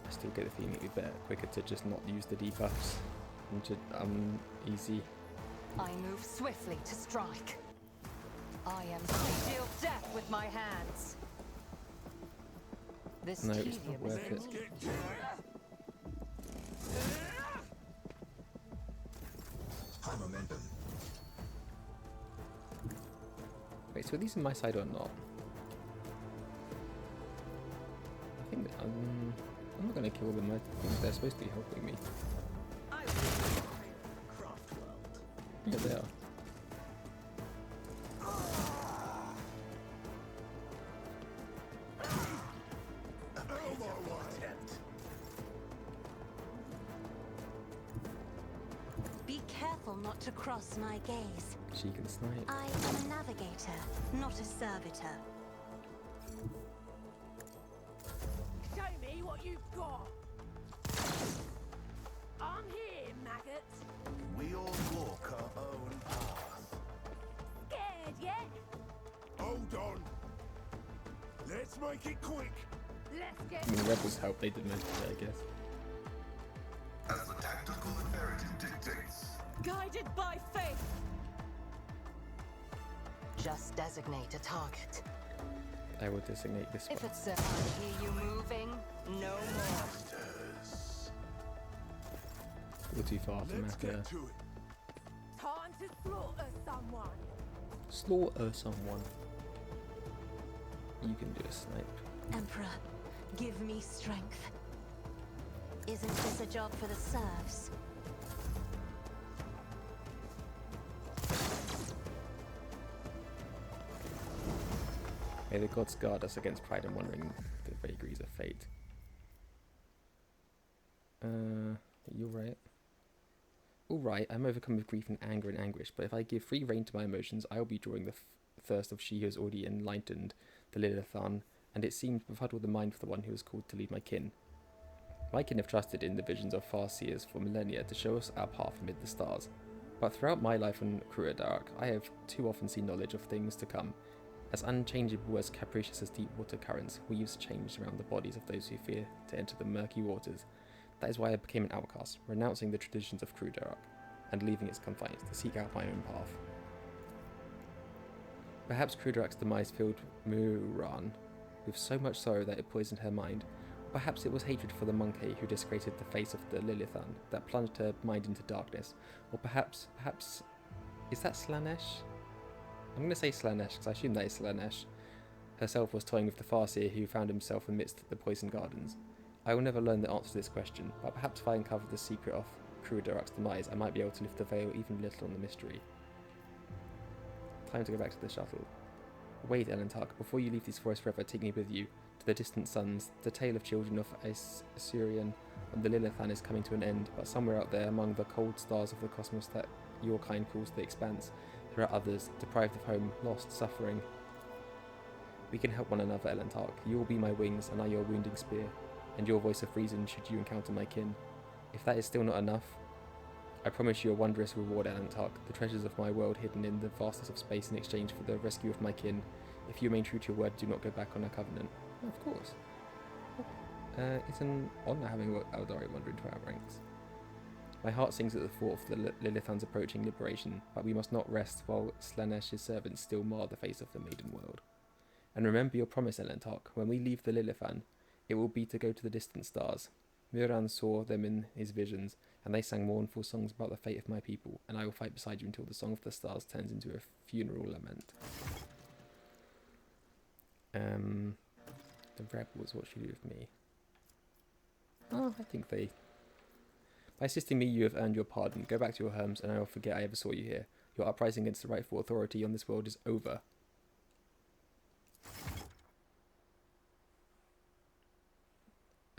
I still get the feeling it'd be better, quicker to just not use the debuffs and just easy. I move swiftly to strike. I am to deal death with my hands. This No, it's tedium not worth is it. High momentum. Wait, so are these on my side or not? I think that, I'm not gonna kill them. I think they're supposed to be helping me. Yeah, they are. Be careful not to cross my gaze. She can snipe. I am a navigator, not a servitor. Show me what you've got. I'm here, maggots. We all walk our own path. Scared yet? Hold on. Let's make it quick. Let's get I mean, the rebels help. They did most of it, I guess. As the tactical imperative dictates. guided by faith. Just designate a target. I will designate this If one. it's I hear you moving, no more. You're too far from Let's after. get to it. time to slaughter someone. Slaughter someone. You can do a snipe. Emperor, give me strength. Isn't this a job for the serfs? May the gods guard us against pride and wandering the vagaries of fate. You're right. Alright, I'm overcome with grief and anger and anguish, but if I give free rein to my emotions, I will be drawing the thirst of she who has already enlightened the Lilithan, and it seemed to befuddle the mind of the one who was called to lead my kin. My kin have trusted in the visions of far-seers for millennia to show us our path amid the stars, but throughout my life on Dark, I have too often seen knowledge of things to come. As unchangeable as capricious as deep water currents, weaves changed around the bodies of those who fear to enter the murky waters. That is why I became an outcast, renouncing the traditions of Dark, and leaving its confines to seek out my own path. Perhaps Dark's demise filled Muran with so much sorrow that it poisoned her mind. Perhaps it was hatred for the monkey who disgraced the face of the Lilithan that plunged her mind into darkness. Or perhaps, is that Slanesh? I'm going to say Slanesh because I assume that is Slanesh. Herself was toying with the Farseer who found himself amidst the poison gardens. I will never learn the answer to this question, but perhaps if I uncover the secret of Dark's demise, I might be able to lift the veil even a little on the mystery. Time to go back to the shuttle. Wait, Elentark, before you leave these forests forever, take me with you. To the distant suns, the tale of children of Assyrian and the Lilithan is coming to an end, but somewhere out there among the cold stars of the cosmos that your kind calls the expanse, there are others, deprived of home, lost, suffering. We can help one another, Elentark. You will be my wings, and I your wounding spear, and your voice of reason should you encounter my kin. If that is still not enough, I promise you a wondrous reward, Elentark, the treasures of my world hidden in the vastness of space in exchange for the rescue of my kin. If you remain true to your word, do not go back on our covenant. Oh, of course. It's an honour having Aeldari wander into our ranks. My heart sings at the thought of the Lilithan's approaching liberation, but we must not rest while Slanesh's servants still mar the face of the maiden world. And remember your promise, Elentark, when we leave the Lilithan, it will be to go to the distant stars. Miran saw them in his visions, and they sang mournful songs about the fate of my people, and I will fight beside you until the song of the stars turns into a funeral lament. The rebels, what should you do with me? Oh, I think they... By assisting me, you have earned your pardon. Go back to your homes, and I will forget I ever saw you here. Your uprising against the rightful authority on this world is over.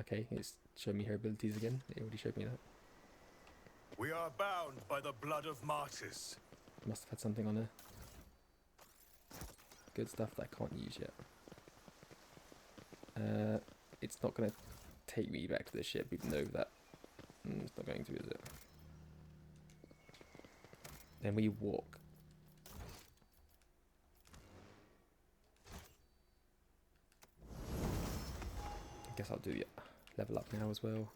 Okay, it's showing me her abilities again. It already showed me that. We are bound by the blood of martyrs. Must have had something on her. Good stuff that I can't use yet. It's not going to take me back to the ship, even though that... it's not going to, is it? Then we walk. I guess I'll do level up now as well.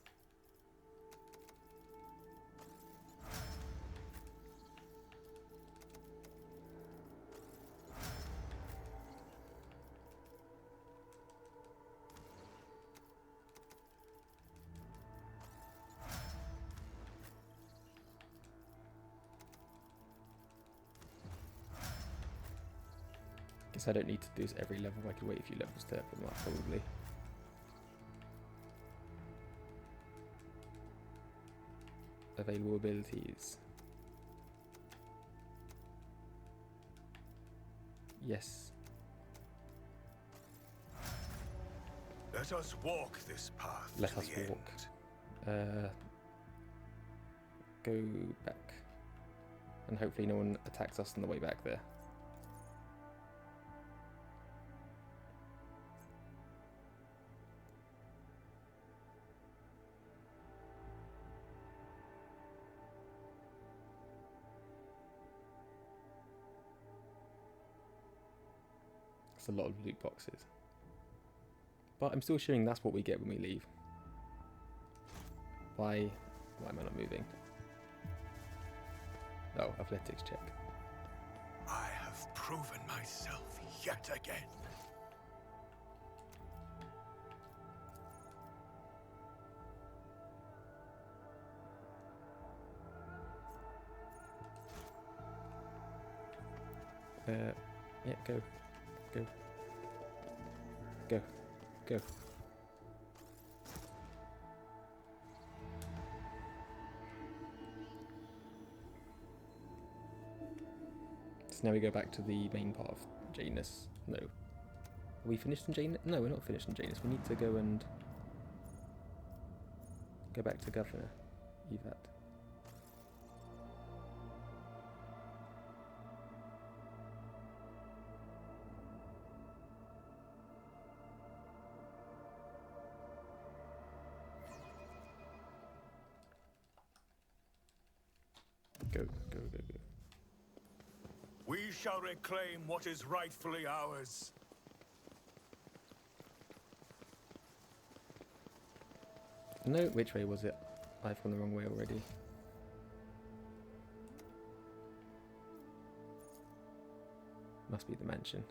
Guess I don't need to do this every level. I could wait a few levels to put them up, probably. Available abilities. Yes. Let us walk this path. Let us walk. Go back. And hopefully no one attacks us on the way back there. It's a lot of loot boxes. But I'm still assuming that's what we get when we leave. Why am I not moving? Oh, athletics check. I have proven myself yet again. Yeah, go. Go. Go. Go. So now we go back to the main part of Janus. No. Are we finished in Janus? No, we're not finished in Janus. We need to go and... go back to Governor Evat. Go, go, go, go. We shall reclaim what is rightfully ours. No, which way was it? I've gone the wrong way already. Must be the mansion.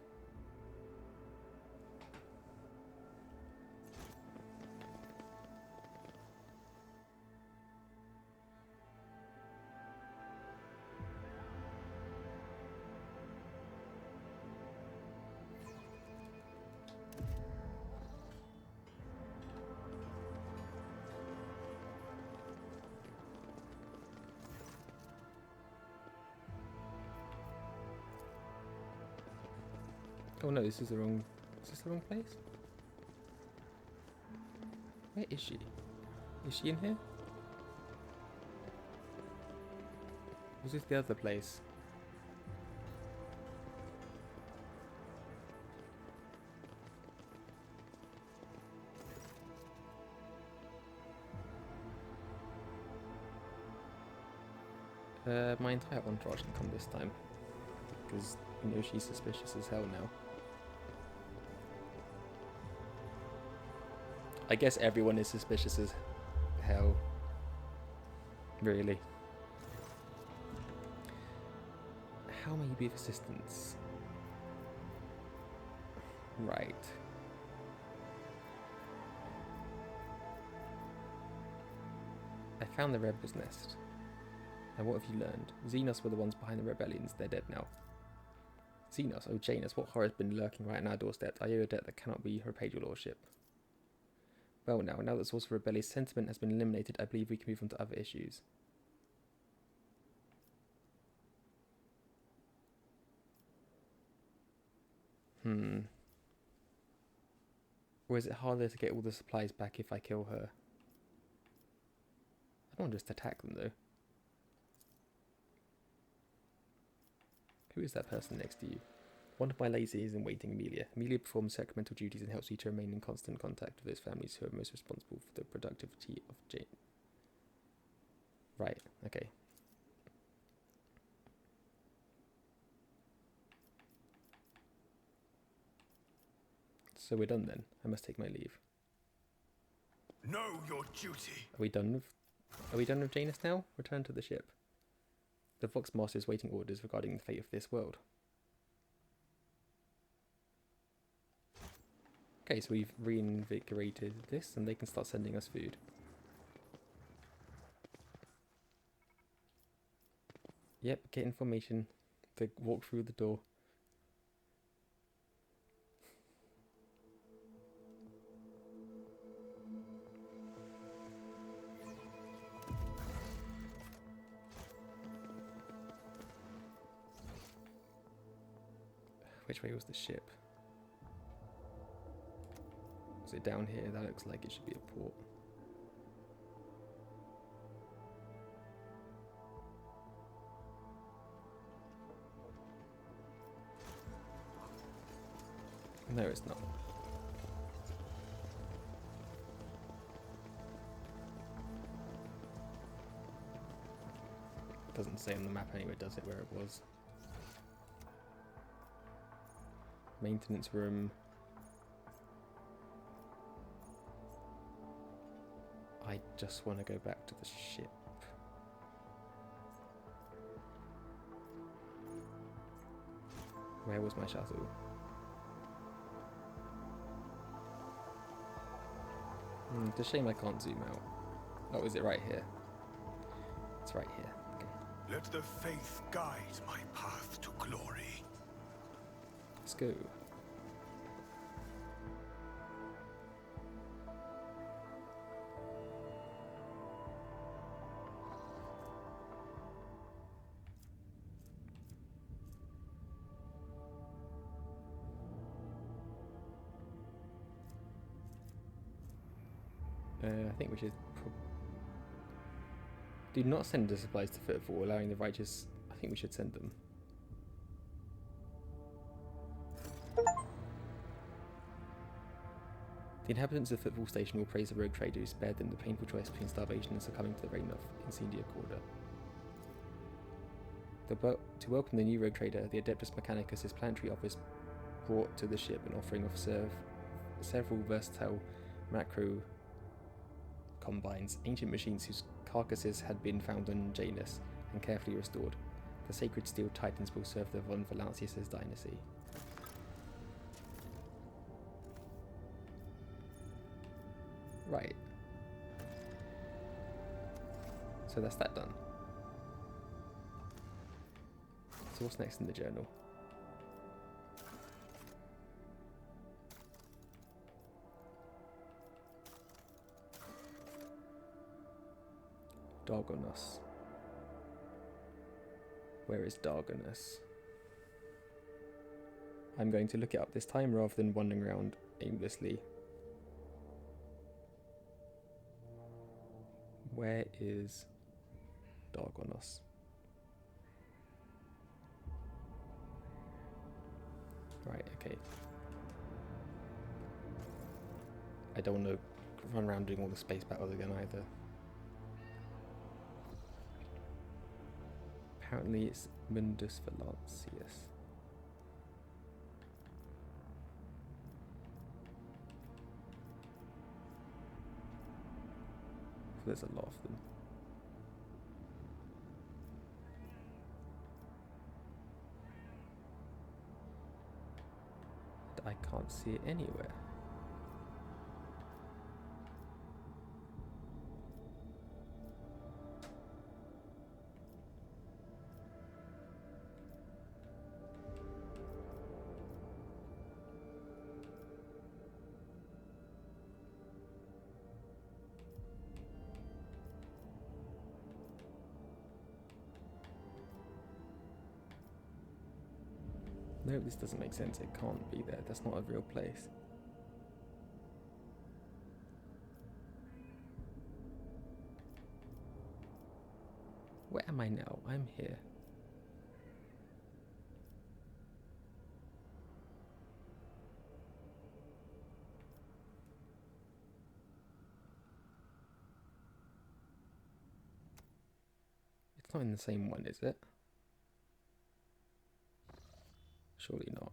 Oh no, this is the wrong... Is this the wrong place? Where is she? Is she in here? Was this the other place? My entire entourage can come this time. Because, you know, she's suspicious as hell now. I guess everyone is suspicious as hell. Really. How may you be of assistance? Right. I found the rebel's nest. And what have you learned? Xenos were the ones behind the rebellions. They're dead now. Xenos, oh Janus, what horror has been lurking right on our doorstep? I owe a debt that cannot be repaid, your lordship. Well now that the source of rebellious sentiment has been eliminated, I believe we can move on to other issues. Or is it harder to get all the supplies back if I kill her? I don't want to just attack them though. Who is that person next to you? One of my ladies in waiting, Amelia. Amelia performs sacramental duties and helps you to remain in constant contact with those families who are most responsible for the productivity of Jane. Right, okay. So we're done then. I must take my leave. Know your duty. Are we done with Janus now? Return to the ship. The Vox Master is waiting orders regarding the fate of this world. Okay, so we've reinvigorated this and they can start sending us food. Yep, get information to walk through the door. Which way was the ship? Is it down here? That looks like it should be a port. No, it's not. It doesn't say on the map anywhere, does it, where it was? Maintenance room. I just want to go back to the ship. Where was my shuttle? It's a shame I can't zoom out. Oh, is it right here? It's right here. Okay. Let the faith guide my path to glory. Let's go. I think we should do not send the supplies to Footfall, allowing the righteous. I think we should send them. The inhabitants of Footfall Station will praise the rogue trader who spared them the painful choice between starvation and succumbing to the reign of Incendia Corda. To welcome the new rogue trader, the Adeptus Mechanicus' planetary office brought to the ship an offering of several versatile macro combines, ancient machines whose carcasses had been found on Janus and carefully restored. The sacred steel titans will serve the von Valancius' dynasty. Right. So that's that done. So what's next in the journal? Dargonus. Where is Dargonus? I'm going to look it up this time rather than wandering around aimlessly. Where is Dargonus? Right, okay. I don't want to run around doing all the space battles again either. Apparently it's Mundus Valancius. There's a lot of them. I can't see it anywhere. No, this doesn't make sense. It can't be there. That's not a real place. Where am I now? I'm here. It's not in the same one, is it? Surely not.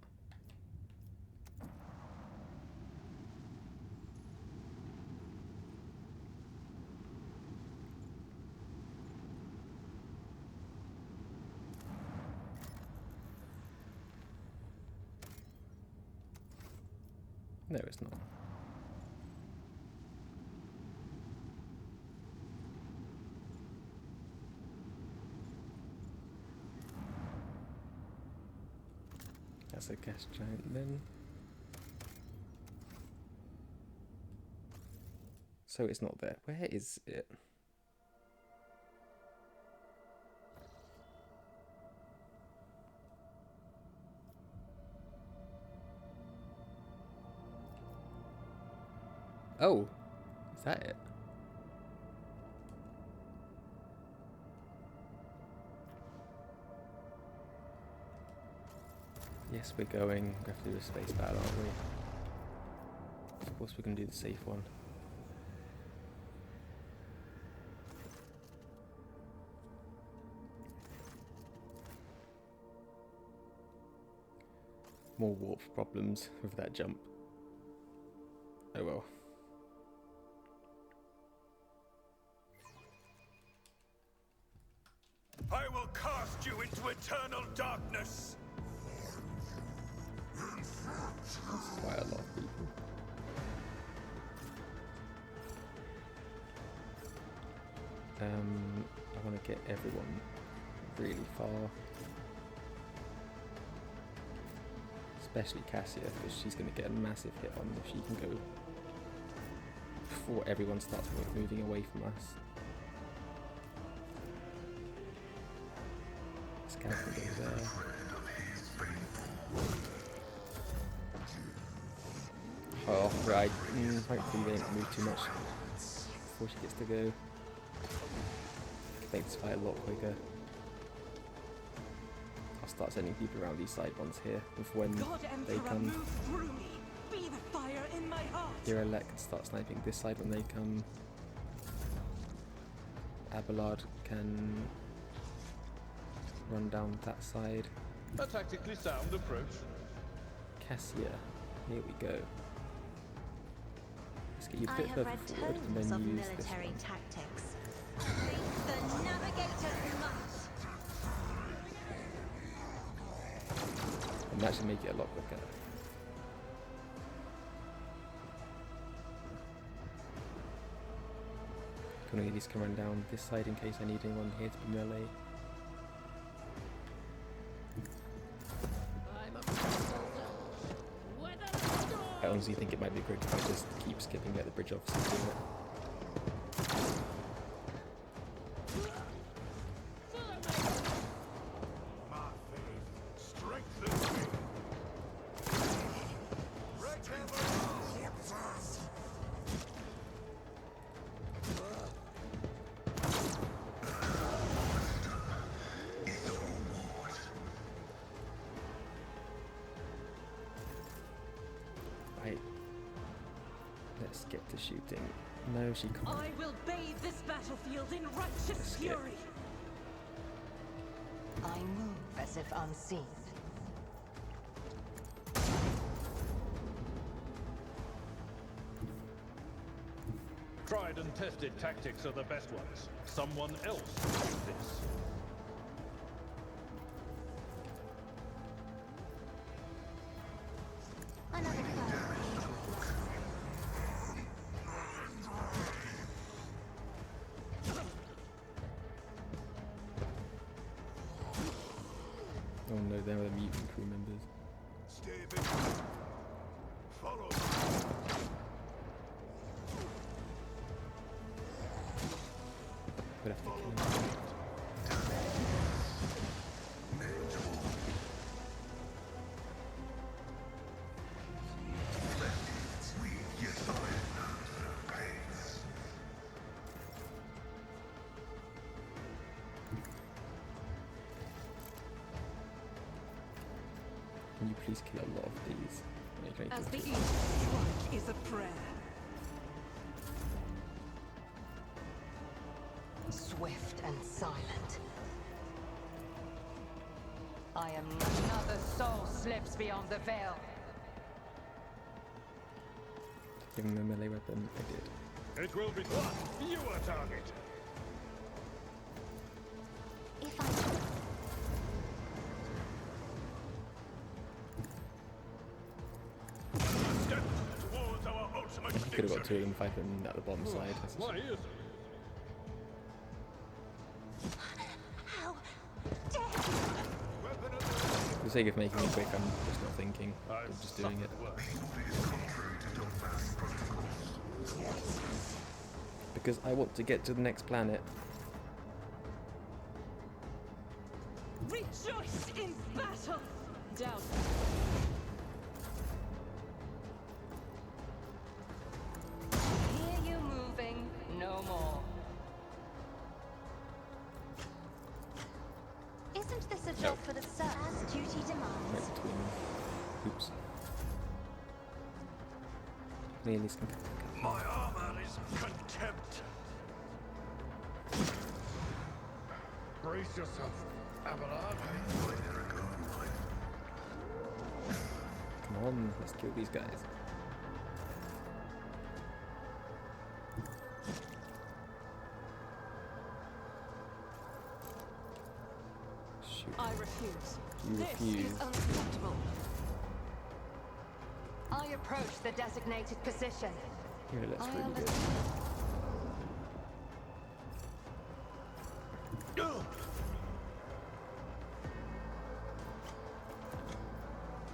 No, it's not. That's a gas giant then. So it's not there. Where is it? Oh, is that it? Yes, we're going. We have to do a space battle, aren't we? Of course, we're going to do the safe one. More warp problems with that jump. Oh well. I will cast you into eternal darkness. That's quite a lot of people. I want to get everyone really far. Especially Cassia, because she's going to get a massive hit on if she can go before everyone starts moving away from us. This guy can go there. Oh, right. Hopefully they don't move too much before she gets to go. Make this fight a lot quicker. I'll start sending people around these side ones here with when they come. Be the fire in my heart. Yrliet can start sniping this side when they come. Abelard can run down that side. A tactically sound approach. Cassia, here we go. Let's get you a I bit have further read forward and tomes then of use this military one. tactics. The navigator's must. And that should make it a lot quicker. Cornelius can run down this side in case I need anyone here to be melee. I honestly think it might be good if I just keep skipping at the bridge officers doing it. My faith strengthens me. Right. Let's get to shooting. No, she can't. I will bathe this battlefield in righteous Skip. fury. I move as if unseen. Tried and tested tactics are the best ones. Someone else did this. Another card. Oh no, they were the mutant crew members. Stay vigilant. Follow. We'd have to kill him. Can you please kill a lot of these? No, you can only As kill the two. east strike is a prayer. Swift and silent. I am another soul slips beyond the veil. Give him a melee weapon. I did. It will be one fewer target. If I Step towards our ultimate Could have got two victory. of them fighting at the bottom side. That's Why is it? how dare you? For the sake of making it quick, I'm just not thinking. I'm just doing it. Because I want to get to the next planet. Rejoice in battle! Down. Hear you moving, no more. Isn't this a job for the sir as duty Right demands? between them. Oops. Nearly some. My armor is contempt. Brace yourself, Abelard. Come on, let's kill these guys. Shoot. I refuse. You This refuse. is unacceptable. I approach the designated position. Here, let's I really good.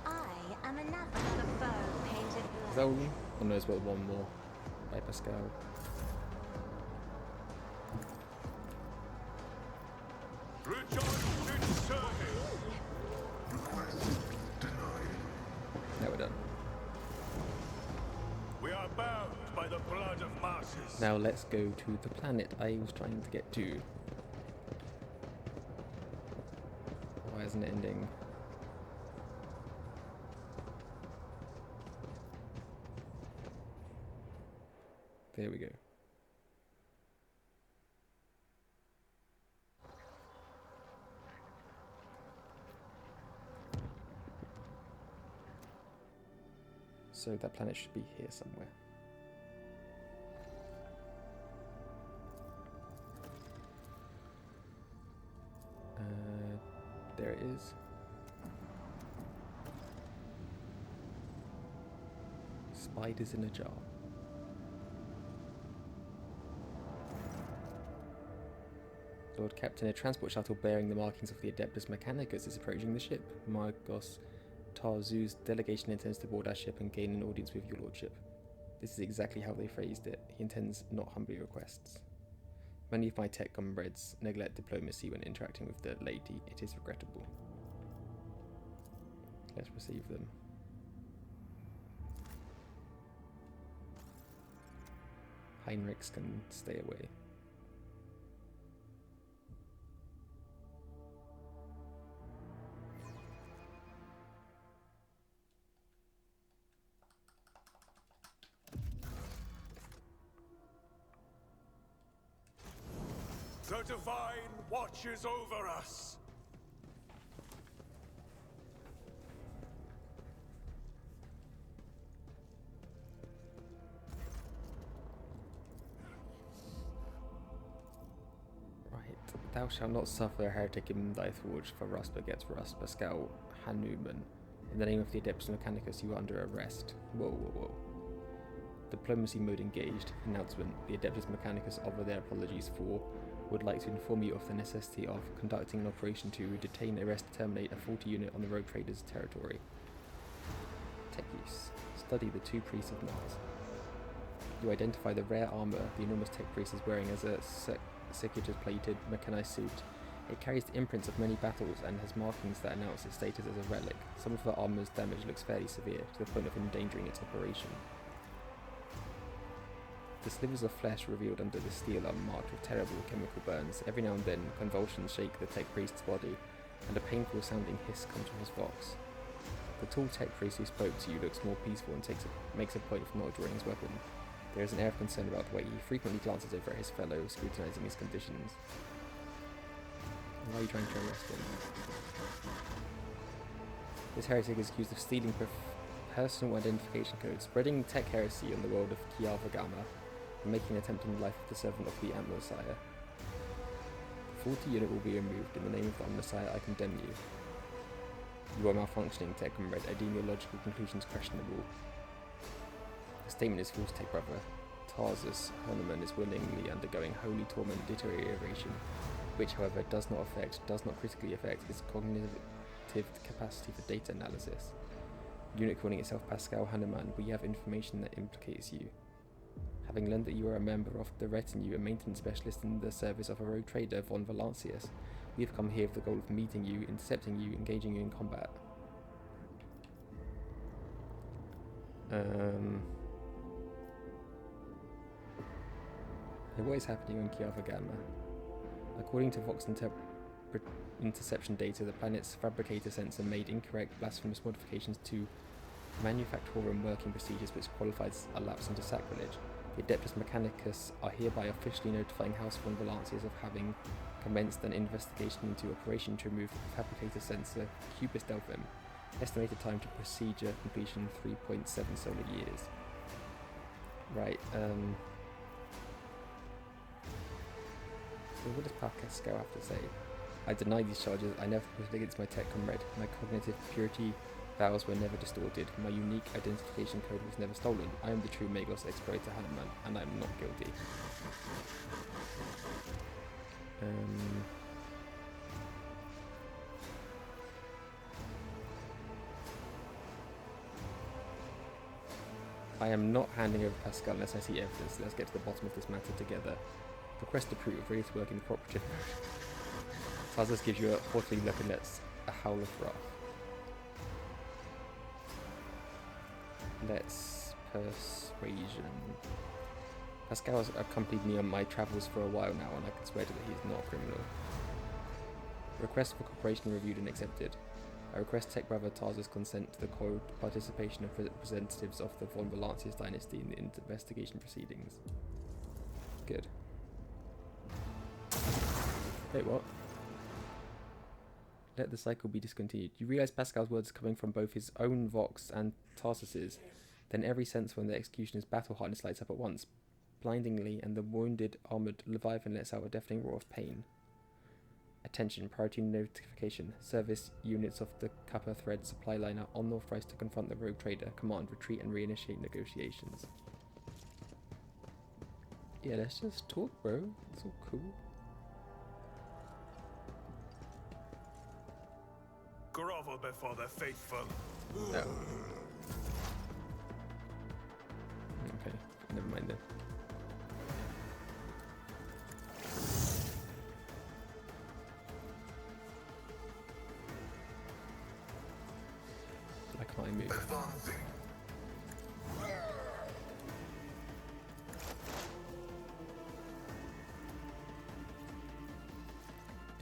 I am another foe painted Is black. that all of them? Oh no, it's got one more. By Pascal. Rejoice in service. Now we're done. We are bound by the blood of masses. Now let's go to the planet I was trying to get to. Why isn't it ending? There we go. So that planet should be here somewhere. There it is. Spiders in a jar. Lord Captain, a transport shuttle bearing the markings of the Adeptus Mechanicus is approaching the ship. Margos Tarzu's delegation intends to board our ship and gain an audience with your lordship. This is exactly how they phrased it. He intends not humbly requests. Many of my tech comrades neglect diplomacy when interacting with the lady. It is regrettable. Let's receive them. Heinrichs can stay away. The divine watches over us. Right. Thou shalt not suffer a heretic in thy forge, for rust begets rust. Pascal Hanuman. In the name of the Adeptus Mechanicus, you are under arrest. Whoa, whoa, whoa. Diplomacy mode engaged. Announcement. The Adeptus Mechanicus offer their apologies for would like to inform you of the necessity of conducting an operation to detain, arrest, terminate a 40 unit on the rogue traders' territory. Tech use. Study the two priests of Mars. You identify the rare armor the enormous tech priest is wearing as a circuitous-plated mechanized suit. It carries the imprints of many battles and has markings that announce its status as a relic. Some of the armor's damage looks fairly severe, to the point of endangering its operation. The slivers of flesh revealed under the steel are marked with terrible chemical burns. Every now and then, convulsions shake the tech priest's body, and a painful sounding hiss comes from his box. The tall tech priest who spoke to you looks more peaceful and makes a point of not drawing his weapon. There is an air of concern about the way he frequently glances over at his fellow, scrutinizing his conditions. Why are you trying to arrest him? This heretic is accused of stealing personal identification codes, spreading tech heresy in the world of Kiava Gamma, and making an attempt on the life of the servant of the Messiah. The 40 unit will be removed. In the name of the Messiah, I condemn you. You are malfunctioning, Tech Comrade. I deem your logical conclusions questionable. The statement is false, Tech Brother. Tarsus Horniman is willingly undergoing holy torment deterioration, which, however, does not critically affect his cognitive capacity for data analysis. Unit calling itself Pascal Hanuman, we have information that implicates you. Having learned that you are a member of the retinue, a maintenance specialist in the service of a rogue trader, von Valancius, we have come here with the goal of meeting you, intercepting you, engaging you in combat. What is happening on Kiava Gamma? According to Vox interception data, the planet's fabricator sensor made incorrect blasphemous modifications to manufactorum working procedures, which qualifies a lapse into sacrilege. The Adeptus Mechanicus are hereby officially notifying House von Valancius of having commenced an investigation into operation to remove the fabricator sensor Cubus Delphim. Estimated time to procedure completion 3.7 solar years. Right, so what does Pascal have to say? I deny these charges. I never put it against my tech comrade. My cognitive purity vows were never distorted. My unique identification code was never stolen. I am the true Magos explorator Hanuman, and I am not guilty. I am not handing over Pascal unless I see evidence. Let's get to the bottom of this matter together. Request approve. Ready to work in cooperative mode. Tarsus gives you a haughty look and lets a howl of wrath. Let's persuasion. Pascal has accompanied me on my travels for a while now, and I can swear to that he is not a criminal. Request for cooperation reviewed and accepted. I request Tech Brother Tarsus consent to the code participation of representatives of the von Valancius dynasty in the investigation proceedings. Good. Wait, what? Let the cycle be discontinued. You realise Pascal's words are coming from both his own Vox and Tarsus's. Then every sense from the executioner's battle harness lights up at once, blindingly, and the wounded, armoured Leviathan lets out a deafening roar of pain. Attention, priority notification. Service units of the Kappa Thread supply line are unauthorized to confront the rogue trader. Command, retreat and reinitiate negotiations. Yeah, let's just talk, bro. It's all cool. Grovel before the faithful. No. Okay, never mind then. I can't move.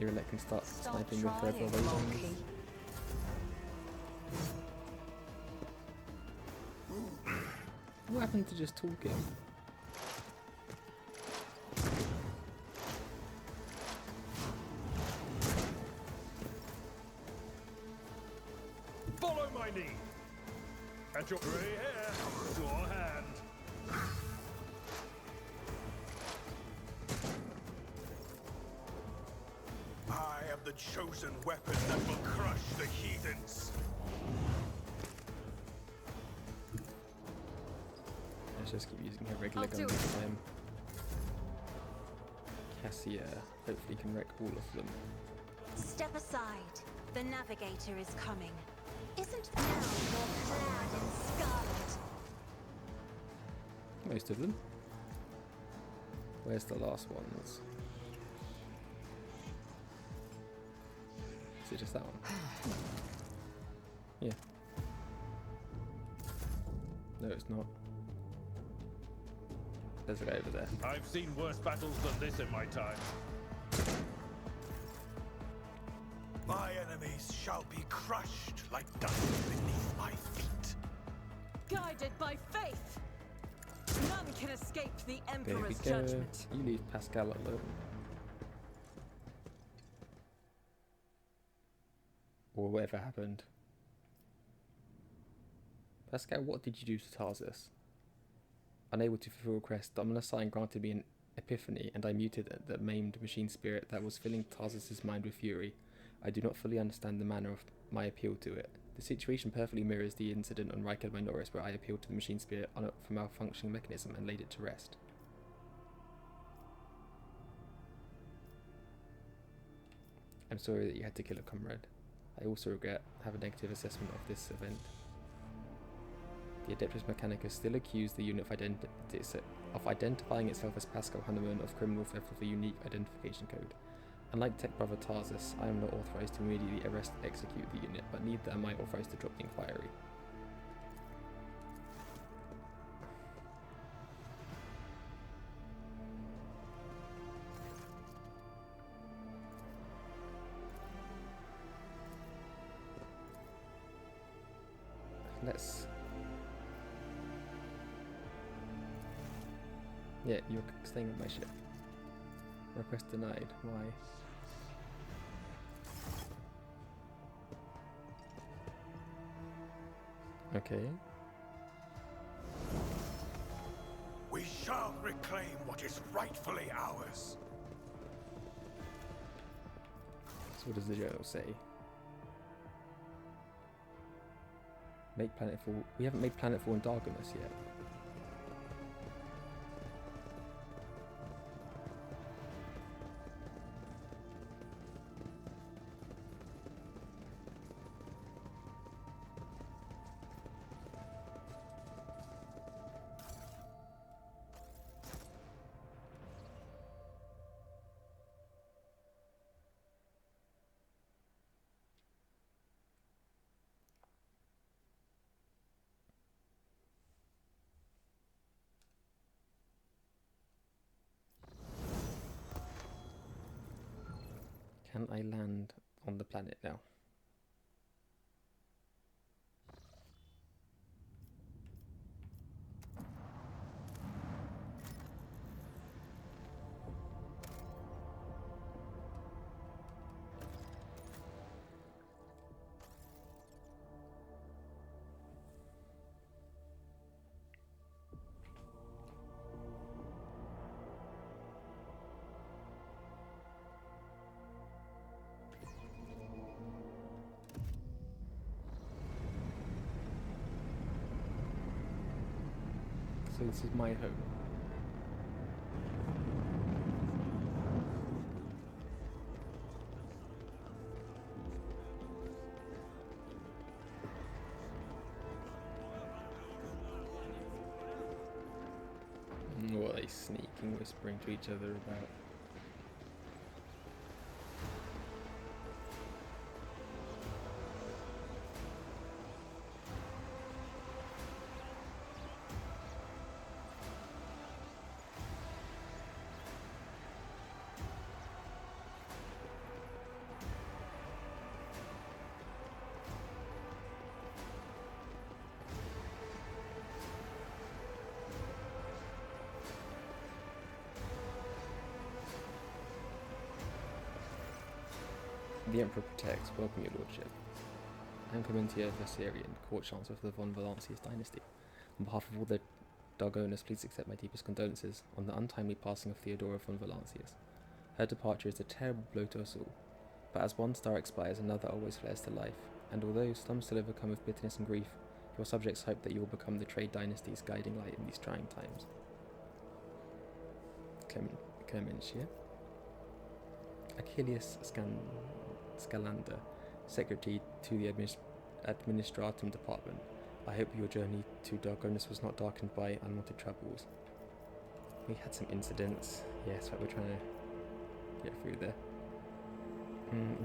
Yrliet can start sniping with further away. What happened to just talking? Follow my knee. At your grey hair, your hand. I am the chosen weapon that will crush the heathens. Let's just keep using her regular gun this time. Cassia hopefully can wreck all of them. Step aside. The navigator is coming. Isn't now you're clad in scarlet? Most of them. Where's the last ones? Is it just that one? Yeah. No, it's not. There's a guy over there. I've seen worse battles than this in my time. My enemy enemies shall be crushed like dust beneath my feet. Guided by faith! None can escape the There we Emperor's go. judgment. You leave Pascal alone. Or whatever happened. Pascal, what did you do to Tarsus? Unable to fulfill request, Dominus Sign granted me an epiphany, and I muted the maimed machine spirit that was filling Tarsus's mind with fury. I do not fully understand the manner of my appeal to it. The situation perfectly mirrors the incident on Riker Minoris, where I appealed to the machine spirit on a malfunctioning mechanism and laid it to rest. I'm sorry that you had to kill a comrade. I also regret have a negative assessment of this event. The Adeptus Mechanicus still accused the unit of identifying itself as Pascal Hanneman of criminal theft with a unique identification code. Unlike Tech Brother Tarsus, I am not authorized to immediately arrest and execute the unit, but neither am I authorized to drop the inquiry. Let's... Yeah, you're staying with my ship. Request denied. Why? Okay. We shall reclaim what is rightfully ours. So what does the journal say? Make planetfall. We haven't made planetfall in Dargonus yet. Can I land on the planet now? So this is my home. What are they sneaking, whispering to each other about? The Emperor protects. Welcome, your lordship. I am Clementia Versarian, Court Chancellor of the von Valancius dynasty. On behalf of all the Dargonus, please accept my deepest condolences on the untimely passing of Theodora von Valancius. Her departure is a terrible blow to us all, but as one star expires, another always flares to life, and although some still overcome with bitterness and grief, your subjects hope that you will become the trade dynasty's guiding light in these trying times. Clementia. Achilles Scalander, Secretary to the Administratum Department. I hope your journey to Dargonus was not darkened by unwanted troubles. We had some incidents, yes, but we're trying to get through there.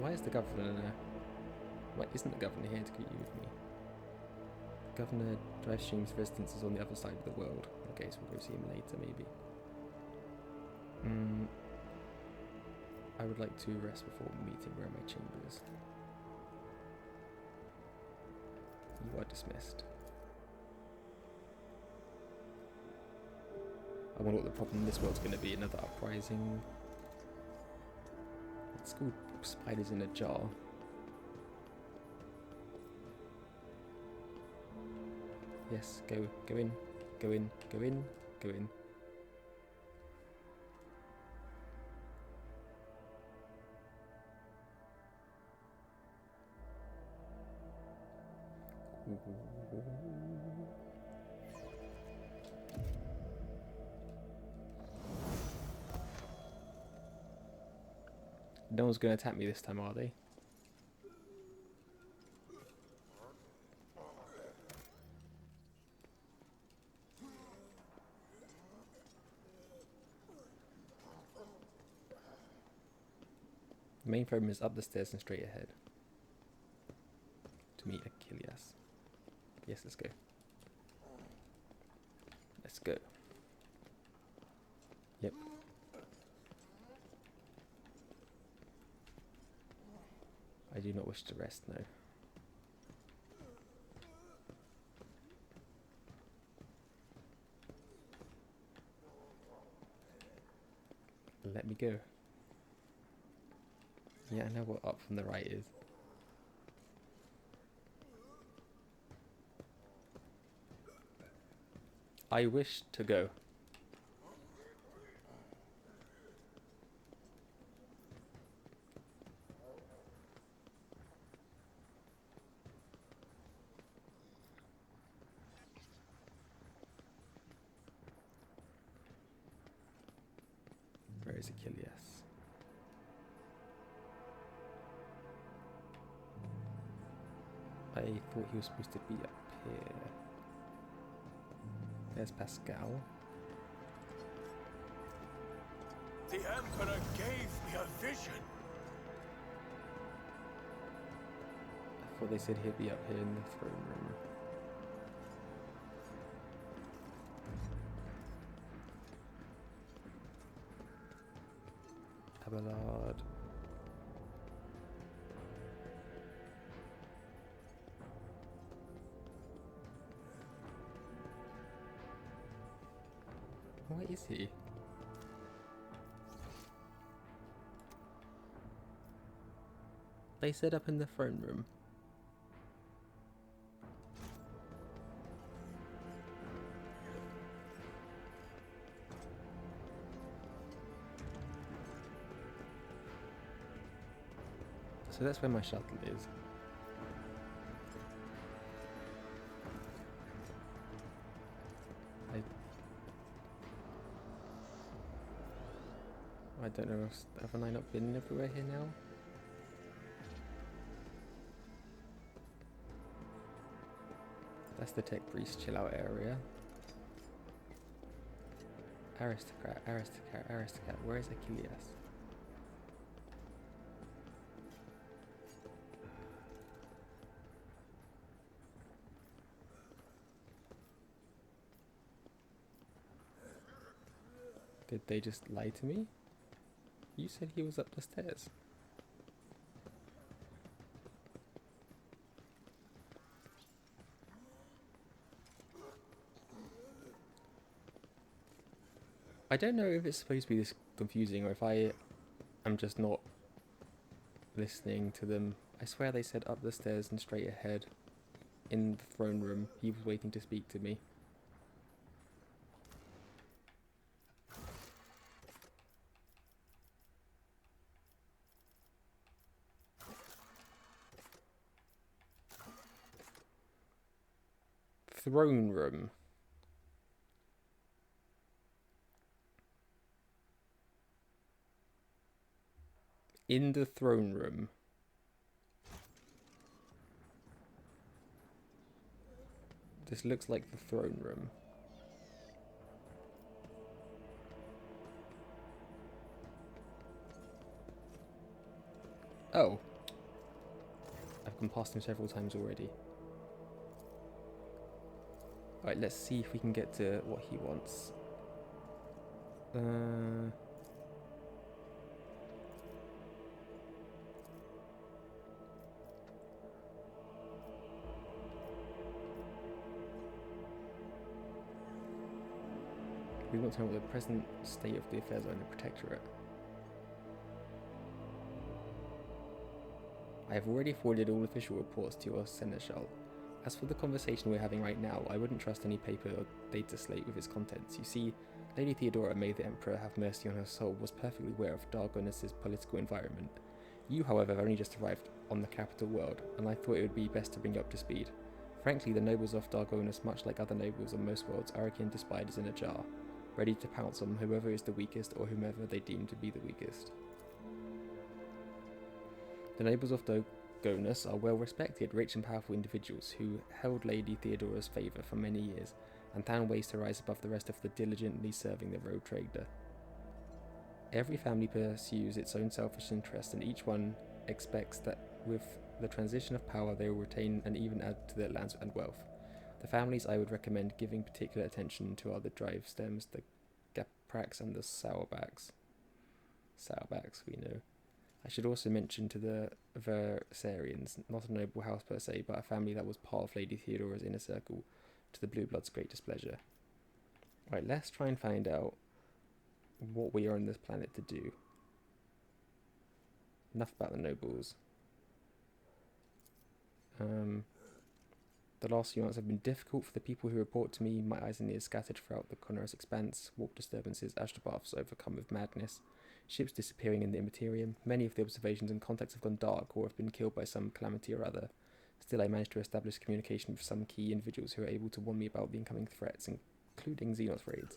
Why is the governor... Why isn't the governor here to greet you with me? Governor Drivestream's residence is on the other side of the world. Okay, so we'll go see him later, maybe. I would like to rest before meeting where my chamber is. You are dismissed. I wonder what the problem in this world's going to be. Another uprising. It's called spiders in a jar. Yes, go in, go in, go in, go in. No one's going to attack me this time, are they? The main frame is up the stairs and straight ahead. To meet Achilles. Yes, let's go. Let's go. Yep. I do not wish to rest, no. Let me go. Yeah, I know what up from the right is. I wish to go. Where is Achilles? I thought he was supposed to be up here. There's Pascal. The Emperor gave me a vision. I thought they said he'd be up here in the throne room. Abelard. Where is he? They said up in the throne room. So that's where my shuttle is. I don't know, haven't I not been everywhere here now? That's the tech priest chill out area. Aristocrat, aristocrat, aristocrat. Where is Achilles? Did they just lie to me? You said he was up the stairs. I don't know if it's supposed to be this confusing or if I am just not listening to them. I swear they said up the stairs and straight ahead in the throne room. He was waiting to speak to me. Throne room. In the throne room. This looks like the throne room. Oh. I've gone past him several times already. Alright, let's see if we can get to what he wants. we want to know what the present state of the affairs are in the Protectorate. I have already forwarded all official reports to your Seneschal. As for the conversation we're having right now, I wouldn't trust any paper or data slate with its contents. You see, Lady Theodora, may the Emperor have mercy on her soul, was perfectly aware of Dargonus' political environment. You, however, have only just arrived on the capital world, and I thought it would be best to bring you up to speed. Frankly, the nobles of Dargonus, much like other nobles on most worlds, are akin to spiders in a jar, ready to pounce on whoever is the weakest or whomever they deem to be the weakest. The nobles of Dargonus are well-respected, rich and powerful individuals who held Lady Theodora's favour for many years, and found ways to rise above the rest of the diligently serving the road trader. Every family pursues its own selfish interests, and each one expects that with the transition of power they will retain and even add to their lands and wealth. The families I would recommend giving particular attention to are the Drive Stems, the Gaprax, and the Sourbacks. Sourbacks, we know. I should also mention to the Versarians, not a noble house per se, but a family that was part of Lady Theodora's inner circle, to the Blue Blood's great displeasure. Right, let's try and find out what we are on this planet to do. Enough about the nobles. The last few months have been difficult for the people who report to me. My eyes and ears scattered throughout the Connor's expanse, warp disturbances, astropaths overcome with madness, ships disappearing in the immaterium. Many of the observations and contacts have gone dark or have been killed by some calamity or other. Still, I managed to establish communication with some key individuals who are able to warn me about the incoming threats, including Xenos raids.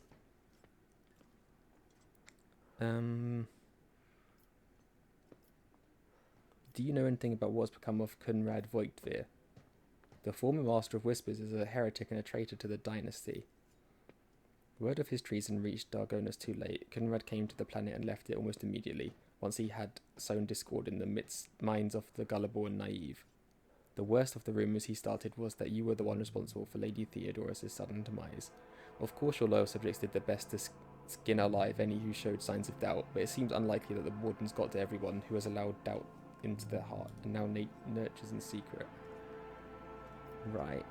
Do you know anything about what's become of Kunrad Voigtvir? The former Master of Whispers is a heretic and a traitor to the dynasty. Word of his treason reached Dargonus too late. Kunrad came to the planet and left it almost immediately, once he had sown discord in the minds of the gullible and naive. The worst of the rumours he started was that you were the one responsible for Lady Theodora's sudden demise. Of course your loyal subjects did their best to skin alive any who showed signs of doubt, but it seems unlikely that the Wardens got to everyone who has allowed doubt into their heart and now nurtures in secret. Right,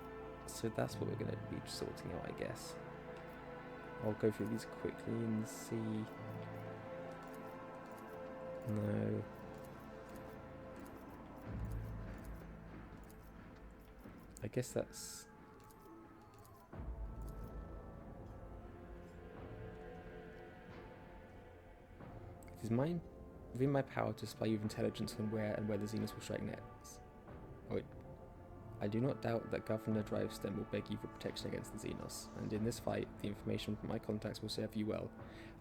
so that's what we're going to be sorting out, I guess. I'll go through these quickly and see. No. I guess that's... It is within my power to supply you with intelligence on where and whether Xenos will strike next. I do not doubt that Governor Drivestem will beg you for protection against the Xenos, and in this fight, the information from my contacts will serve you well.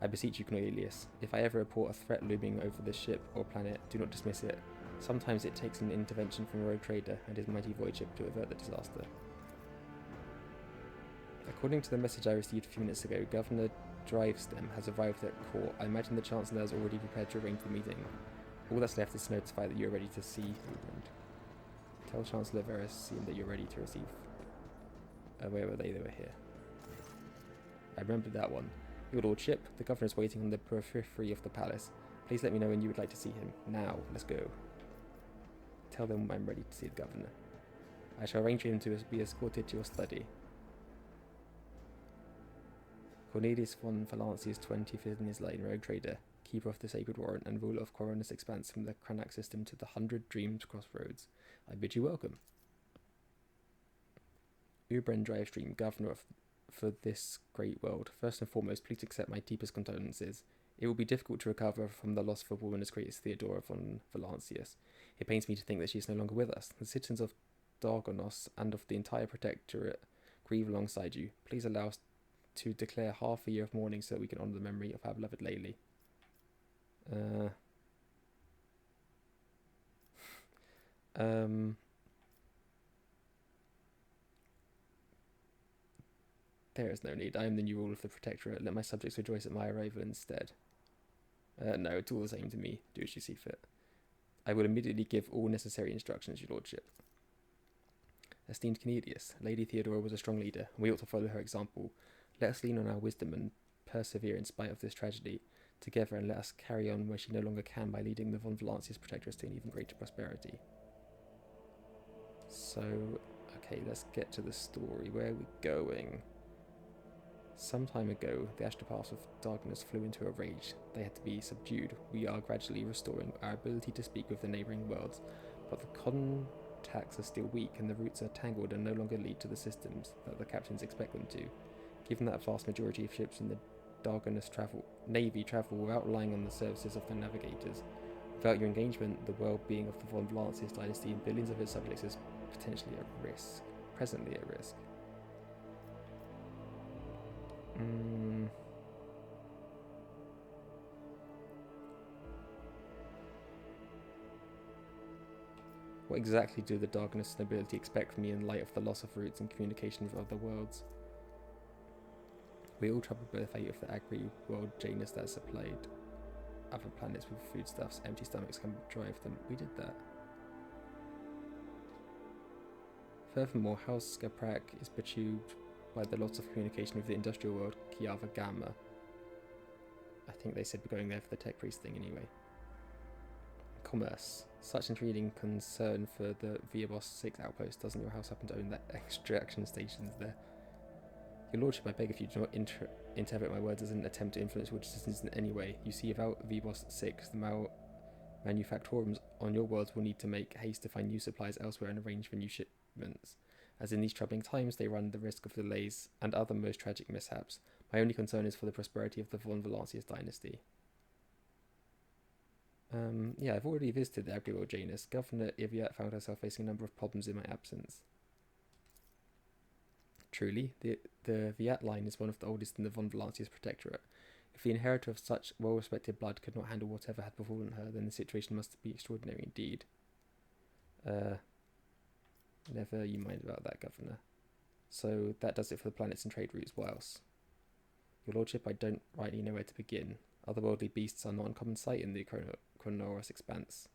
I beseech you, Cornelius, if I ever report a threat looming over this ship or planet, do not dismiss it. Sometimes it takes an intervention from a rogue trader and his mighty void ship to avert the disaster. According to the message I received a few minutes ago, Governor Drivestem has arrived at court. I imagine the Chancellor has already prepared to arrange the meeting. All that's left is to notify that you are ready to see England. Tell Chancellor Verisian that you're ready to receive... where were they? They were here. I remembered that one. Your Lordship, the Governor is waiting on the periphery of the palace. Please let me know when you would like to see him. Now, let's go. Tell them I'm ready to see the Governor. I shall arrange for him to be escorted to your study. Cornelius von Valancius, 25th in his line, rogue trader, keeper of the Sacred Warrant, and ruler of Coronus Expanse from the Cranach system to the 100 Dreams Crossroads. I bid you welcome. Ubren Drivestream, Governor for this great world. First and foremost, please accept my deepest condolences. It will be difficult to recover from the loss of a woman as great as Theodora von Valancius. It pains me to think that she is no longer with us. The citizens of Dargonos and of the entire Protectorate grieve alongside you. Please allow us to declare half a year of mourning so that we can honour the memory of our beloved Lady. There is no need. I am the new ruler of the Protectorate. Let my subjects rejoice at my arrival instead. No, it's all the same to me. Do as you see fit. I will immediately give all necessary instructions, your lordship. Esteemed Cornelius, Lady Theodora was a strong leader, and we ought to follow her example. Let us lean on our wisdom and persevere in spite of this tragedy together, and let us carry on where she no longer can by leading the von Valancius Protectorate to an even greater prosperity. So, okay, let's get to the story. Where are we going? Some time ago, the astropaths of darkness flew into a rage. They had to be subdued. We are gradually restoring our ability to speak with the neighbouring worlds, but the contacts are still weak and the routes are tangled and no longer lead to the systems that the captains expect them to. Given that a vast majority of ships in the Dargonus Navy travel without relying on the services of the navigators, without your engagement, the well-being of the Von Valancius dynasty and billions of its subjects is potentially at risk. Presently at risk. What exactly do the Dargonus nobility expect from me in light of the loss of routes and communication with other worlds? We all troubled by the fate of the agri-world Janus that supplied other planets with foodstuffs. Empty stomachs can drive them. We did that. Furthermore, House Skaprak is perturbed by the loss of communication with the industrial world Kiava Gamma. I think they said we're going there for the tech priest thing anyway. Commerce. Such intriguing concern for the Viabos 6 outpost. Doesn't your house happen to own that extraction stations there? Your lordship, I beg of you, do not interpret my words as an attempt to influence your decisions in any way. You see, without Viabos 6, the manufactorums on your worlds will need to make haste to find new supplies elsewhere and arrange for new shipments. As in these troubling times, they run the risk of delays and other most tragic mishaps. My only concern is for the prosperity of the Von Valancius dynasty. Yeah, I've already visited the agri-world Janus. Governor Yrliet found herself facing a number of problems in my absence. Truly, the Viat line is one of the oldest in the Von Valancius protectorate. If the inheritor of such well-respected blood could not handle whatever had befallen her, then the situation must be extraordinary indeed. Never you mind about that, Governor. So that does it for the planets and trade routes. What else? Your lordship, I don't rightly know where to begin. Otherworldly beasts are not uncommon sight in the Chronoros expanse.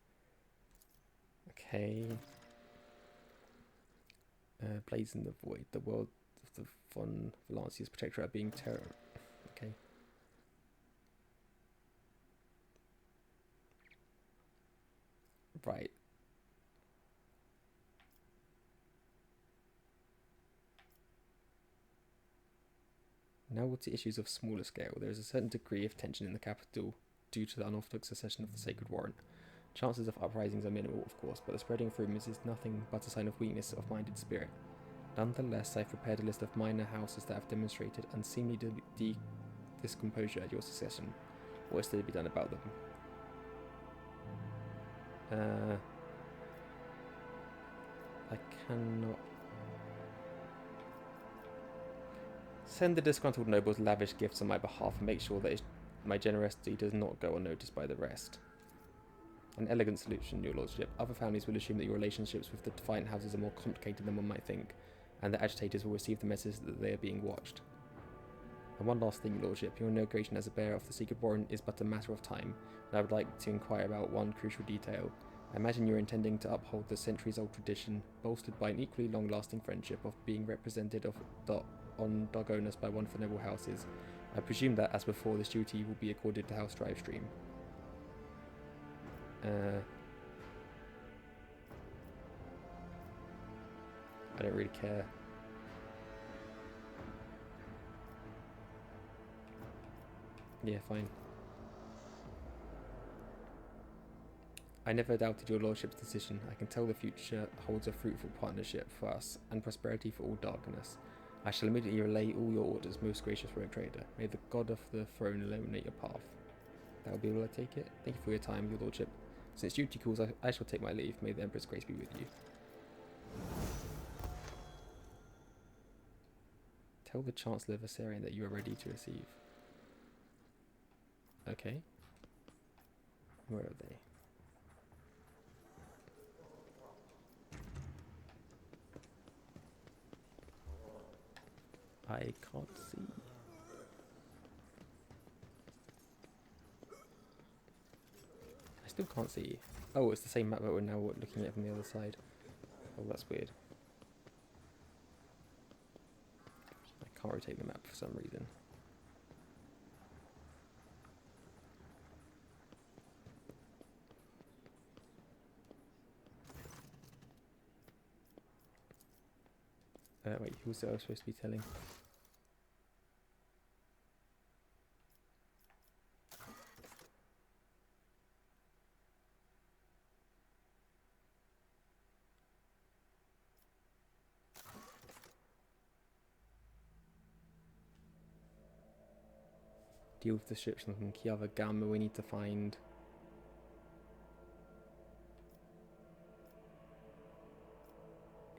Okay. Blaze in the Void. The world of the Von Valancius protectorate are being terror. Okay. Right. Now to issues of smaller scale. There is a certain degree of tension in the capital due to the unorthodox secession of the Sacred Warrant. Chances of uprisings are minimal, of course, but the spreading of rumours is nothing but a sign of weakness of mind and spirit. Nonetheless, I've prepared a list of minor houses that have demonstrated unseemly discomposure at your secession. What is to be done about them? I cannot... Send the disgruntled nobles lavish gifts on my behalf and make sure that my generosity does not go unnoticed by the rest. An elegant solution, your lordship. Other families will assume that your relationships with the Defiant houses are more complicated than one might think, and the agitators will receive the message that they are being watched. And one last thing, your lordship. Your inauguration as a bearer of the Secret Warrant is but a matter of time, and I would like to inquire about one crucial detail. I imagine you're intending to uphold the centuries-old tradition, bolstered by an equally long-lasting friendship, of being represented on Dargonus by one of the noble houses. I presume that, as before, this duty will be accorded to House Drivestream. I don't really care. Yeah, fine. I never doubted your lordship's decision. I can tell the future holds a fruitful partnership for us and prosperity for all Dargonus. I shall immediately relay all your orders, most gracious rogue trader. May the god of the throne illuminate your path. That will be all I take it. Thank you for your time, your lordship. Since duty calls, I shall take my leave. May the Emperor's grace be with you. Tell the Chancellor of Assyrian that you are ready to receive. Okay. Where are they? I can't see. I still can't see. Oh, it's the same map, but we're now looking at it from the other side. Oh, that's weird. I can't rotate the map for some reason. Wait, who was I supposed to be telling? deal with the ships from Kiava Gamma, we need to find...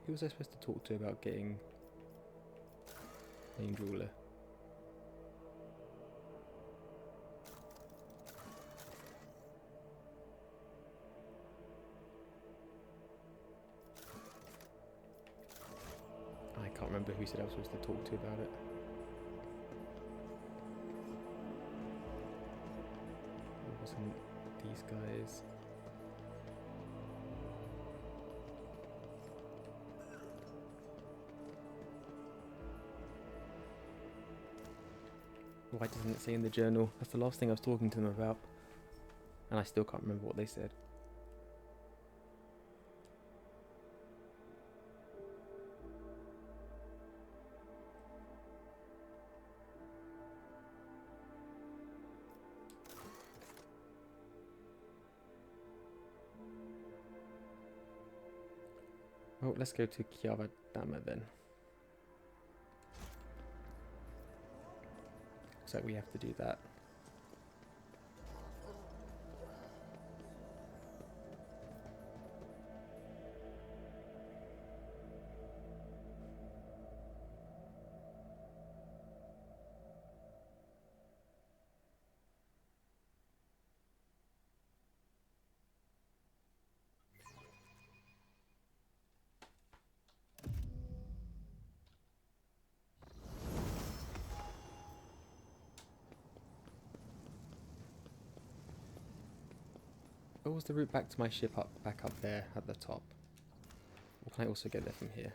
Who was I supposed to talk to about getting named ruler? I can't remember who said I was supposed to talk to about it. It wasn't these guys. Why doesn't it say in the journal? That's the last thing I was talking to them about. And I still can't remember what they said. Well, let's go to Kiava Gamma then. Looks like we have to do that. What was the route back to my ship back up there at the top? Or can I also get there from here?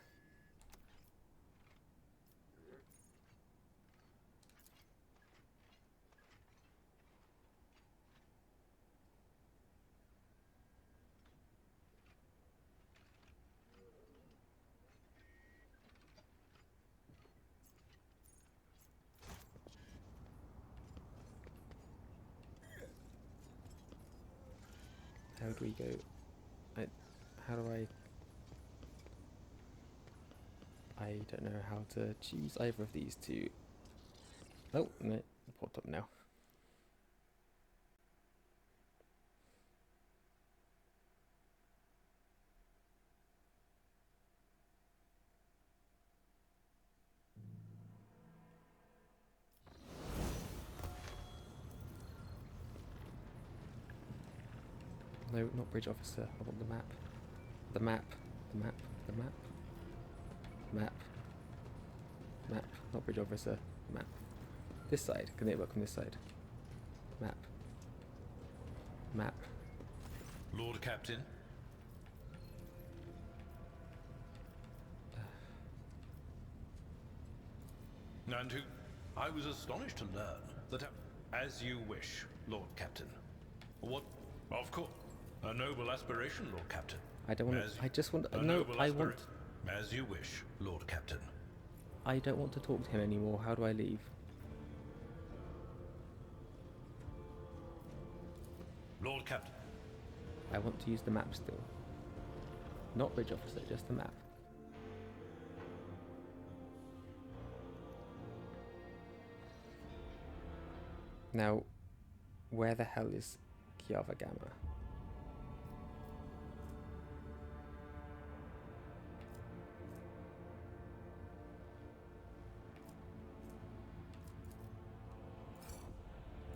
How do we go? How do I don't know how to choose either of these two. Oh, no, it popped up now. No, not bridge officer. I want the map. The map. The map. The map. Map. Map. Not bridge officer. Map. This side. Can it work on this side? Map. Map. Lord Captain. And who? I was astonished to learn that, as you wish, Lord Captain. What? Of course. A noble aspiration, Lord Captain. I don't want to. I just want. No, I want. As you wish, Lord Captain. I don't want to talk to him anymore. How do I leave? Lord Captain. I want to use the map still. Not bridge officer, just the map. Now, where the hell is Kiava Gamma?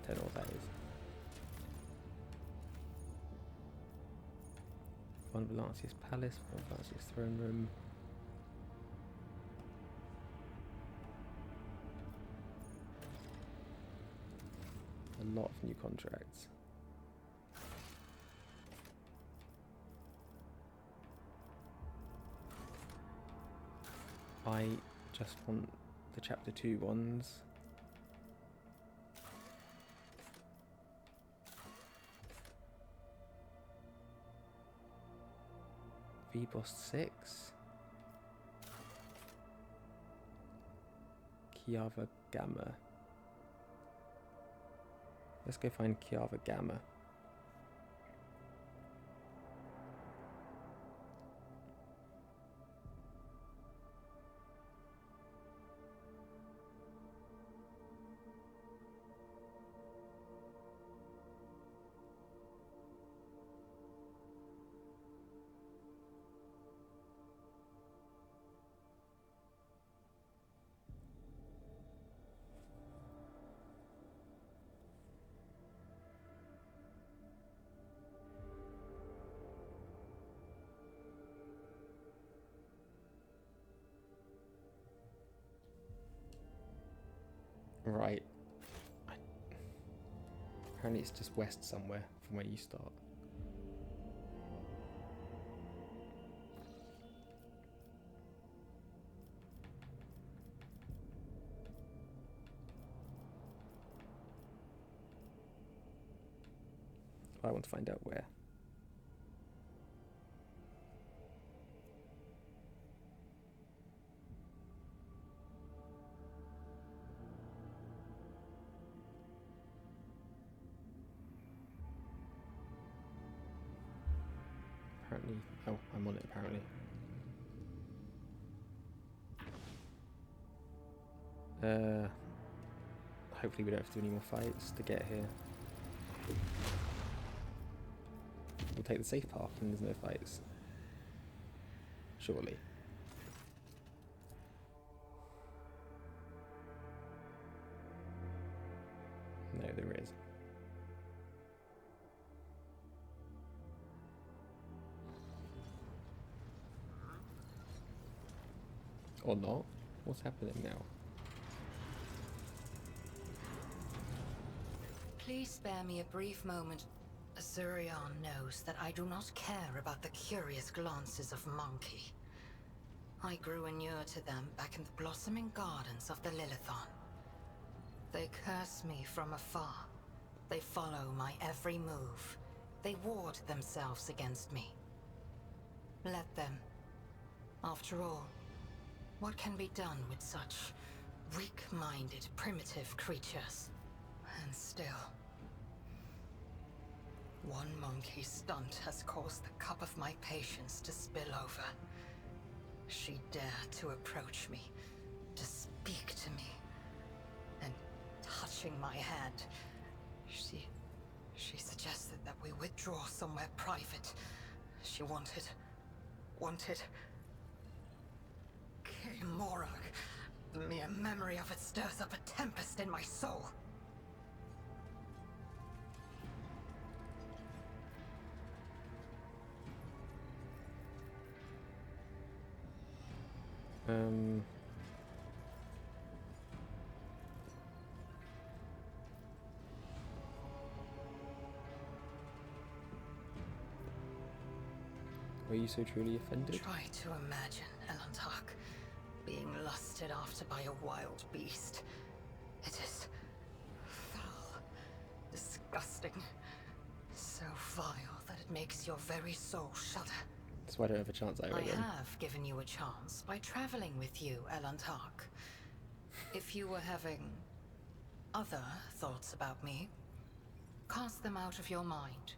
Don't know what that is. One Valancia's palace, one Valancia's throne room. A lot of new contracts. I just want the chapter 2 ones. V-Boss 6. Kiava Gamma. Let's go find Kiava Gamma. Right. Apparently it's just west somewhere from where you start. I want to find out where. Apparently, oh, I'm on it apparently. Hopefully we don't have to do any more fights to get here. We'll take the safe path and there's no fights. Surely. No, there is. Or not? What's happening now? Please spare me a brief moment. Zurion knows that I do not care about the curious glances of Monkey. I grew inured to them back in the blossoming gardens of the Lilithon. They curse me from afar. They follow my every move. They ward themselves against me. Let them. After all, what can be done with such weak-minded, primitive creatures? And still, one monkey's stunt has caused the cup of my patience to spill over. She dared to approach me, to speak to me, and touching my hand, she suggested that we withdraw somewhere private. She wanted Morag. The mere memory of it stirs up a tempest in my soul. Were you so truly offended? Try to imagine, Elantark, being lusted after by a wild beast. It is foul, disgusting, so vile that it makes your very soul shudder. That's why I don't have a chance I then. have given you a chance by traveling with you, Elantark. If you were having other thoughts about me, cast them out of your mind.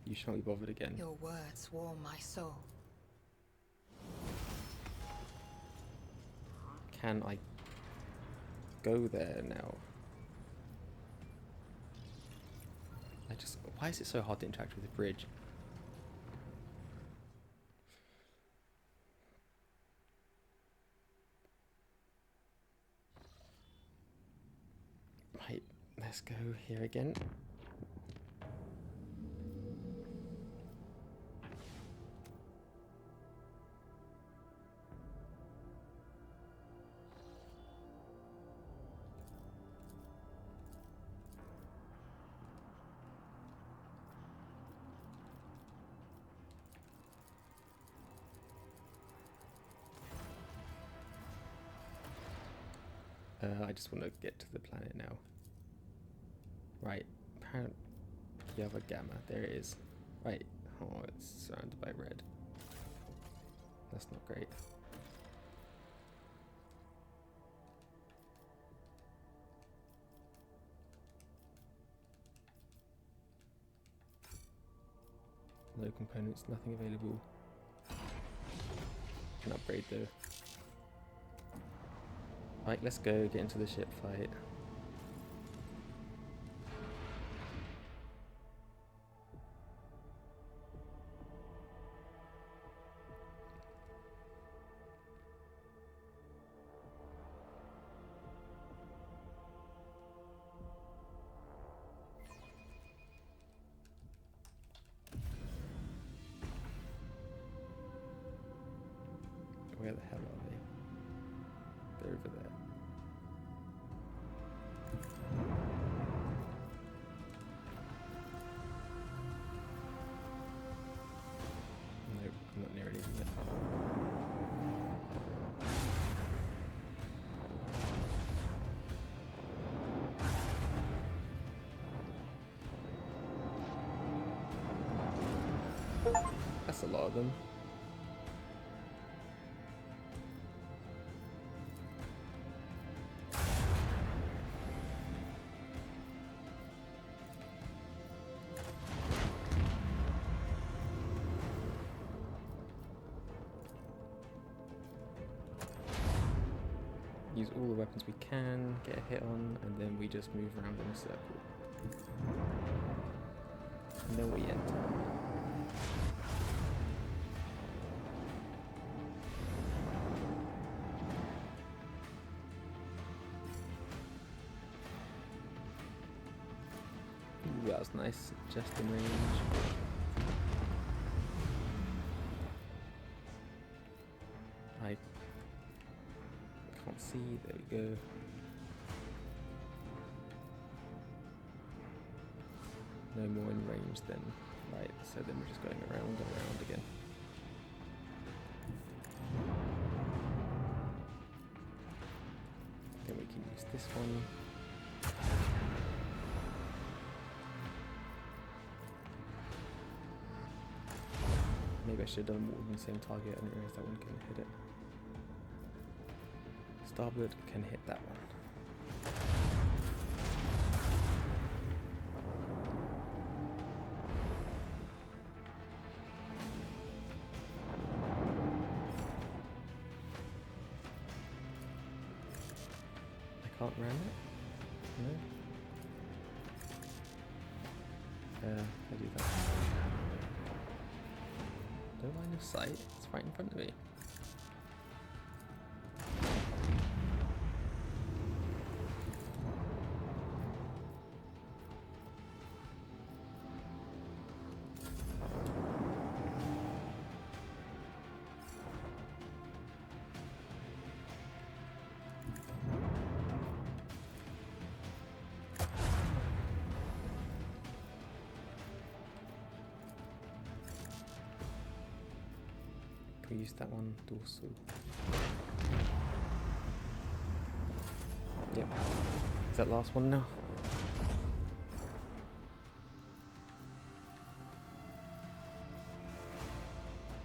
You shall not be bothered again. Your words warm my soul. Can I go there now? Why is it so hard to interact with the bridge? Right, let's go here again. I just want to get to the planet now. Right, apparent Kiava Gamma, there it is. Right, oh, it's surrounded by red. That's not great. No components, nothing available. Can upgrade though. Right, let's go get into the ship fight. Where the hell are they? They're over there. Nope, I'm not near anything yet. That's a lot of them. Use all the weapons we can, get a hit on, and then we just move around in a circle. And then we enter. Ooh, that was nice, just in range. I can't see, there we go. No more in range then. Right, so then we're just going around and around again. Then we can use this one. Maybe I should have done more than the same target. I didn't realize that one can hit it. Starboard can hit that one. I can't ram it? No? I do that. Don't line of sight, it's right in front of me. We use that one dorsal. Yep. Is that last one now?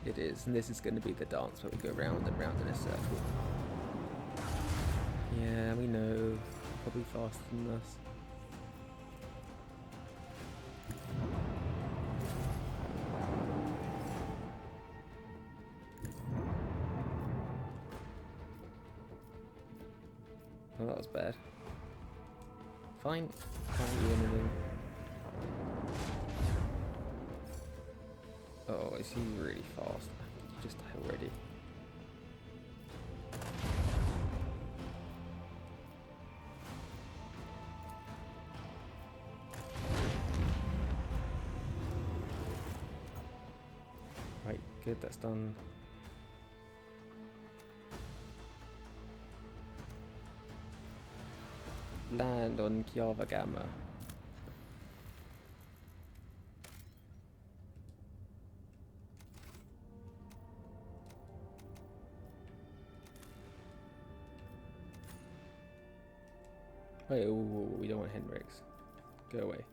It is, and this is going to be the dance where we go round and round in a circle. Yeah, we know. Probably faster than us. Oh, that was bad. Fine. Can't do anything. Oh, is he really fast? You just die already. Right, good, that's done. Land on Kiava Gamma. Wait, ooh, we don't want Hendrix. Go away.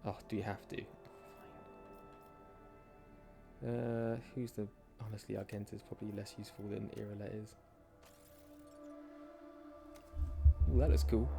Oh, do you have to? Fine. Who's the... Honestly, Argenta is probably less useful than Yrliet is. Ooh, that looks cool.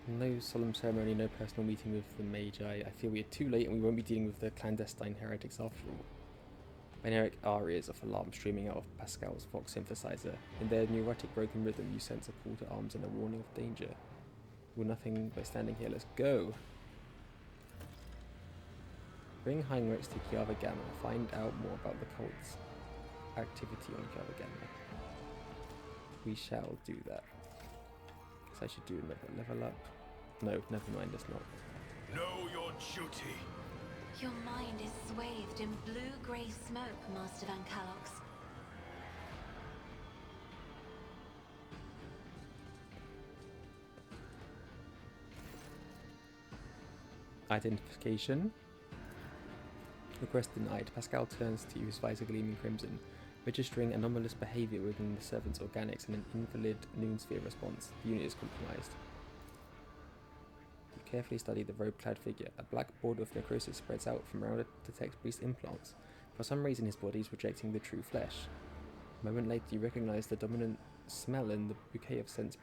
No solemn ceremony, no personal meeting with the mage. I feel we are too late and we won't be dealing with the clandestine heretics after all. Binaric arias of alarm streaming out of Pascal's Vox synthesizer. In their neurotic broken rhythm, you sense a call to arms and a warning of danger. Well, nothing by standing here. Let's go! Bring Heinrichs to Kiava Gamma. Find out more about the cult's activity on Kiava Gamma. We shall do that. So I should do another level up. No, never mind, it's not. Know your duty. Your mind is swathed in blue-grey smoke, Master Van Calox. Identification. Request denied. Pascal turns to you, his visor gleaming crimson, registering anomalous behavior within the servant's organics and an invalid noonsphere response. The unit is compromised. You carefully study the robe-clad figure. A black border of necrosis spreads out from around the tech priest's implants. For some reason, his body is rejecting the true flesh. A moment later, you recognize the dominant smell in the bouquet of scents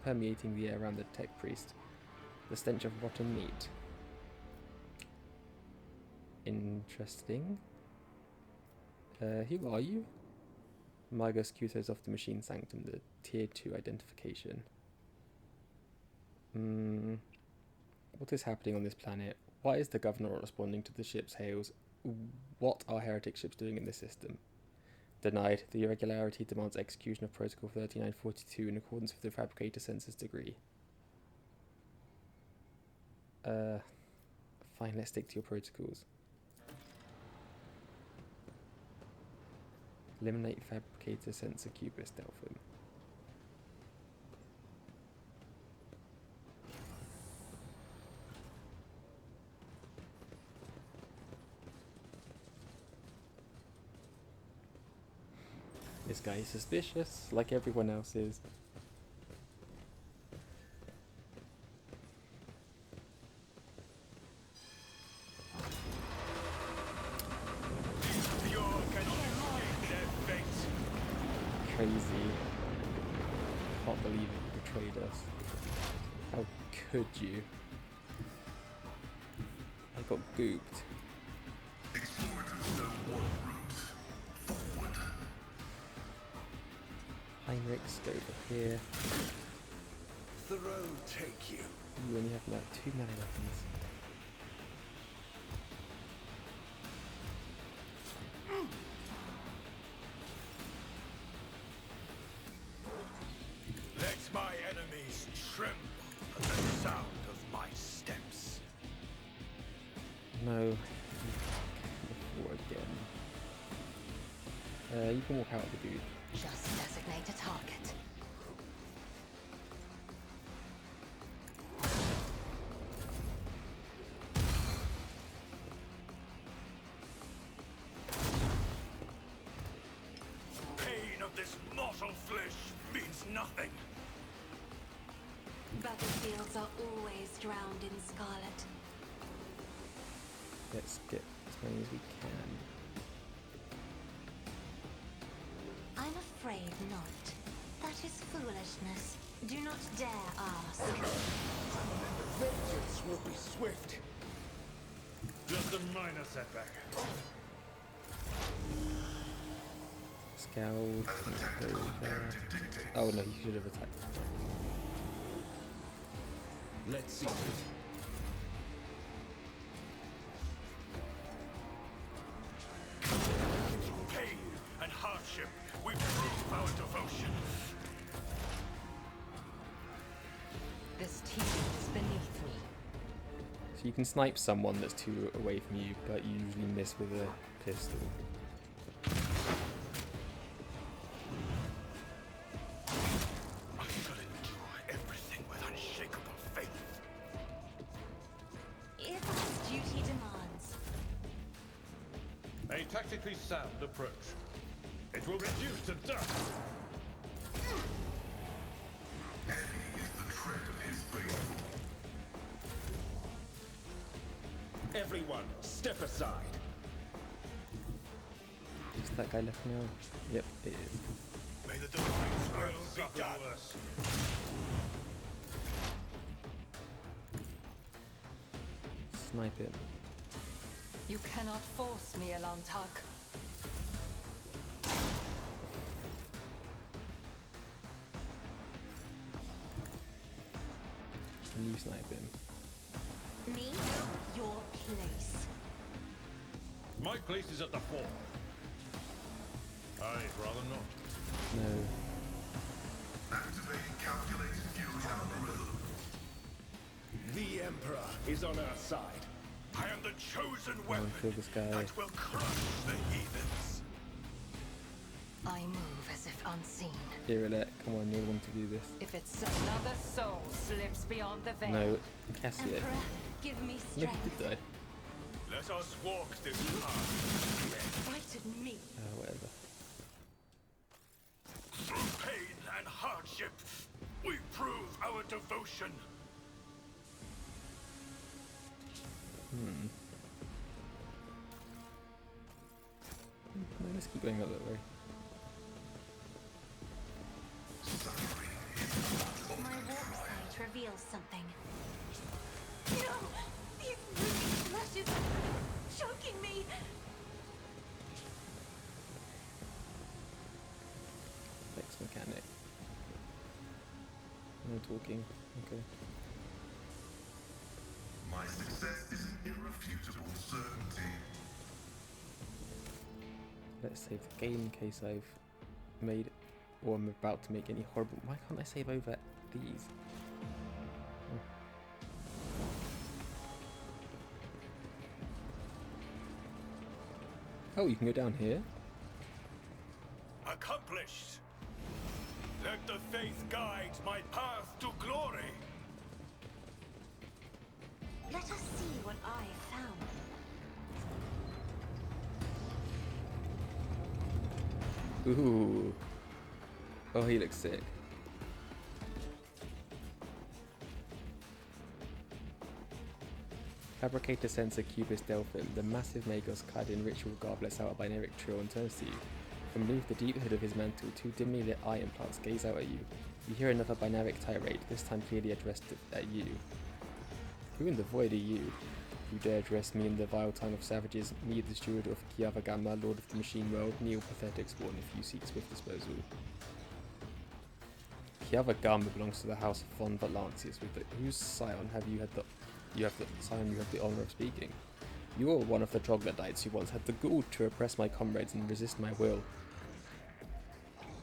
permeating the air around the tech priest. The stench of rotten meat. Interesting. Who are you? Margus Cutos of the Machine Sanctum, the Tier 2 identification. What is happening on this planet? Why is the governor not responding to the ship's hails? What are heretic ships doing in this system? Denied. The irregularity demands execution of Protocol 3942 in accordance with the Fabricator Census degree. Fine, let's stick to your protocols. Eliminate Fabricator Sensor Cubist Delphim. This guy is suspicious, like everyone else is. Crazy. Can't believe you betrayed us. How could you? I got gooped. Heinrichs, go over here. The road take you. You only have like 2 melee weapons. Let my enemies tremble at the sound of my steps. No. Before again. You can walk out of the booth. Just designate a target. Pain of this mortal flesh means nothing. Battlefields are always drowned in scarlet. Let's get as many as we can. I'm afraid not. That is foolishness. Do not dare ask. Vengeance will be swift. Just a minor setback. Scout. Oh no, you should have attacked. Let's see. Pain and hardship, we prove our devotion. This team is beneath me. So you can snipe someone that's 2 away from you, but you usually miss with a pistol. I shall endure everything with unshakable faith. If as duty demands. A tactically sound approach. It will reduce to dust. Heavy is the tread of his faithful. Everyone, step aside. Is that guy left now? Yep, it is. May the divine will be done. Snipe him. You cannot force me, Elantark. Can you snipe him? Me? Your place. My place is at the fore. I'd rather not. No. Activating calculated fury algorithm. The Emperor is on our side. I am the chosen weapon Kill this guy. that will crush the heathens. I move as if unseen. Yrliet, come on, you're the one to do this. If it's another soul slips beyond the veil. No, Cassia. Emperor, give me No, strength. he did die. Let us walk this path. Frighten me. Whatever. Through pain and hardship, we prove our devotion. No, let's keep going up that way. My warp sight reveals something. No! These moving flashes are choking me! Flex mechanic. No talking. Okay. My success is an irrefutable certainty. Let's save the game in case I've made or I'm about to make any horrible. Why can't I save over these? Oh, you can go down here. Accomplished. Let the faith guide my path to glory. Let us see what I found. Ooh. Oh, he looks sick. Fabricator sensor Cubist Delphim, the massive Magos clad in ritual garb lets out a binaric trill and turns to you. From beneath the deep hood of his mantle, two dimly lit eye implants gaze out at you. You hear another binaric tirade, this time clearly addressed at you. Who in the void are you? You dare address me in the vile tongue of savages, me the steward of Kiava Gamma, lord of the machine world, kneel pathetic spawn if you seek swift disposal. Kiava Gamma belongs to the house of von Vatlantius, with whose scion have you had the honour of speaking. You are one of the troglodytes who once had the gall to oppress my comrades and resist my will.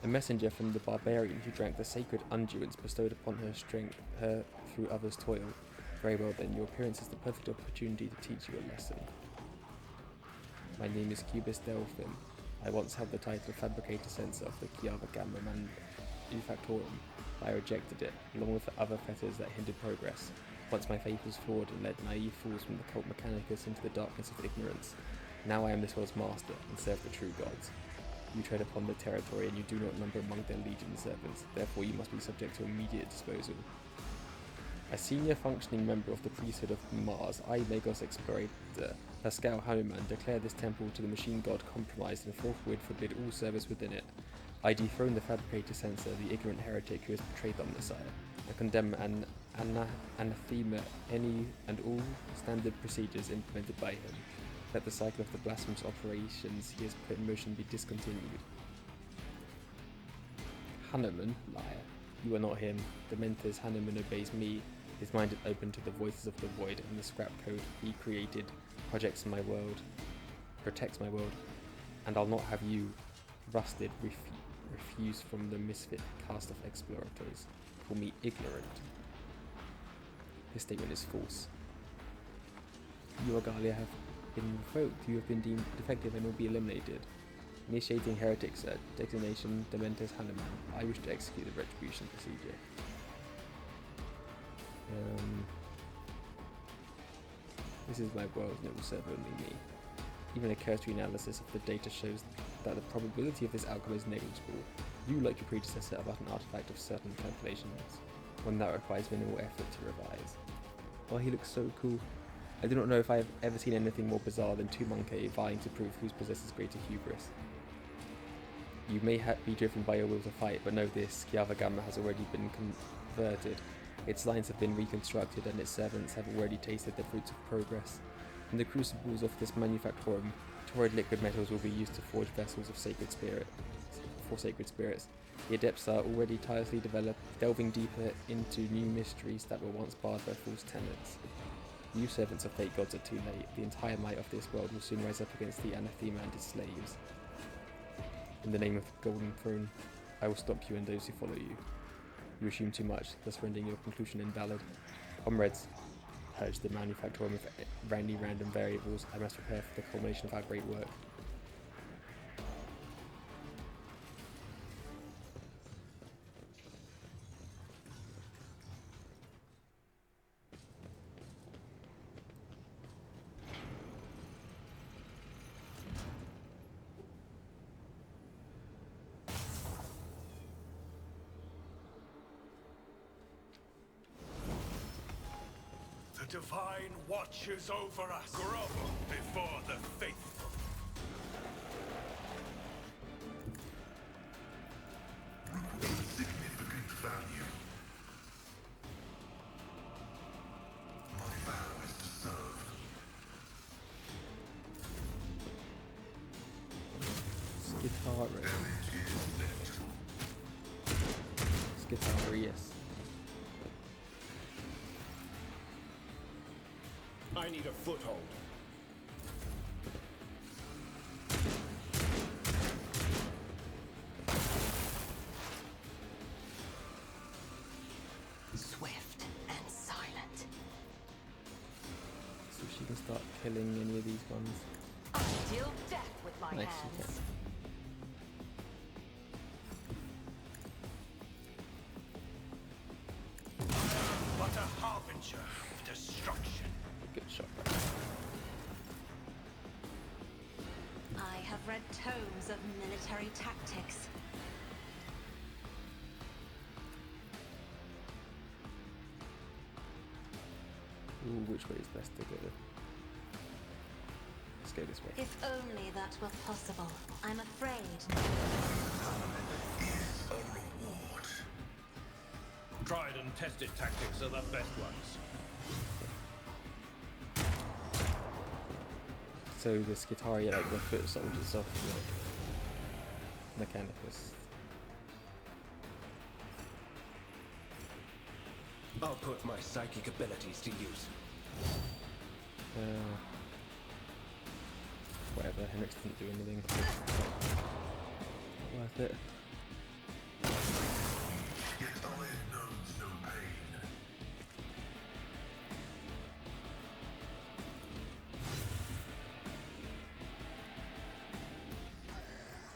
A messenger from the barbarian who drank the sacred unguents bestowed upon her through others' toil. Very well then, your appearance is the perfect opportunity to teach you a lesson. My name is Cubist Delphim. I once held the title of Fabricator Censor of the Kiava Gamma manufactorum. I rejected it, along with the other fetters that hindered progress. Once my faith was flawed and led naive fools from the cult mechanicus into the darkness of ignorance. Now I am this world's master and serve the true gods. You tread upon the territory and you do not number among their legion servants, therefore you must be subject to immediate disposal. A senior functioning member of the priesthood of Mars, I, Magos Explorator, Pascal Hanuman, declare this temple to the machine god compromised and forthwith forbid all service within it. I dethrone the Fabricator Censor, the ignorant heretic who has betrayed the Messiah. I condemn and anathema any and all standard procedures implemented by him. Let the cycle of the blasphemous operations he has put in motion be discontinued. Hanuman, liar. You are not him. Dementor's Hanuman obeys me. His mind is open to the voices of the void and the scrap code he created protects my world, and I'll not have you, rusted, refused from the misfit cast of explorators. Call me ignorant. This statement is false. You, Agalia, have been revoked. You have been deemed defective and will be eliminated. Initiating heretics at designation Dementor's Hanuman. I wish to execute the retribution procedure. This is my world and it will serve only me. Even a cursory analysis of the data shows that the probability of this outcome is negligible. You, like your predecessor, are but an artifact of certain calculations, one that requires minimal effort to revise. Oh, he looks so cool. I do not know if I have ever seen anything more bizarre than two monkeys vying to prove who possesses greater hubris. You may be driven by your will to fight, but know this, Kiava Gamma has already been converted. Its lines have been reconstructed and its servants have already tasted the fruits of progress. In the crucibles of this manufactorum, torrid liquid metals will be used to forge vessels of sacred spirits. The adepts are already tirelessly delving deeper into new mysteries that were once barred by false tenets. You servants of fate gods are too late. The entire might of this world will soon rise up against the anathema and its slaves. In the name of the Golden Throne, I will stop you and those who follow you. You assume too much, thus rendering your conclusion invalid. Comrades, purge the manufactorum of any random variables. I must prepare for the culmination of our great work. The divine watches over us. Grovel before the faithful. Significant value. My vow is to serve. Skitarius. I need a foothold. Swift and silent. So she can start killing any of these ones. I deal death with my Nice, you hands. But a harbinger of destruction. Good shot. I have read tomes of military tactics. Ooh, which way is best to go? Let's go this way. If only that were possible. I'm afraid. Is a reward. Tried and tested tactics are the best ones. So the Skitaria, like the foot soldiers of like Mechanicus. I'll put my psychic abilities to use. Whatever, Henrix didn't do anything. Not worth it. Yet iron knows no pain.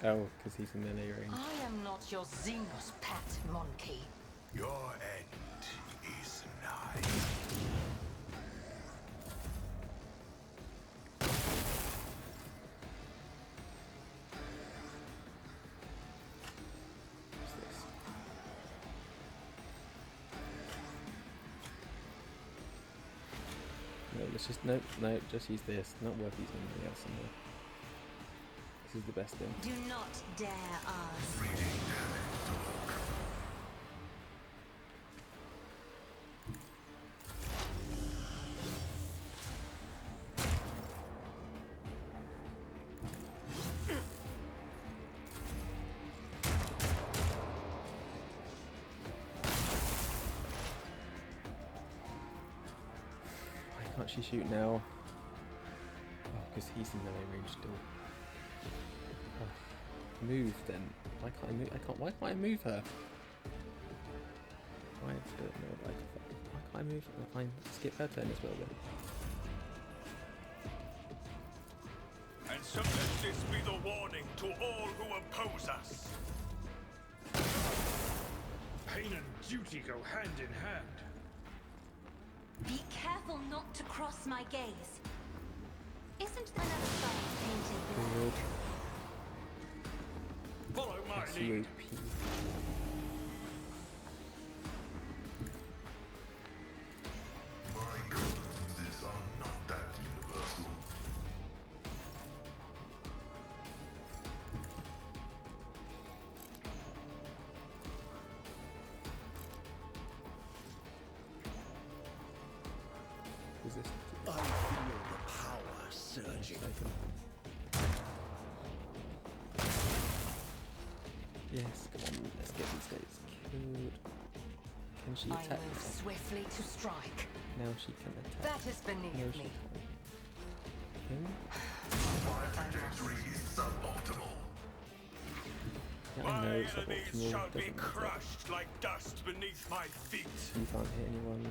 Oh, because he's in melee range. I am not your Xenos pet, monkey. Your end is nigh. What's this? No, let's just no, just use this. Not worth using anything else in there. This is the best thing. Do not dare ask. Why can't she shoot now? Oh, because he's in melee range still. Oh, move then. Why can't I move? Why can't I move her? Why can't I move? I'll fine. Skip her turn as well then. And so let this be the warning to all who oppose us. Pain and duty go hand in hand. Be careful not to cross my gaze. Isn't there another sign painted Good. Follow my That's lead. UAP. My condolences are not that universal. Resist. I feel the power Yes, come on, let's get these guys killed. Can she I attack move this one? swiftly to strike. Now she can attack. That is beneath No, she me. can't. My trajectory is suboptimal. Yeah, I My know it's enemies suboptimal, shall be doesn't matter. crushed like dust beneath my feet. You can't hit anyone.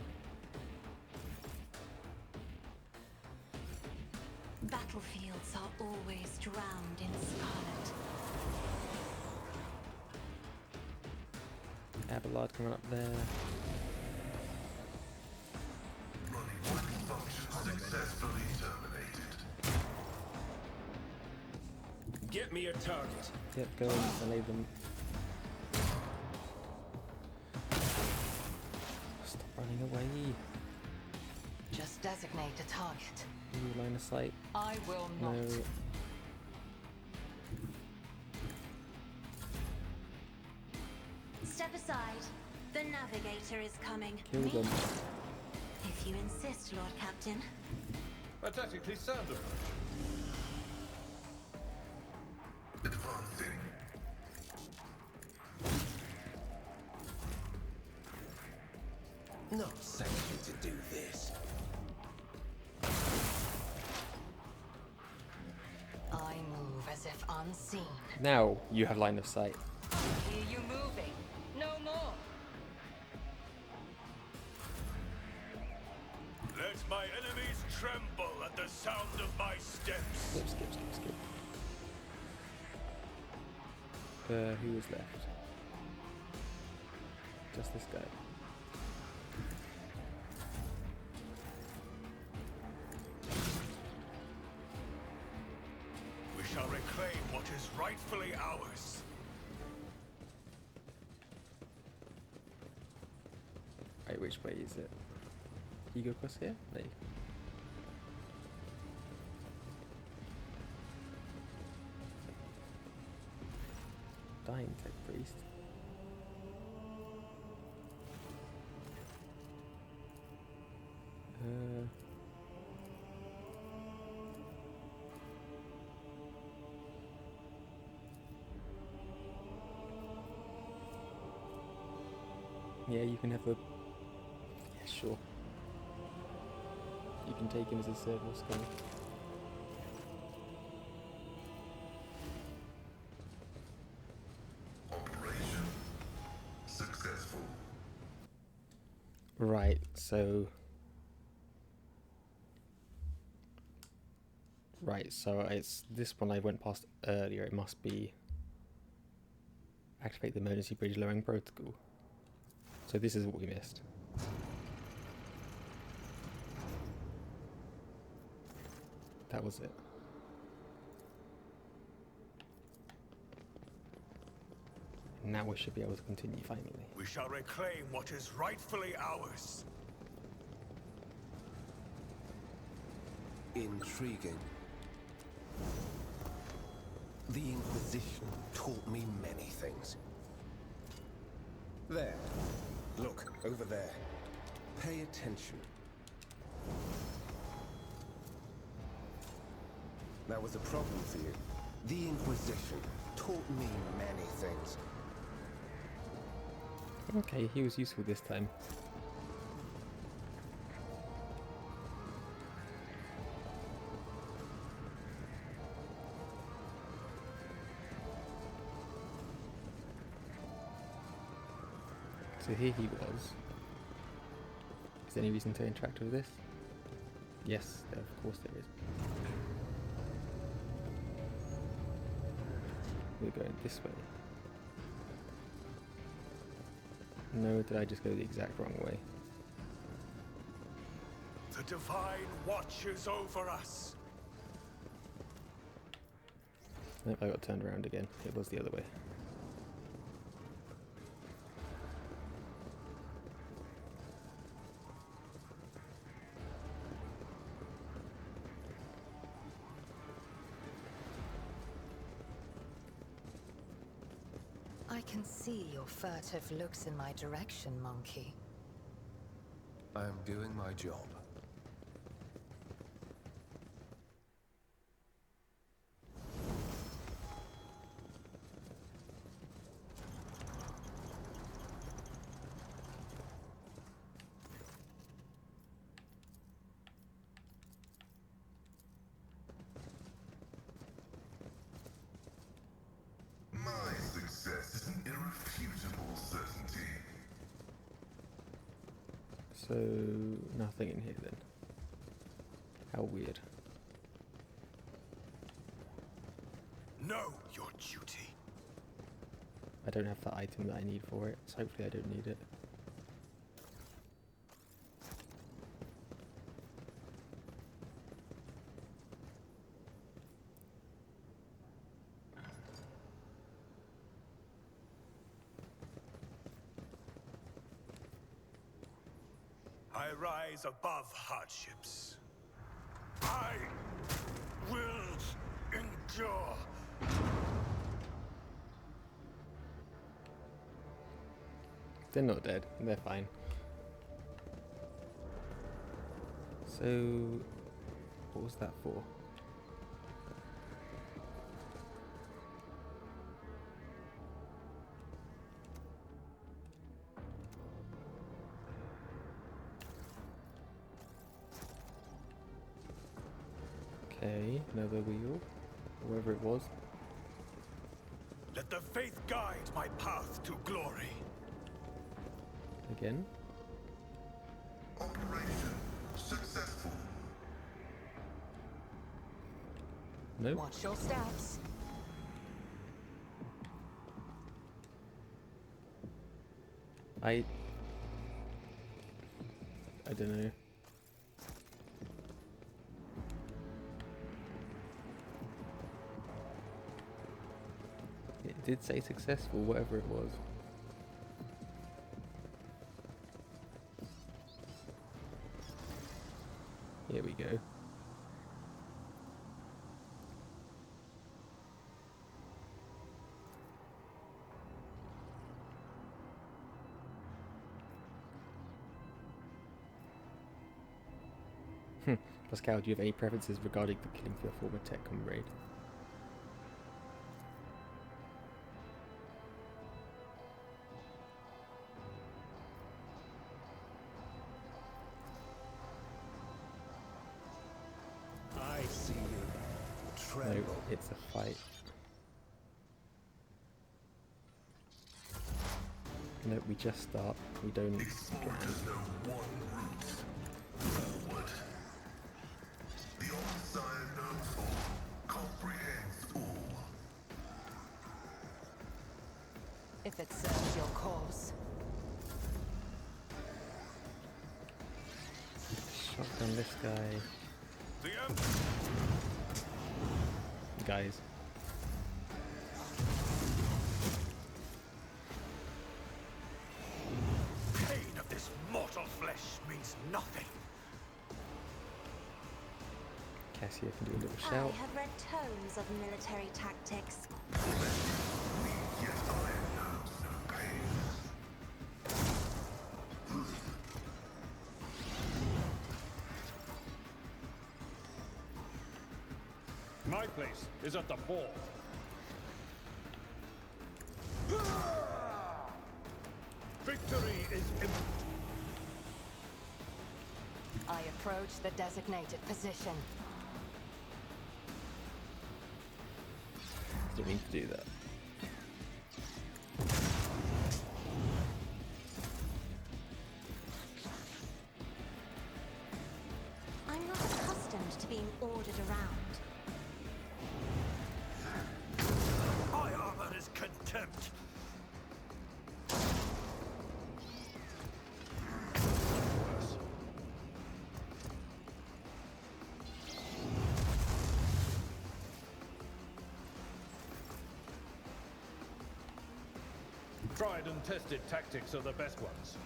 Battlefields are always drowned in scarlet. Abelard coming up there. Running weapon function successfully terminated. Get me a target. Yep, go and melee them. Stop running away. Just designate a target. Ooh, line of sight. I will not. No. Step aside. The navigator is coming. Kill them. If you insist, Lord Captain. A tactically sound approach. Advancing. Not sanctioned to do this. I move as if unseen. Now you have line of sight. Hear you moving. No more. Let my enemies tremble at the sound of my steps. Skip, skip, skip, skip. Who is left? Just this guy. We shall reclaim what is rightfully ours. Right, which way is it? You go across here? No. Dying tech priest. Yeah, you can have a... Yeah, sure. You can take him as a serval skull. Operation successful. Right, so... Right, so it's this one I went past earlier. It must be... Activate the emergency bridge lowering protocol. So this is what we missed. That was it. Now we should be able to continue finally. We shall reclaim what is rightfully ours. Intriguing. The Inquisition taught me many things. There. Look, over there. Pay attention. That was a problem for you. The Inquisition taught me many things. Okay, he was useful this time. So here he was. Is there any reason to interact with this? Yes, of course there is. We're going this way. No, did I just go the exact wrong way? The Divine watches over us. Nope, I got turned around again. It was the other way. I can see your furtive looks in my direction, monkey. I am doing my job. So, nothing in here then. How weird. Know your duty. I don't have the item that I need for it, so hopefully I don't need it. I rise above hardships. I will endure. They're not dead, they're fine. So, what was that for? Okay, another wheel, wherever it was. Let the faith guide my path to glory. Again. Operation successful. Nope. Watch your steps. I don't know. It did say successful, whatever it was. Here we go. Pascal, do you have any preferences regarding the killing for your former tech comrade? I see you. No, Tremble. it's a fight. No, we just start. We don't Explorers know one route. Forward. The Omnissiah knows all, comprehends all. If it serves your cause. shotgun this guy. The Guys. pain of this mortal flesh means nothing. Cassia can do a little I shout. have read tomes of military tactics. Yet I knows no pain. My place is at the ball. Victory is imminent. I approach the designated position. Didn't mean to do that. I'm not accustomed to being ordered around. My armor is contempt. Tried and tested tactics are the best ones.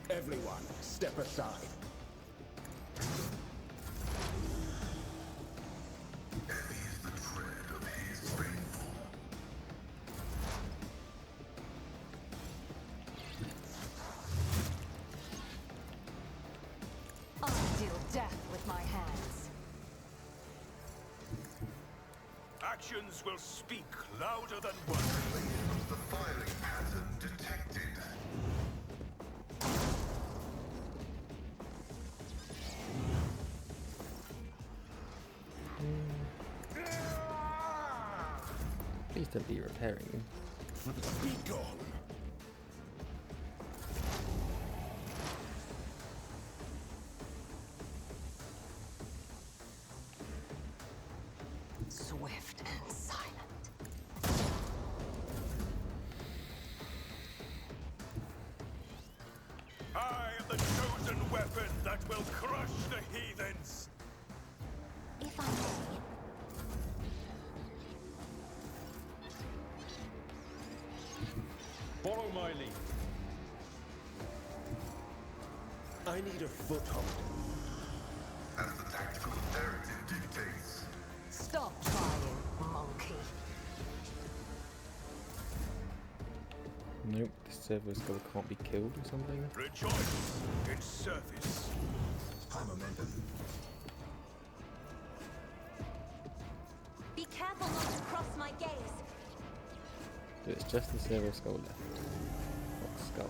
Everyone, step aside. Heavy is the tread of his faithful. I deal death with my hands. Actions will speak louder than words. The firing pattern detected. Please don't be repairing him. Be gone. Swift and silent. I am the chosen weapon that will crush the heathens. If I may, Follow my lead. I need a foothold. As the tactical imperative dictates. Stop trying, monkey. Nope, this server skull can't be killed or something. Rejoice in service. High momentum. be careful not to cross my gaze. So it's just the server skull left. Fox skull.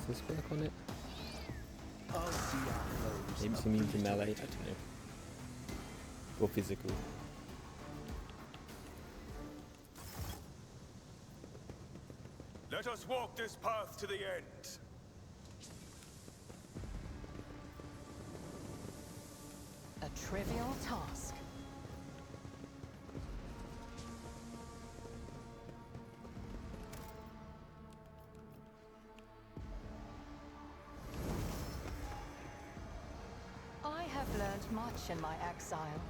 Does this work on it? I'll see our foes. Maybe it's immune to melee, I don't know. Or physical. Let us walk this path to the end. A trivial task. I have learned much in my exile.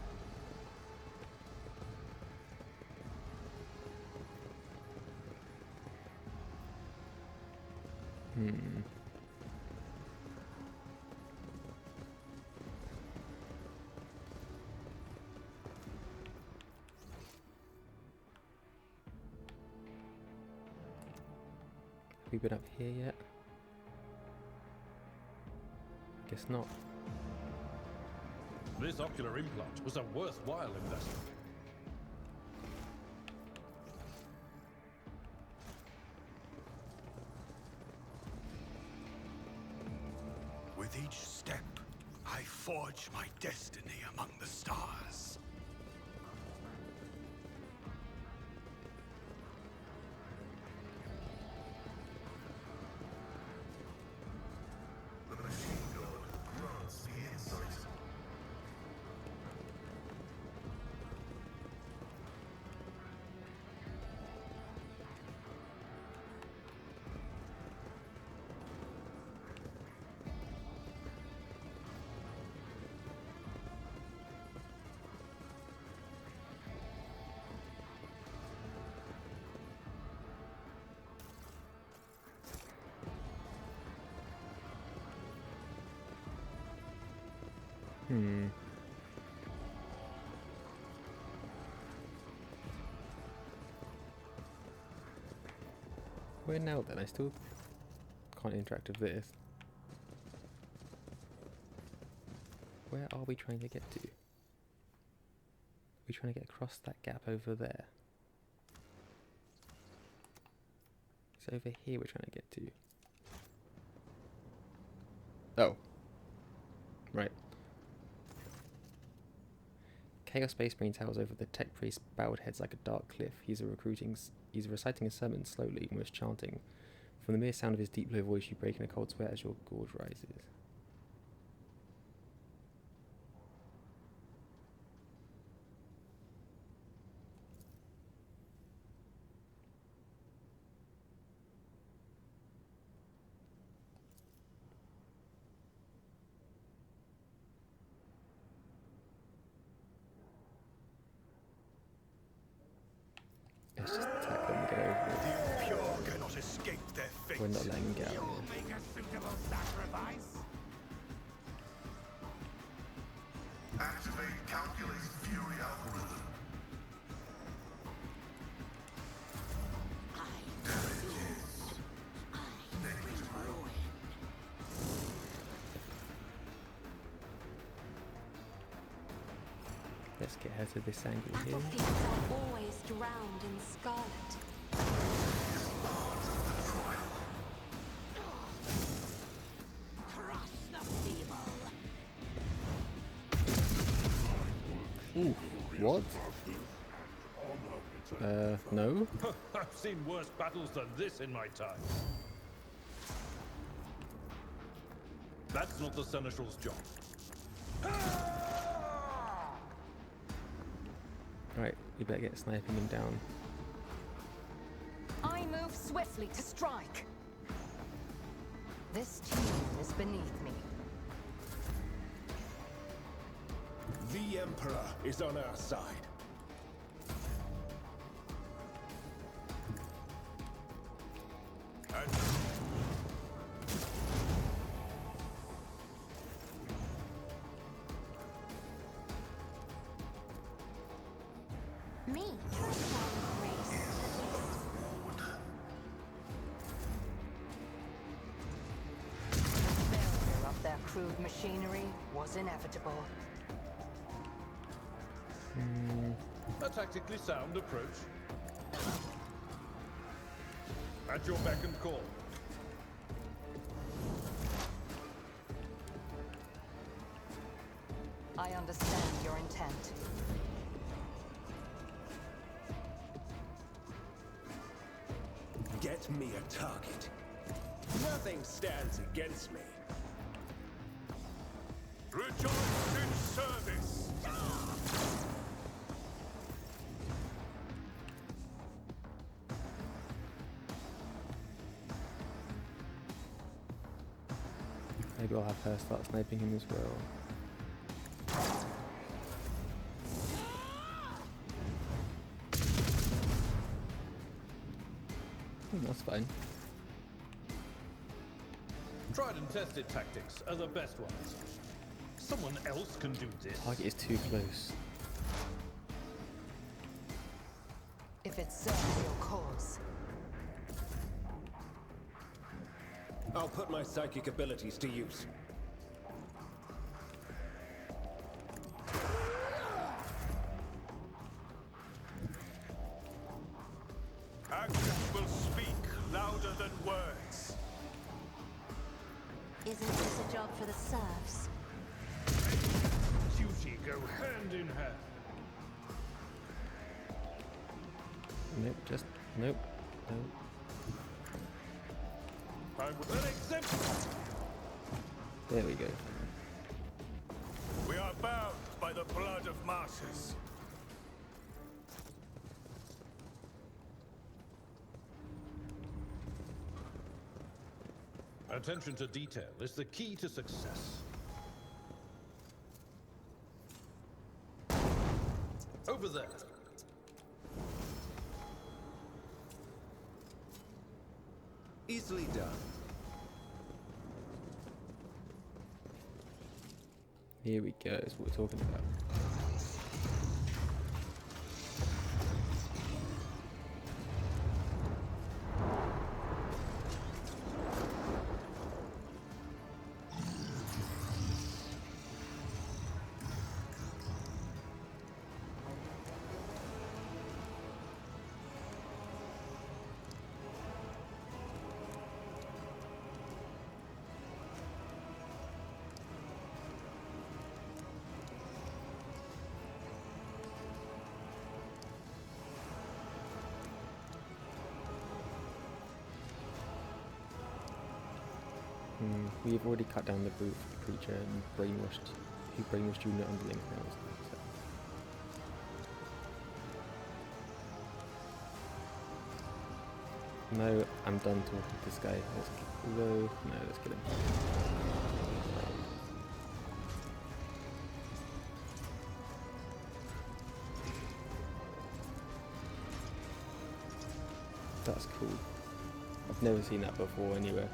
Have we been up here yet? Guess not. This ocular implant was a worthwhile investment. With each step, I forge my destiny among the stars. The machine god grants the insight. Where now then? I still can't interact with this. Where are we trying to get to? Are we trying to get across that gap over there? It's over here we're trying to get to. Oh. Right. Chaos Space Marine towers over the tech priest bowed heads like a dark cliff. He's reciting a sermon slowly, almost chanting. From the mere sound of his deep low voice, you break in a cold sweat as your gorge rises. Let's just attack them and get over it. The pure cannot escape their fate. We're not letting them get out of You'll make a suitable sacrifice. Activate calculate fury algorithm. Let's get her to this angle here. Battlefields are always drowned in scarlet. Ooh, what? No? I've seen worse battles than this in my time. That's not the Seneschal's job. Alright, we better get sniping him down. I move swiftly to strike. This tomb is beneath me. The Emperor is on our side. Me? The failure of their crude machinery was inevitable. A tactically sound approach. At your beck and call. I understand your intent. Get me a target. Nothing stands against me. Rejoice in service! Maybe I'll have her start sniping him as well. That's fine. Tried and tested tactics are the best ones. Someone else can do this. Target is too close. If it serves your cause. I'll put my psychic abilities to use. Actions will speak louder than words. Isn't this a job for the serfs? Duty go hand in hand. Nope, just nope. Nope. I will exempt. There we go. We are bound by the blood of martyrs. Attention to detail is the key to success. Over there. Easily done. Here we go, is what we're talking about. We've already cut down the brute creature and brainwashed, who brainwashed you not underlings now. So. No, I'm done talking to this guy. Let's kill him. That's cool. I've never seen that before anywhere.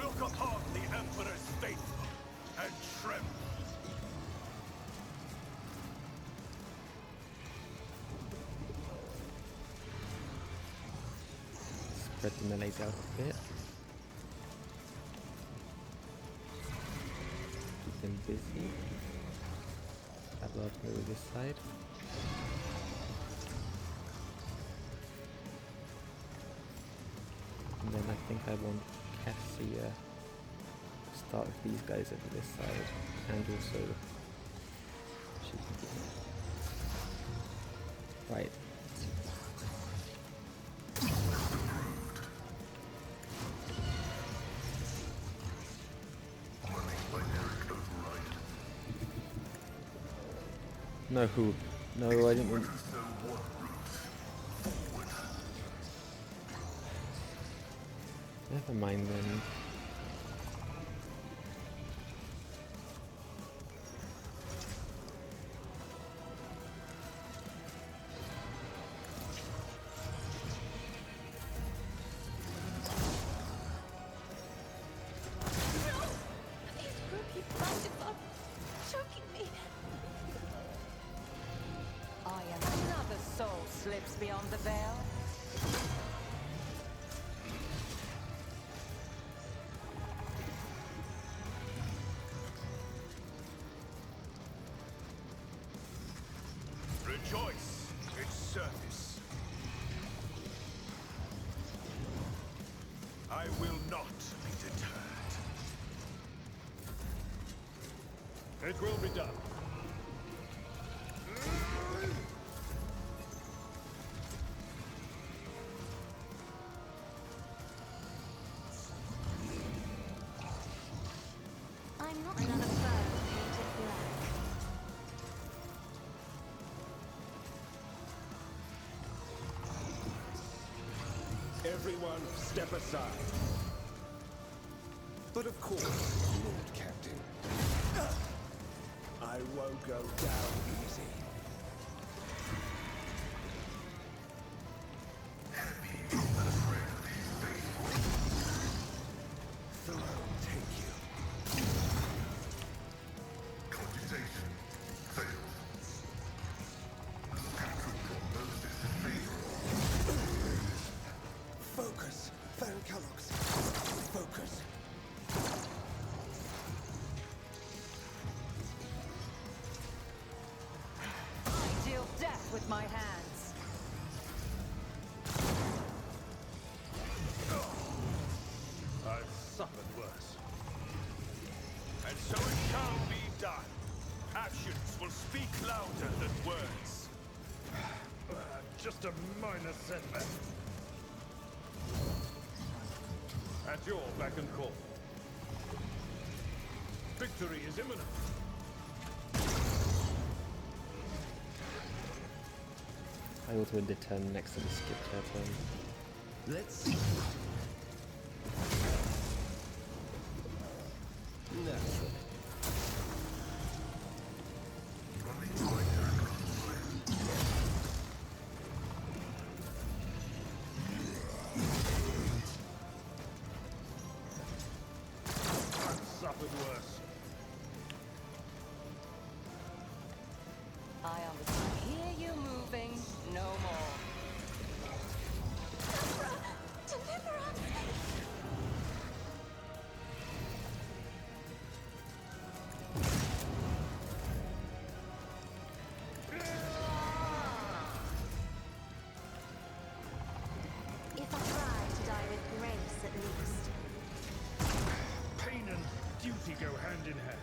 Look upon the Emperor's faithful and tremble. Spread the melees out a bit. him busy. I'd love to go with this side. And then I think I want Cassia to start with these guys over this side, and also she can get right. No, who? No, I didn't want... Never mind then. Slips beyond the veil. Rejoice, its surface. I will not be deterred. It will be done. I'm not another foe painted black. Everyone, step aside. But of course, Lord Captain. I won't go down easy. Focus, Van Kellogg's. Focus. I deal death with my hands. I've suffered worse. And so it shall be done. Actions will speak louder than words. Just a minor setback. At your beck and call. Victory is imminent. I also did turn next to the skip her turn. Let's see. Naturally. Suffered worse. I understand. Hear you moving. No more. Deliver us! If I try to die with grace at least. Pain and duty go hand in hand.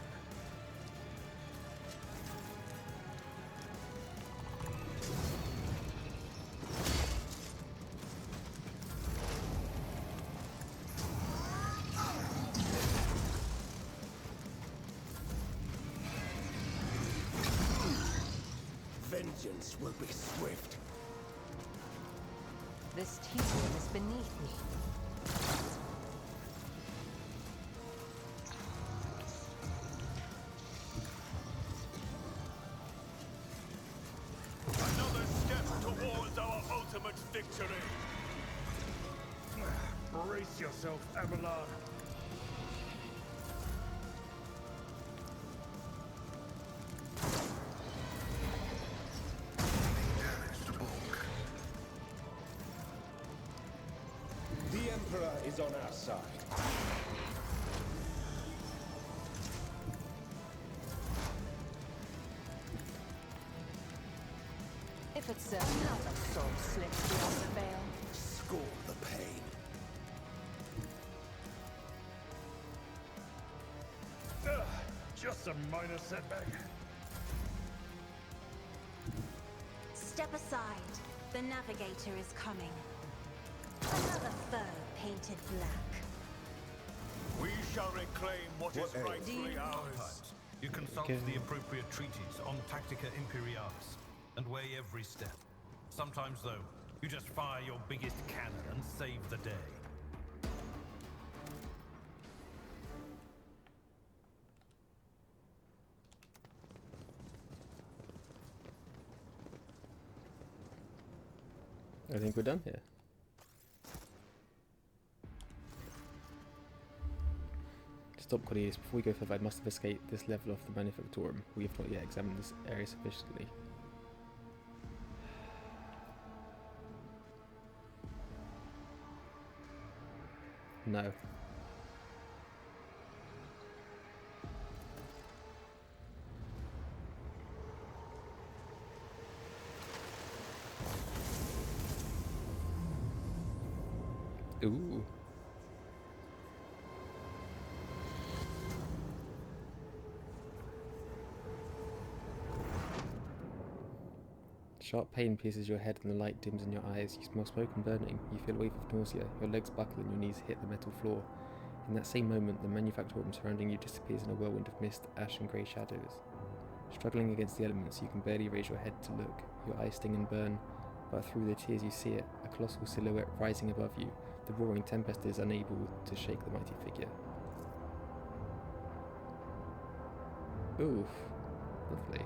Vengeance will be swift. This teaching is beneath me. Another step towards our ultimate victory. Brace yourself, Abelard. The Emperor is on our side. If it's another soul slips beyond the veil. Scorn the pain. Just a minor setback. Step aside. The navigator is coming. Another foe painted black. We shall reclaim what is rightfully ours. Sometimes you consult the appropriate treaties on Tactica Imperialis and weigh every step. Sometimes, though, you just fire your biggest cannon and save the day. I think we're done here. To stop Cornelius, before we go further, I must have escaped this level of the manufactorum. We have not yet examined this area sufficiently. No. Ooh. Sharp pain pierces your head and the light dims in your eyes. You smell smoke and burning. You feel a wave of nausea. Your legs buckle and your knees hit the metal floor. In that same moment, the manufactorum surrounding you disappears in a whirlwind of mist, ash and grey shadows. Struggling against the elements, you can barely raise your head to look. Your eyes sting and burn, but through the tears you see it, a colossal silhouette rising above you. The roaring tempest is unable to shake the mighty figure. Oof. Lovely.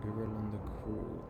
Yrliet the Cruel.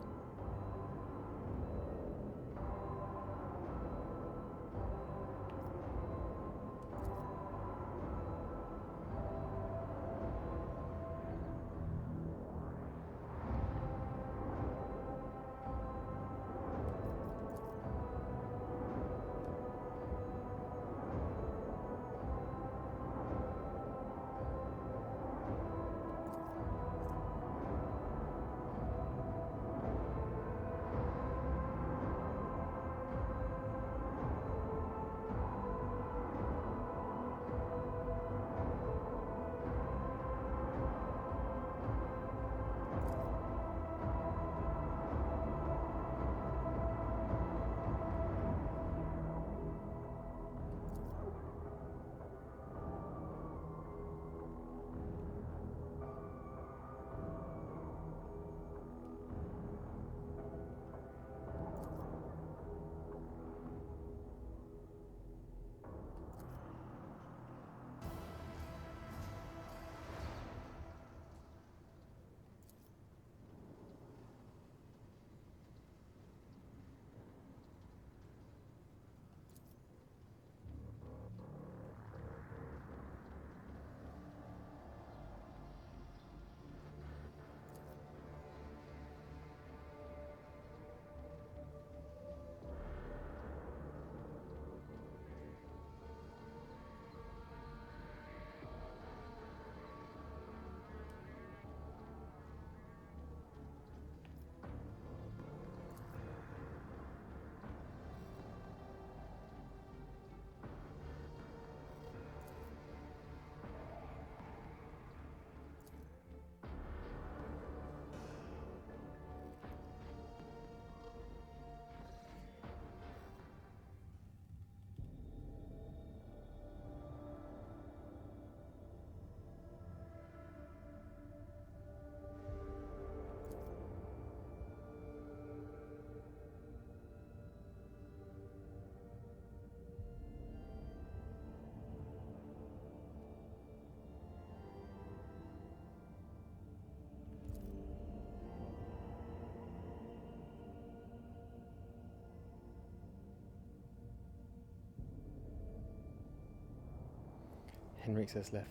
Heinrich has left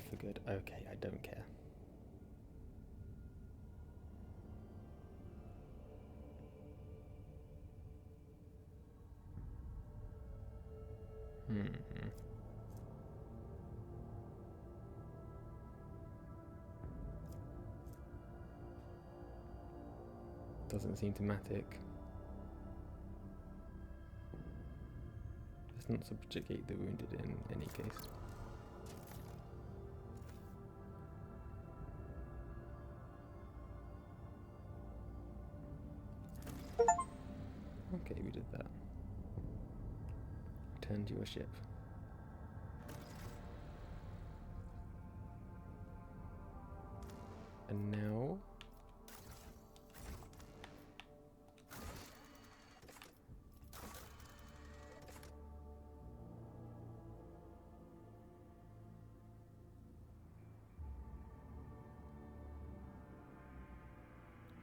for good. Okay, I don't care. Doesn't seem thematic. Let's not subjugate the wounded in any case. Okay, we did that. Return to your ship. And now...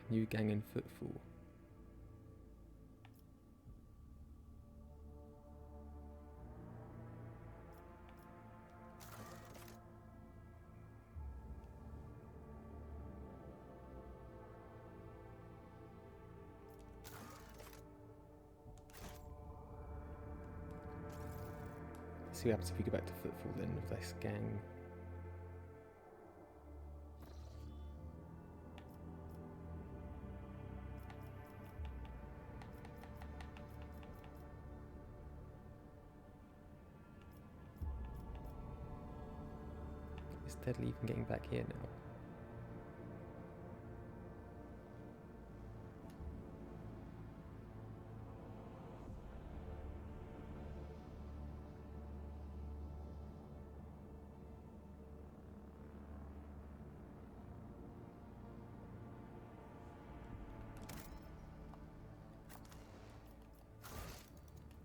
new gang in footfall. See what happens if we go back to footfall then with this gang. Is Deadly even getting back here now?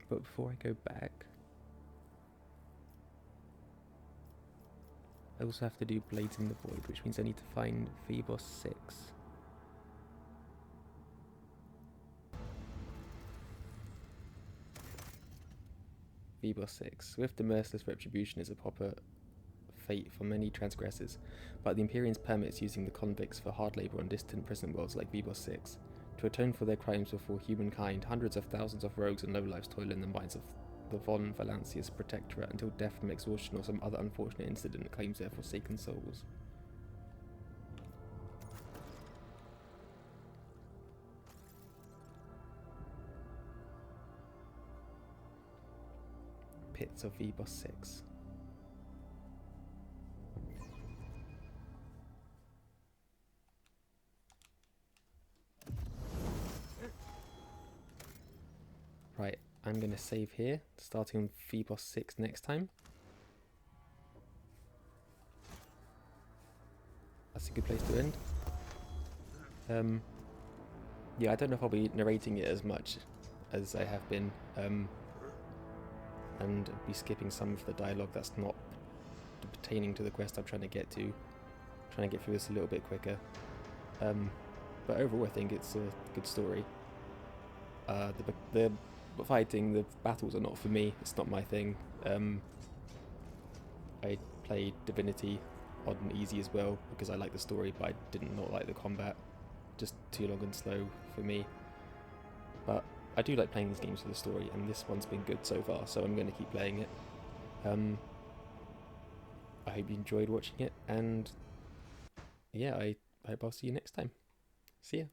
But before I go back, I also have to do Blades in the Void, which means I need to find Phoebos 6. Phoebos 6. Swift and merciless retribution is a proper fate for many transgressors, but the Imperium's permits using the convicts for hard labor on distant prison worlds like Phoebos 6. To atone for their crimes before humankind, hundreds of thousands of rogues and lowlifes toil in the mines of the Von Valancius Protectorate until death from exhaustion or some other unfortunate incident claims their forsaken souls. Pits of Phoebos 6. Right, I'm going to save here, starting on Phoebos 6 next time. That's a good place to end. Yeah, I don't know if I'll be narrating it as much as I have been, and be skipping some of the dialogue that's not pertaining to the quest I'm trying to get to. Trying to get through this a little bit quicker. But overall I think it's a good story. The fighting, the battles are not for me, it's not my thing. I played Divinity on easy as well because I like the story, but I did not like the combat. Just too long and slow for me. But I do like playing these games for the story, and this one's been good so far, so I'm going to keep playing it. I hope you enjoyed watching it, and yeah, I hope I'll see you next time. See ya.